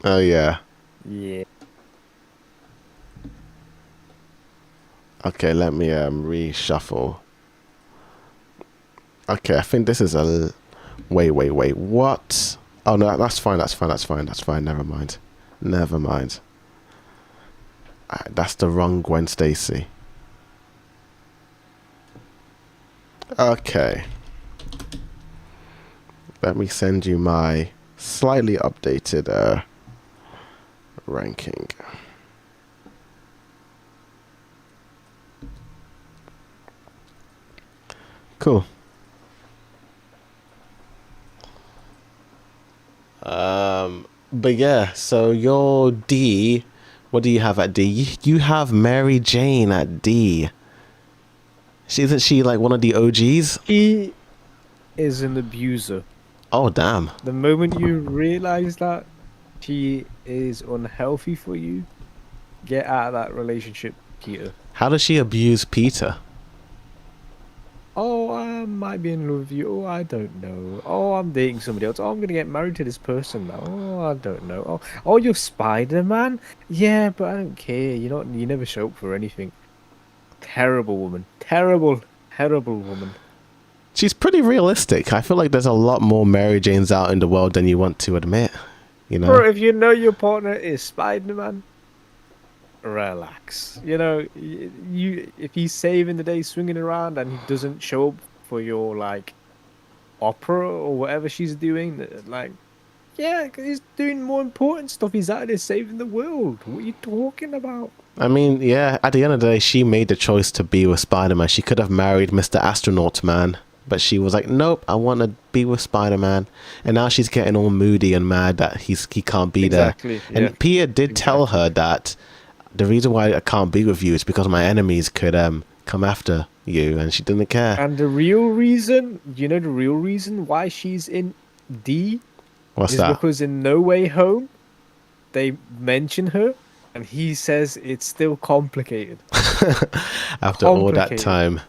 Oh yeah. Yeah. Okay, let me reshuffle. Okay, I think this is a wait. What? Oh no, that's fine. Never mind. That's the wrong Gwen Stacy. Okay. Let me send you my slightly updated ranking. Cool. But yeah, so your D, what do you have at D? You have Mary Jane at D. Isn't she like one of the OGs? He is an abuser. Oh damn. The moment you realize that she is unhealthy for you, get out of that relationship, Peter. How does she abuse Peter? Oh, I might be in love with you. Oh, I don't know. Oh, I'm dating somebody else. Oh, I'm gonna get married to this person now. Oh, I don't know. Oh, you're Spider-Man? Yeah, but I don't care. You never show up for anything. Terrible woman. Terrible woman. She's pretty realistic. I feel like there's a lot more Mary Janes out in the world than you want to admit. You know? Bro, if you know your partner is Spider-Man, relax. You know, if he's saving the day, swinging around, and he doesn't show up for your like opera or whatever she's doing, like, yeah, 'cause he's doing more important stuff. He's out there saving the world. What are you talking about? I mean, yeah, at the end of the day, she made the choice to be with Spider-Man. She could have married Mr. Astronaut Man, but she was like, nope, I want to be with Spider-Man. And now she's getting all moody and mad that he can't be there. Yeah. And Peter did tell her that the reason why I can't be with you is because my enemies could come after you, and she didn't care. And the real reason, the real reason why she's in D What's is that? because in No Way Home, they mention her, and he says it's still complicated. After all that time.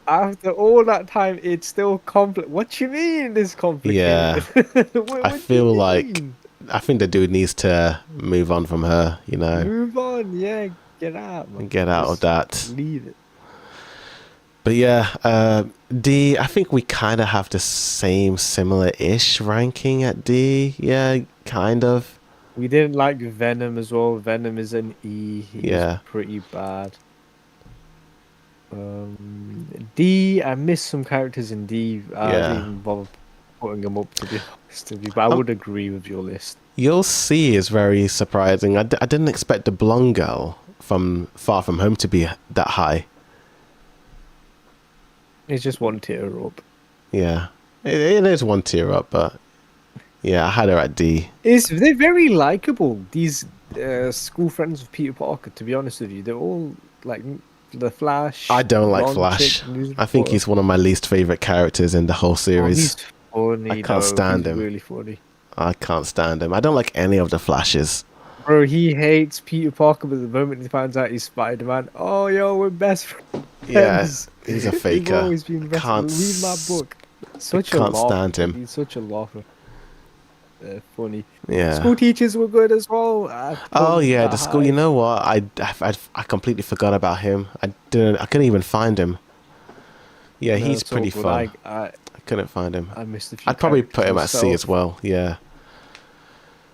After all that time, it's still complicated. What you mean it's complicated? Yeah. What I do feel you like mean? I think the dude needs to move on from her, you know. Move on, yeah, get out, man. Get out of Just that. Leave it. But yeah, D, I think we kind of have the same similar-ish ranking at D. Yeah, kind of. We didn't like Venom as well. Venom is an E. He was Yeah, pretty bad. D, I missed some characters in D. I didn't yeah. even bother putting them up to be honest with you, but I would agree with your list. You'll see is very surprising. I didn't expect the blonde girl from Far From Home to be that high. It's just one tier up. Yeah, it is one tier up, but yeah, I had her at D. They're very likable. These school friends of Peter Parker. To be honest with you, they're all like the Flash. I don't like blonde Flash. chick, news I think reporter. he's one of my least favorite characters in the whole Oh, series. he's funny. I can't stand He's him. really funny. I can't stand him. I don't like any of the Flashes. Bro, he hates Peter Parker, but the moment he finds out he's Spider-Man, oh, yo, we're best friends. Yeah, he's a faker. We've always been best Can't friends. Read my book. Such can't a laugher. stand him. He's such a laugher. Funny. Yeah. School teachers were good as well. Oh yeah, the school. You know what? I completely forgot about him. I couldn't even find him. Yeah, No, he's it's all pretty good. fun. I I couldn't find him. missed a few. I'd probably put characters him at C myself. as well. Yeah.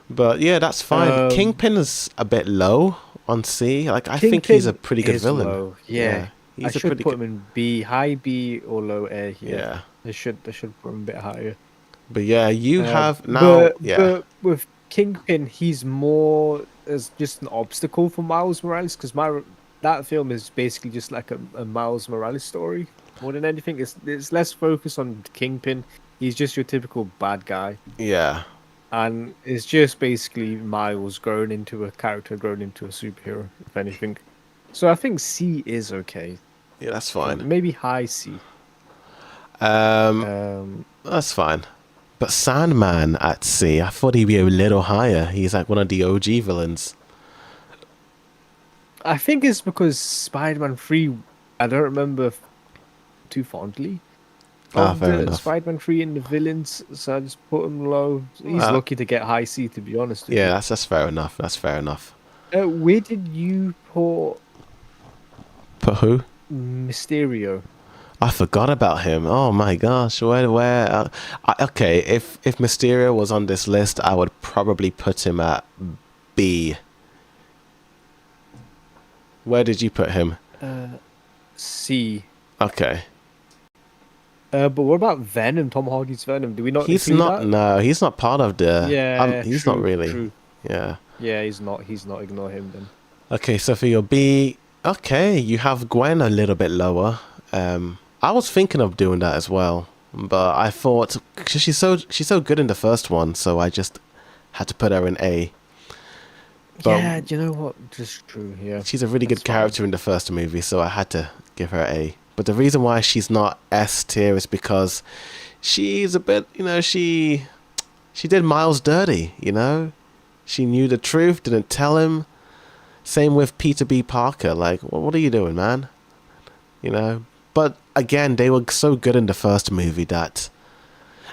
But yeah, that's fine. Kingpin is a bit low on C. Like I think he's a Kingpin pretty good is villain. low. Yeah. I he's a should pretty put good. him in B, high B or low A here. Yeah. They should put him a bit higher. But yeah, you have now. But, Yeah. but with Kingpin, he's more as just an obstacle for Miles Morales because that film is basically just like a Miles Morales story more than anything. It's less focused on Kingpin. He's just your typical bad guy, Yeah. and it's just basically Miles grown into a character, grown into a superhero, if anything. So I think C is okay. Yeah, that's fine. Maybe high C. That's fine. But Sandman at C, I thought he'd be a little higher. He's like one of the OG villains. I think it's because Spider-Man 3, I don't remember too fondly of Fair the enough. Spider-Man 3 and the villains, so I just put him low. He's lucky to get high C, to be honest with Yeah, you. that's fair enough. That's fair enough. Where did you put But who? Mysterio? I forgot about him. Oh my gosh, where? Okay, if Mysterio was on this list, I would probably put him at B. Where did you put him? C. Okay, But what about Venom? Tom Hardy's Venom? Do we not? he's include not. that? No, he's not part of the. Yeah, he's true, not really. True. Yeah. Yeah, he's not. He's not. Ignore him then. Okay, so for your B, okay, you have Gwen a little bit lower. I was thinking of doing that as well, but I thought 'cause she's so good in the first one, so I just had to put her in A. But Yeah, do you know what? Just true. Yeah. she's a really good That's fine. character in the first movie, so I had to give her A. But the reason why she's not S tier is because she's a bit, she did Miles dirty, She knew the truth, didn't tell him. Same with Peter B. Parker. Like, what are you doing, man? But again, they were so good in the first movie that,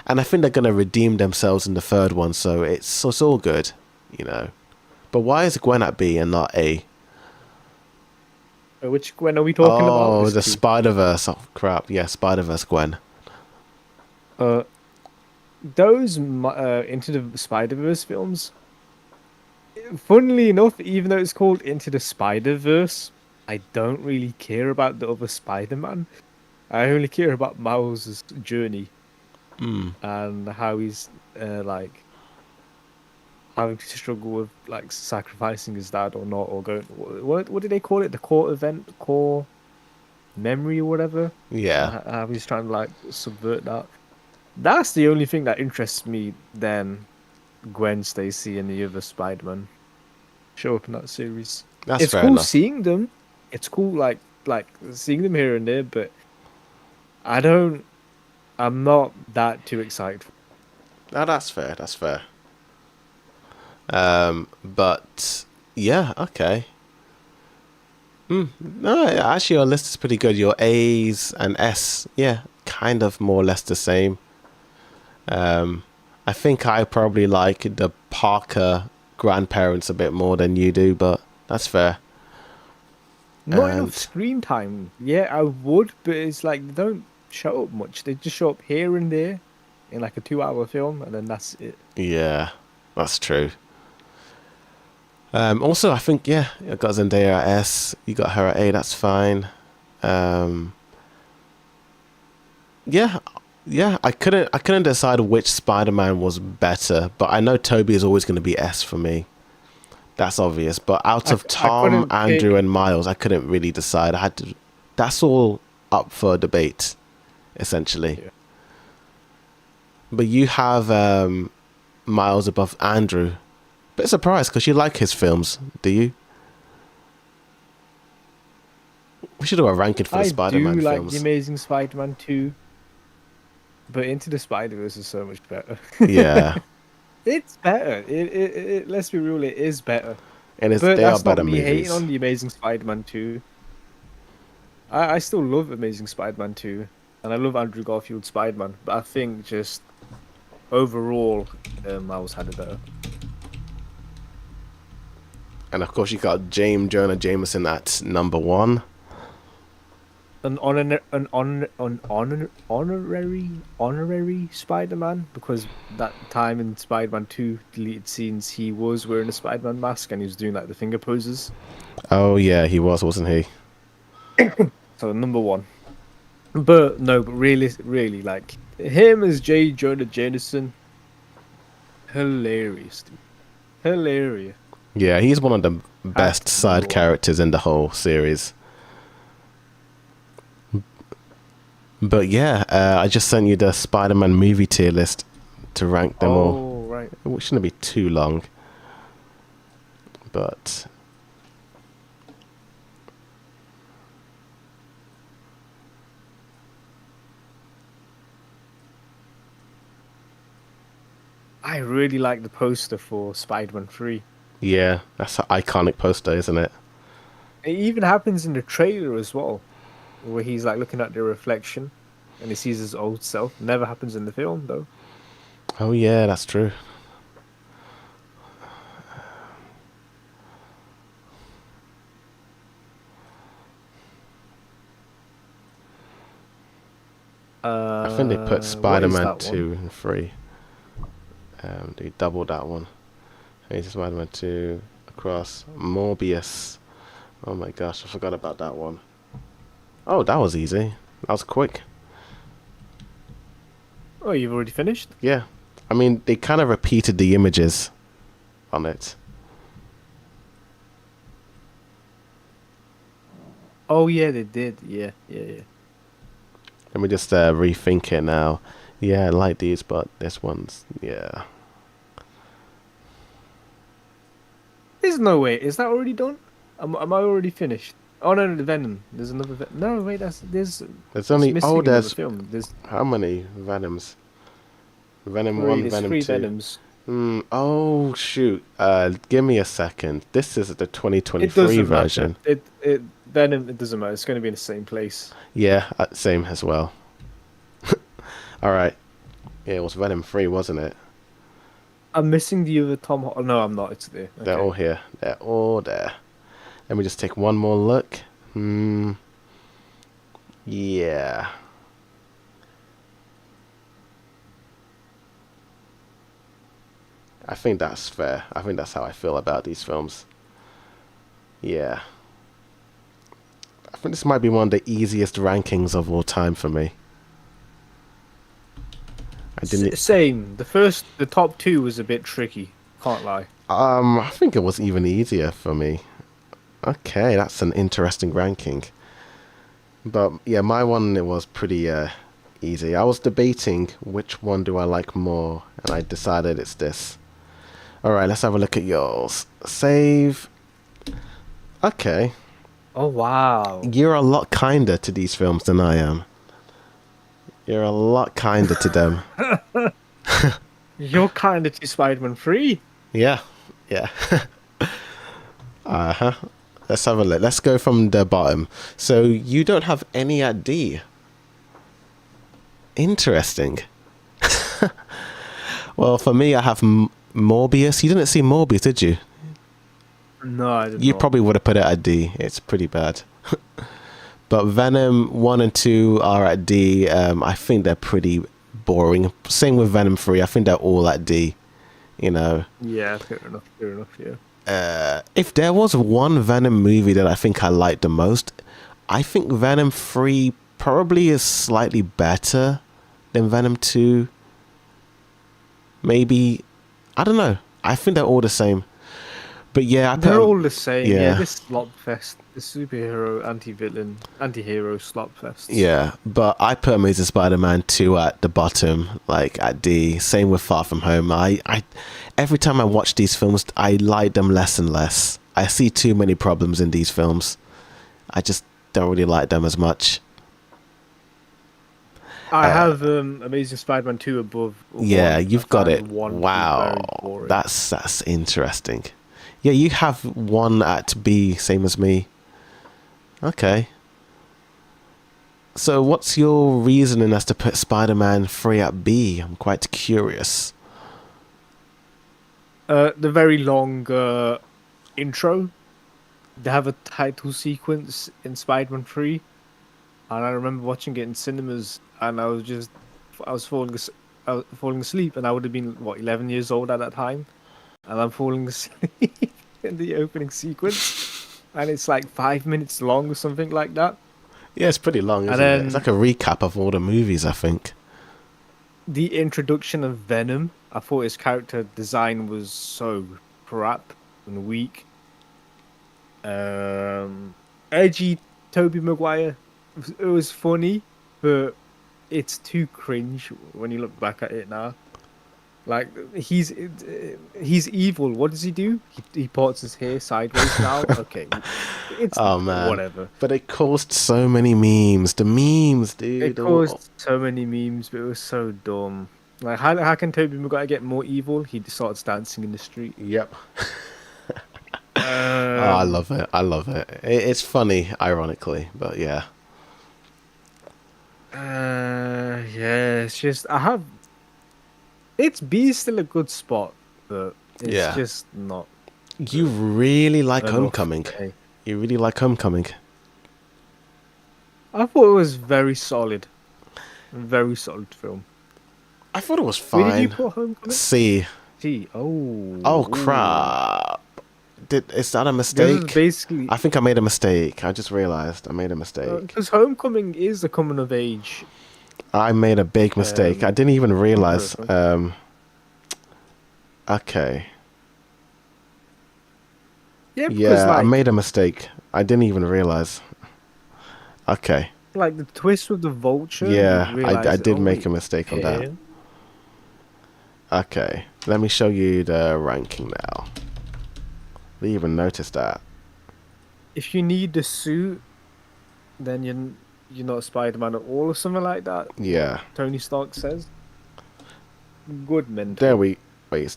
and I think they're gonna redeem themselves in the third one. So it's all good, But why is Gwen at B and not A? Which Gwen are we talking about? Oh, There's the two. Spider-Verse. Oh crap! Yeah, Spider-Verse Gwen. Those Into the Spider-Verse films, funnily enough, even though it's called Into the Spider-Verse, I don't really care about the other Spider-Man. I only care about Miles' journey and how he's having to struggle with sacrificing his dad or not, or going. What do they call it? The core event, core memory, or whatever. Yeah. How he's trying to subvert that. That's the only thing that interests me. Then Gwen Stacy and the other Spider-Man show up in that series. That's It's fair cool enough. seeing them. It's cool like seeing them here and there, but I'm not that too excited. No, that's fair. That's fair. But yeah, okay. No, actually, your list is pretty good. Your A's and S, yeah, kind of more or less the same. I think I probably like the Parker grandparents a bit more than you do, but that's fair. Not enough And screen time. Yeah, I would, but it's like they don't show up much. They just show up here and there in like a 2 hour film, and then that's it. yeah, that's true. Also, I think, yeah, you got Zendaya at S, you got her at A, that's fine. Um, yeah, yeah, I couldn't decide which Spider-Man was better, but I know Toby is always going to be S for me. That's obvious. But out of I Tom, couldn't Andrew, pick. and Miles, I couldn't really decide. I had to. That's all up for debate, essentially. Yeah. But you have Miles above Andrew. Bit surprised because you like his films, do you? We should do a ranking for the I do Spider-Man like the films. Amazing Spider-Man 2, but Into the Spider-Verse is so much better. Yeah, It's better. Let's be real, it is better. and But they are that's not better me hating movies. on the Amazing Spider-Man 2. I still love Amazing Spider-Man 2, and I love Andrew Garfield's Spider-Man, but I think just overall, Miles had it better. And of course, you got James Jonah Jameson at number one. Honorary Spider-Man, because that time in Spider-Man 2 deleted scenes he was wearing a Spider-Man mask and he was doing like the finger poses. Oh yeah, he was, wasn't he? So number one. But no, but really like him as J. Jonah Jameson, hilarious, dude. Hilarious. Yeah, he's one of the Has best to be number side one. characters in the whole series. But yeah, I just sent you the Spider-Man movie tier list to rank them all. Oh right. It shouldn't be too long. But I really like the poster for Spider-Man 3. yeah, that's an iconic poster, isn't it? It even happens in the trailer as well, where he's like looking at the reflection and he sees his old self. Never happens in the film though. Oh yeah, that's true. I think they put What is Spider-Man that one? 2 and 3. They doubled that one. Here's Spider-Man 2 across Morbius. Oh my gosh, I forgot about that one. Oh, that was easy. That was quick. Oh, you've already finished? Yeah. I mean, they kind of repeated the images on it. Oh yeah, they did. Yeah. Let me just rethink it now. Yeah, I like these, but this one's, yeah. There's no way. Is that already done? Am I already finished? Oh no, the Venom. There's another. No, wait. There's There's it's only, missing oh, another there's, film. There's how many Venoms? Venom three. 1, There's Venom three 2. Venoms. Oh, shoot. Give me a second. This is the It 2023 doesn't matter. version. It Venom. It doesn't matter. It's going to be in the same place. Yeah, same as well. All right. Yeah, it was Venom 3, wasn't it? I'm missing the other Tom. No, I'm not. It's there. They're Okay. all here. They're all there. Let me just take one more look. Yeah. I think that's fair. I think that's how I feel about these films. Yeah. I think this might be one of the easiest rankings of all time for me. I didn't. Same. The top two was a bit tricky. Can't lie. I think it was even easier for me. Okay, that's an interesting ranking. But yeah, my one, it was pretty easy. I was debating which one do I like more, and I decided it's this. All right, let's have a look at yours. Save. Okay, Oh wow. you're a lot kinder to these films than I am. You're a lot kinder to them. You're kind of to Spider-Man 3. Yeah, yeah. Uh-huh. Let's have a look. Let's go from the bottom. So you don't have any at D. Interesting. Well, for me, I have Morbius. You didn't see Morbius, did you? No, I did You not. probably would have put it at D. It's pretty bad. But Venom 1 and 2 are at D. I think they're pretty boring. Same with Venom 3. I think they're all at D. You know, Yeah, fair enough. Fair enough. Yeah. if there was one Venom movie that I think I liked the most, I think Venom 3 probably is slightly better than Venom 2. Maybe, I don't know. I think they're all the same. But yeah, They're all the same. yeah. Yeah, this slop fest, the superhero, anti-villain, anti-hero slop fest. Yeah, but I put Amazing Spider-Man 2 at the bottom, like at D. Same with Far From Home. I every time I watch these films, I like them less and less. I see too many problems in these films. I just don't really like them as much. I have Amazing Spider-Man 2 above. Yeah, one. you've I got found it. one to be Wow, very boring. that's interesting. Yeah, you have one at B, same as me. Okay. So what's your reasoning as to put Spider-Man 3 at B? I'm quite curious. The very long intro. They have a title sequence in Spider-Man 3, and I remember watching it in cinemas, and I was falling asleep, and I would have been 11 years old at that time, and I'm falling asleep in the opening sequence, and it's like 5 minutes long or something like that. Yeah, it's pretty long, isn't it? It's like a recap of all the movies, I think. The introduction of Venom, I thought his character design was so crap and weak. Edgy Tobey Maguire, it was funny, but it's too cringe when you look back at it now. Like he's evil. What does he do? He parts his hair sideways now. Okay, it's Oh man, whatever. But it caused so many memes. The memes, dude. It caused so many memes, but it was so dumb. Like how can Tobey Maguire get more evil? He starts dancing in the street. Yep. Oh, I love it. I love it. It's funny, ironically, but yeah. Yeah, it's just It's B is still a good spot, but it's just not. You really like enough. Homecoming. You really like Homecoming. I thought it was very solid film. I thought it was fine. Where did you put Homecoming? C. C. Oh. Oh crap! Is that a mistake? Basically, I think I made a mistake. I just realized I made a mistake. Because Homecoming is a coming of age. I made a big mistake. I didn't even realize. Okay. Yeah, I made a mistake. I didn't even realize. Okay. Like the twist with the vulture. Yeah, I did make a mistake on that. Okay, let me show you the ranking now. I didn't even notice that. If you need the suit, then you're not Spider-Man at all, or something like that. Yeah. Tony Stark says. Good mentor. There we. Wait,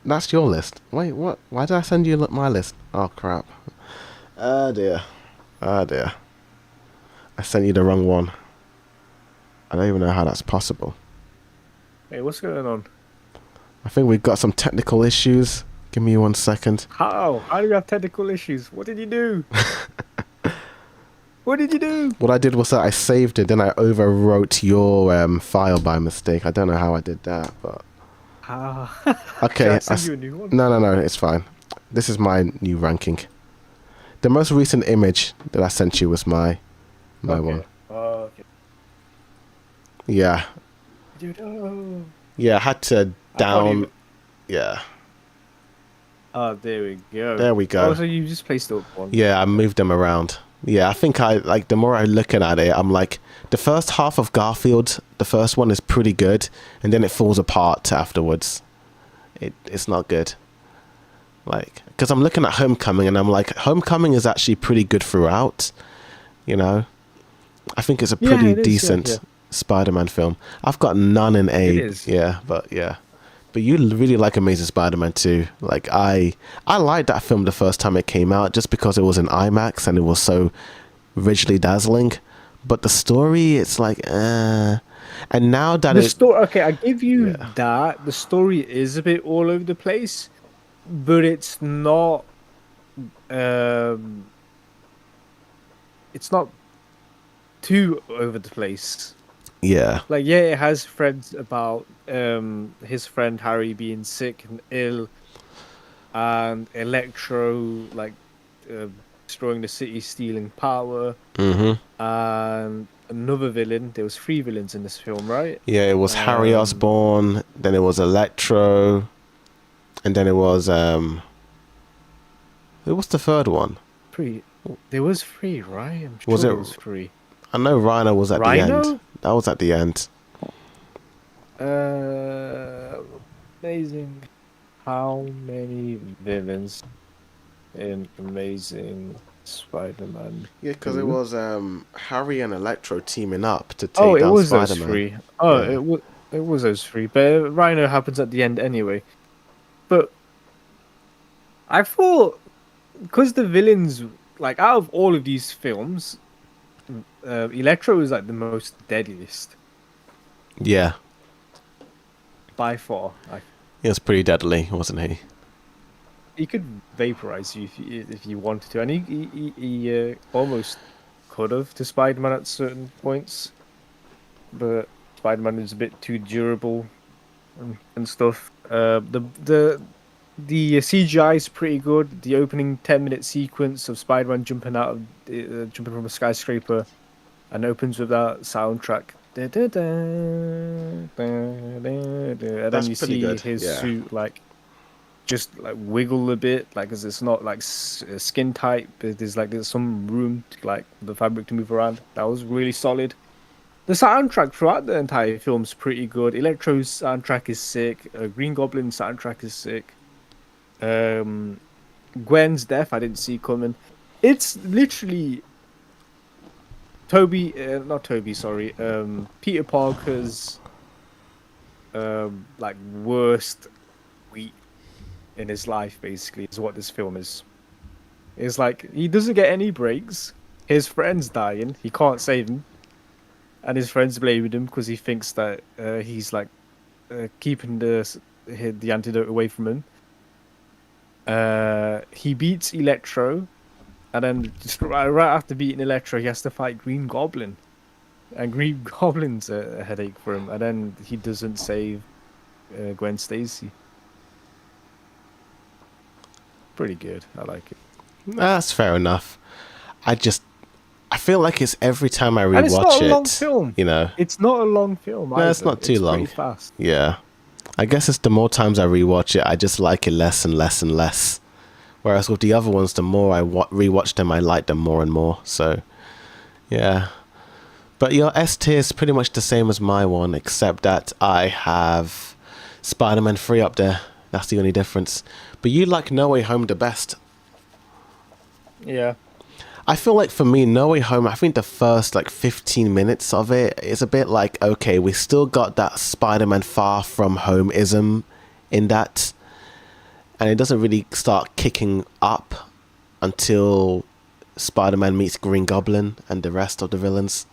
that's your list? Wait, what? Why did I send you my list? Oh crap. Oh dear. Oh dear. I sent you the wrong one. I don't even know how that's possible. Hey, what's going on? I think we've got some technical issues. Give me 1 second. How? How do you have technical issues? What did you do? What did you do? What I did was that I saved it, then I overwrote your file by mistake. I don't know how I did that, but... Okay. Should I send you a new one? No, it's fine. This is my new ranking. The most recent image that I sent you was my one. Okay. Yeah. Yeah, I had to down... Yeah. Oh, there we go. There we go. Oh, so you just placed up one. Yeah, I moved them around. Yeah, I think the more I'm looking at it, I'm like, the first half of Garfield, the first one is pretty good, and then it falls apart afterwards. It's not good. Like, because I'm looking at Homecoming, and I'm like, Homecoming is actually pretty good throughout, you know? I think it's a pretty decent Spider-Man film. I've got none in A. It is. Yeah, but yeah. But you really like Amazing Spider-Man 2. Like, I liked that film the first time it came out just because it was in IMAX and it was so visually dazzling. But the story, it's like, And now that Okay, I give you that. The story is a bit all over the place, but it's not... it's not too over the place. Yeah. Like, yeah, it has threads about his friend Harry being sick and ill, and Electro like uh, destroying the city, stealing power, Mm-hmm. and another villain. There was three villains in this film, right? Yeah, it was Harry Osborn, then it was Electro, and then it was what's the third one? Three. There was three, right? I'm Was sure it? there was three. I know Rhino was at the end. Rhino? That was at the end. Amazing. How many villains in Amazing Spider-Man Yeah, because it 2? was Harry and Electro teaming up to Oh, take it down was those Spider-Man. three. Oh, Yeah. it was those three. But Rhino happens at the end anyway. But I thought because the villains, like out of all of these films, Electro is like the most deadliest Yeah. by far. Like He was pretty deadly, wasn't he? he could vaporize you if you wanted to, and he almost could have to Spider-Man at certain points, but Spider-Man is a bit too durable and stuff. The CGI is pretty good. The opening 10-minute sequence of Spider-Man jumping jumping from a skyscraper, and opens with that soundtrack. Da, da, da, da, da, da. And then That's you pretty see good, his yeah. suit like just like wiggle a bit, like as it's not like skin tight, but there's some room to like the fabric to move around. That was really solid. The soundtrack throughout the entire film's pretty good. Electro's soundtrack is sick. Green Goblin's soundtrack is sick. Gwen's death I didn't see coming. It's literally not Toby, sorry. Peter Parker's like worst week in his life, basically, is what this film is. It's like he doesn't get any breaks. His friend's dying. He can't save him, and his friends blaming him because he thinks that he's like keeping the antidote away from him. He beats Electro, and then just right after beating Electro, he has to fight Green Goblin, and Green Goblin's a headache for him. And then he doesn't save Gwen Stacy. Pretty good. I like it. That's fair enough. I feel like it's every time I rewatch And it's not a long it, film. you know. It's not a long film. No, it's either. not too long. Pretty fast. Yeah. I guess it's the more times I rewatch it, I just like it less and less and less. Whereas with the other ones, the more I rewatch them, I like them more and more. So, yeah. But your S tier is pretty much the same as my one, except that I have Spider-Man 3 up there. That's the only difference. But you like No Way Home the best. Yeah. I feel like for me, No Way Home, I think the first like 15 minutes of it is a bit like, okay, we still got that Spider-Man Far From Home-ism in that. And it doesn't really start kicking up until Spider-Man meets Green Goblin and the rest of the villains.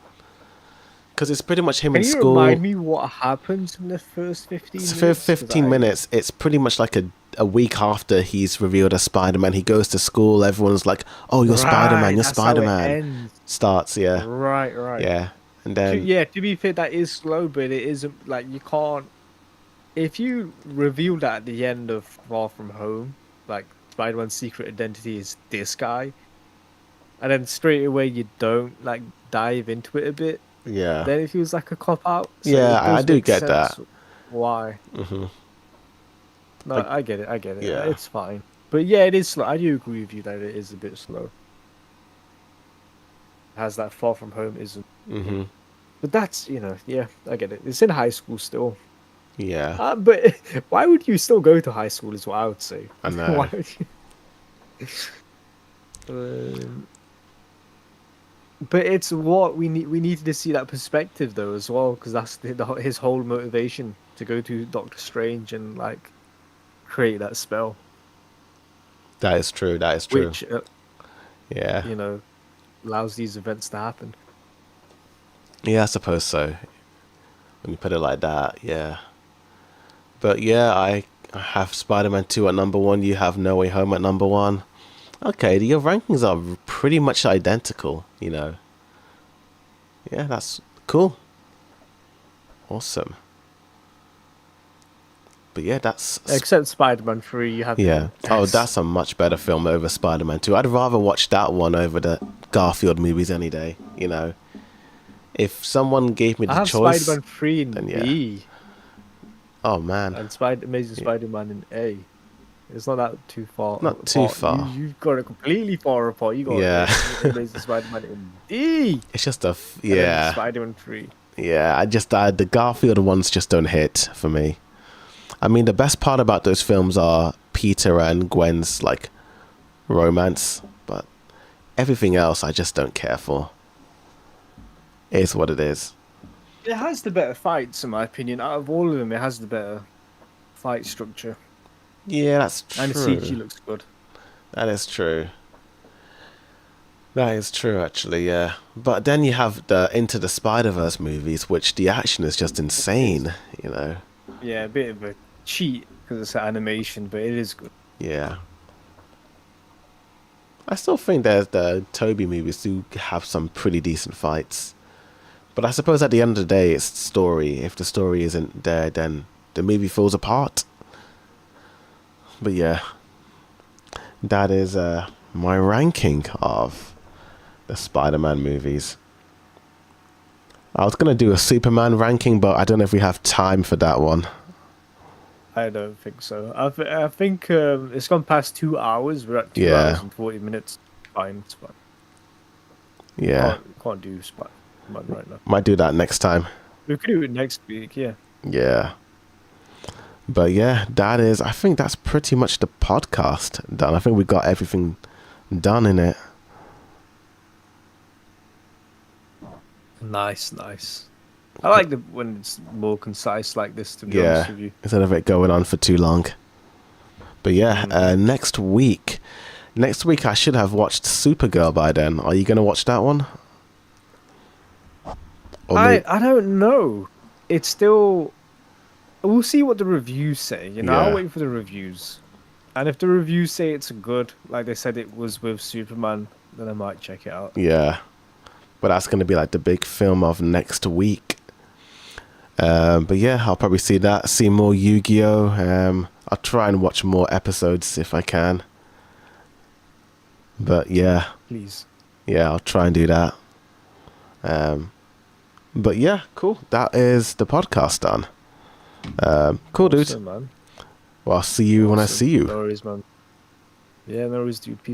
Because it's pretty much him in Can you school. remind me what happens in the first 15 So minutes? for 15 minutes, it's pretty much like a week after he's revealed as Spider-Man. He goes to school, everyone's like, oh, you're Spider-Man, you're that's how it Spider-Man. ends. Starts, yeah. Right. Yeah. And then... To be fair, that is slow, but it isn't like you can't. If you reveal that at the end of Far From Home, like Spider-Man's secret identity is this guy, and then straight away you don't like dive into it a bit, Yeah. then it feels like a cop out. So Yeah, it does I do make get sense that. Why? Mm-hmm. No, Like- I get it. Yeah. It's fine. But yeah, it is slow. I do agree with you that it is a bit slow. It has that Far From Home isn't. Mm-hmm. But that's, yeah, I get it. It's in high school still. Yeah. But why would you still go to high school is what I would say. I know. Why would you? But it's what we need. We needed to see that perspective though as well, because that's his whole motivation to go to Doctor Strange and like create that spell, That is true. which Yeah. allows these events to happen. Yeah, I suppose so. When you put it like that, yeah. But yeah, I have Spider-Man 2 at number 1. You have No Way Home at number 1. Okay, your rankings are pretty much identical, you know. Yeah, that's cool. Awesome. But yeah, that's... Except Spider-Man 3, you have Yeah. Oh, yes. that's a much better film over Spider-Man 2. I'd rather watch that one over the Garfield movies any day, you know. If someone gave me I the have choice, Spider-Man 3 in then yeah. B Oh, man. and Amazing Spider-Man in A. It's not that too far Not too apart. far. You've got it completely far apart. You got Yeah. Amazing Spider-Man in D. It's just a... And then yeah. Spider-Man 3. Yeah, the Garfield ones just don't hit for me. I mean, the best part about those films are Peter and Gwen's, like, romance. But everything else I just don't care for. It is what it is. It has the better fights, in my opinion. Out of all of them, it has the better fight structure. Yeah, that's true. And the CG looks good. That is true. That is true, actually, yeah. But then you have the Into the Spider-Verse movies, which the action is just insane, you know. Yeah, a bit of a cheat because it's an animation, but it is good. Yeah. I still think the Toby movies do have some pretty decent fights. But I suppose at the end of the day, it's story. If the story isn't there, then the movie falls apart. But yeah, that is my ranking of the Spider-Man movies. I was going to do a Superman ranking, but I don't know if we have time for that one. I don't think so. I think it's gone past 2 hours. We're at 2 Yeah. hours and 40 minutes. Fine, it's fine. Yeah. Can't do Spider-Man right now. Might do that next time. We could do it next week, yeah. Yeah. But yeah, I think that's pretty much the podcast done. I think we got everything done in it. Nice. I like when it's more concise like this, to be honest with you. Instead of it going on for too long. But yeah, next week I should have watched Supergirl by then. Are you going to watch that one? I don't know. It's still... We'll see what the reviews say. You know, Yeah. I'll wait for the reviews. And if the reviews say it's good, like they said it was with Superman, then I might check it out. Yeah. But that's going to be like the big film of next week. But yeah, I'll probably see that. See more Yu-Gi-Oh! I'll try and watch more episodes if I can. But yeah. Please. Yeah, I'll try and do that. But yeah, cool. That is the podcast done. Cool, dude. Awesome, man. Well, I'll see you when I see you. No worries, man. Yeah, no worries, dude. Peace.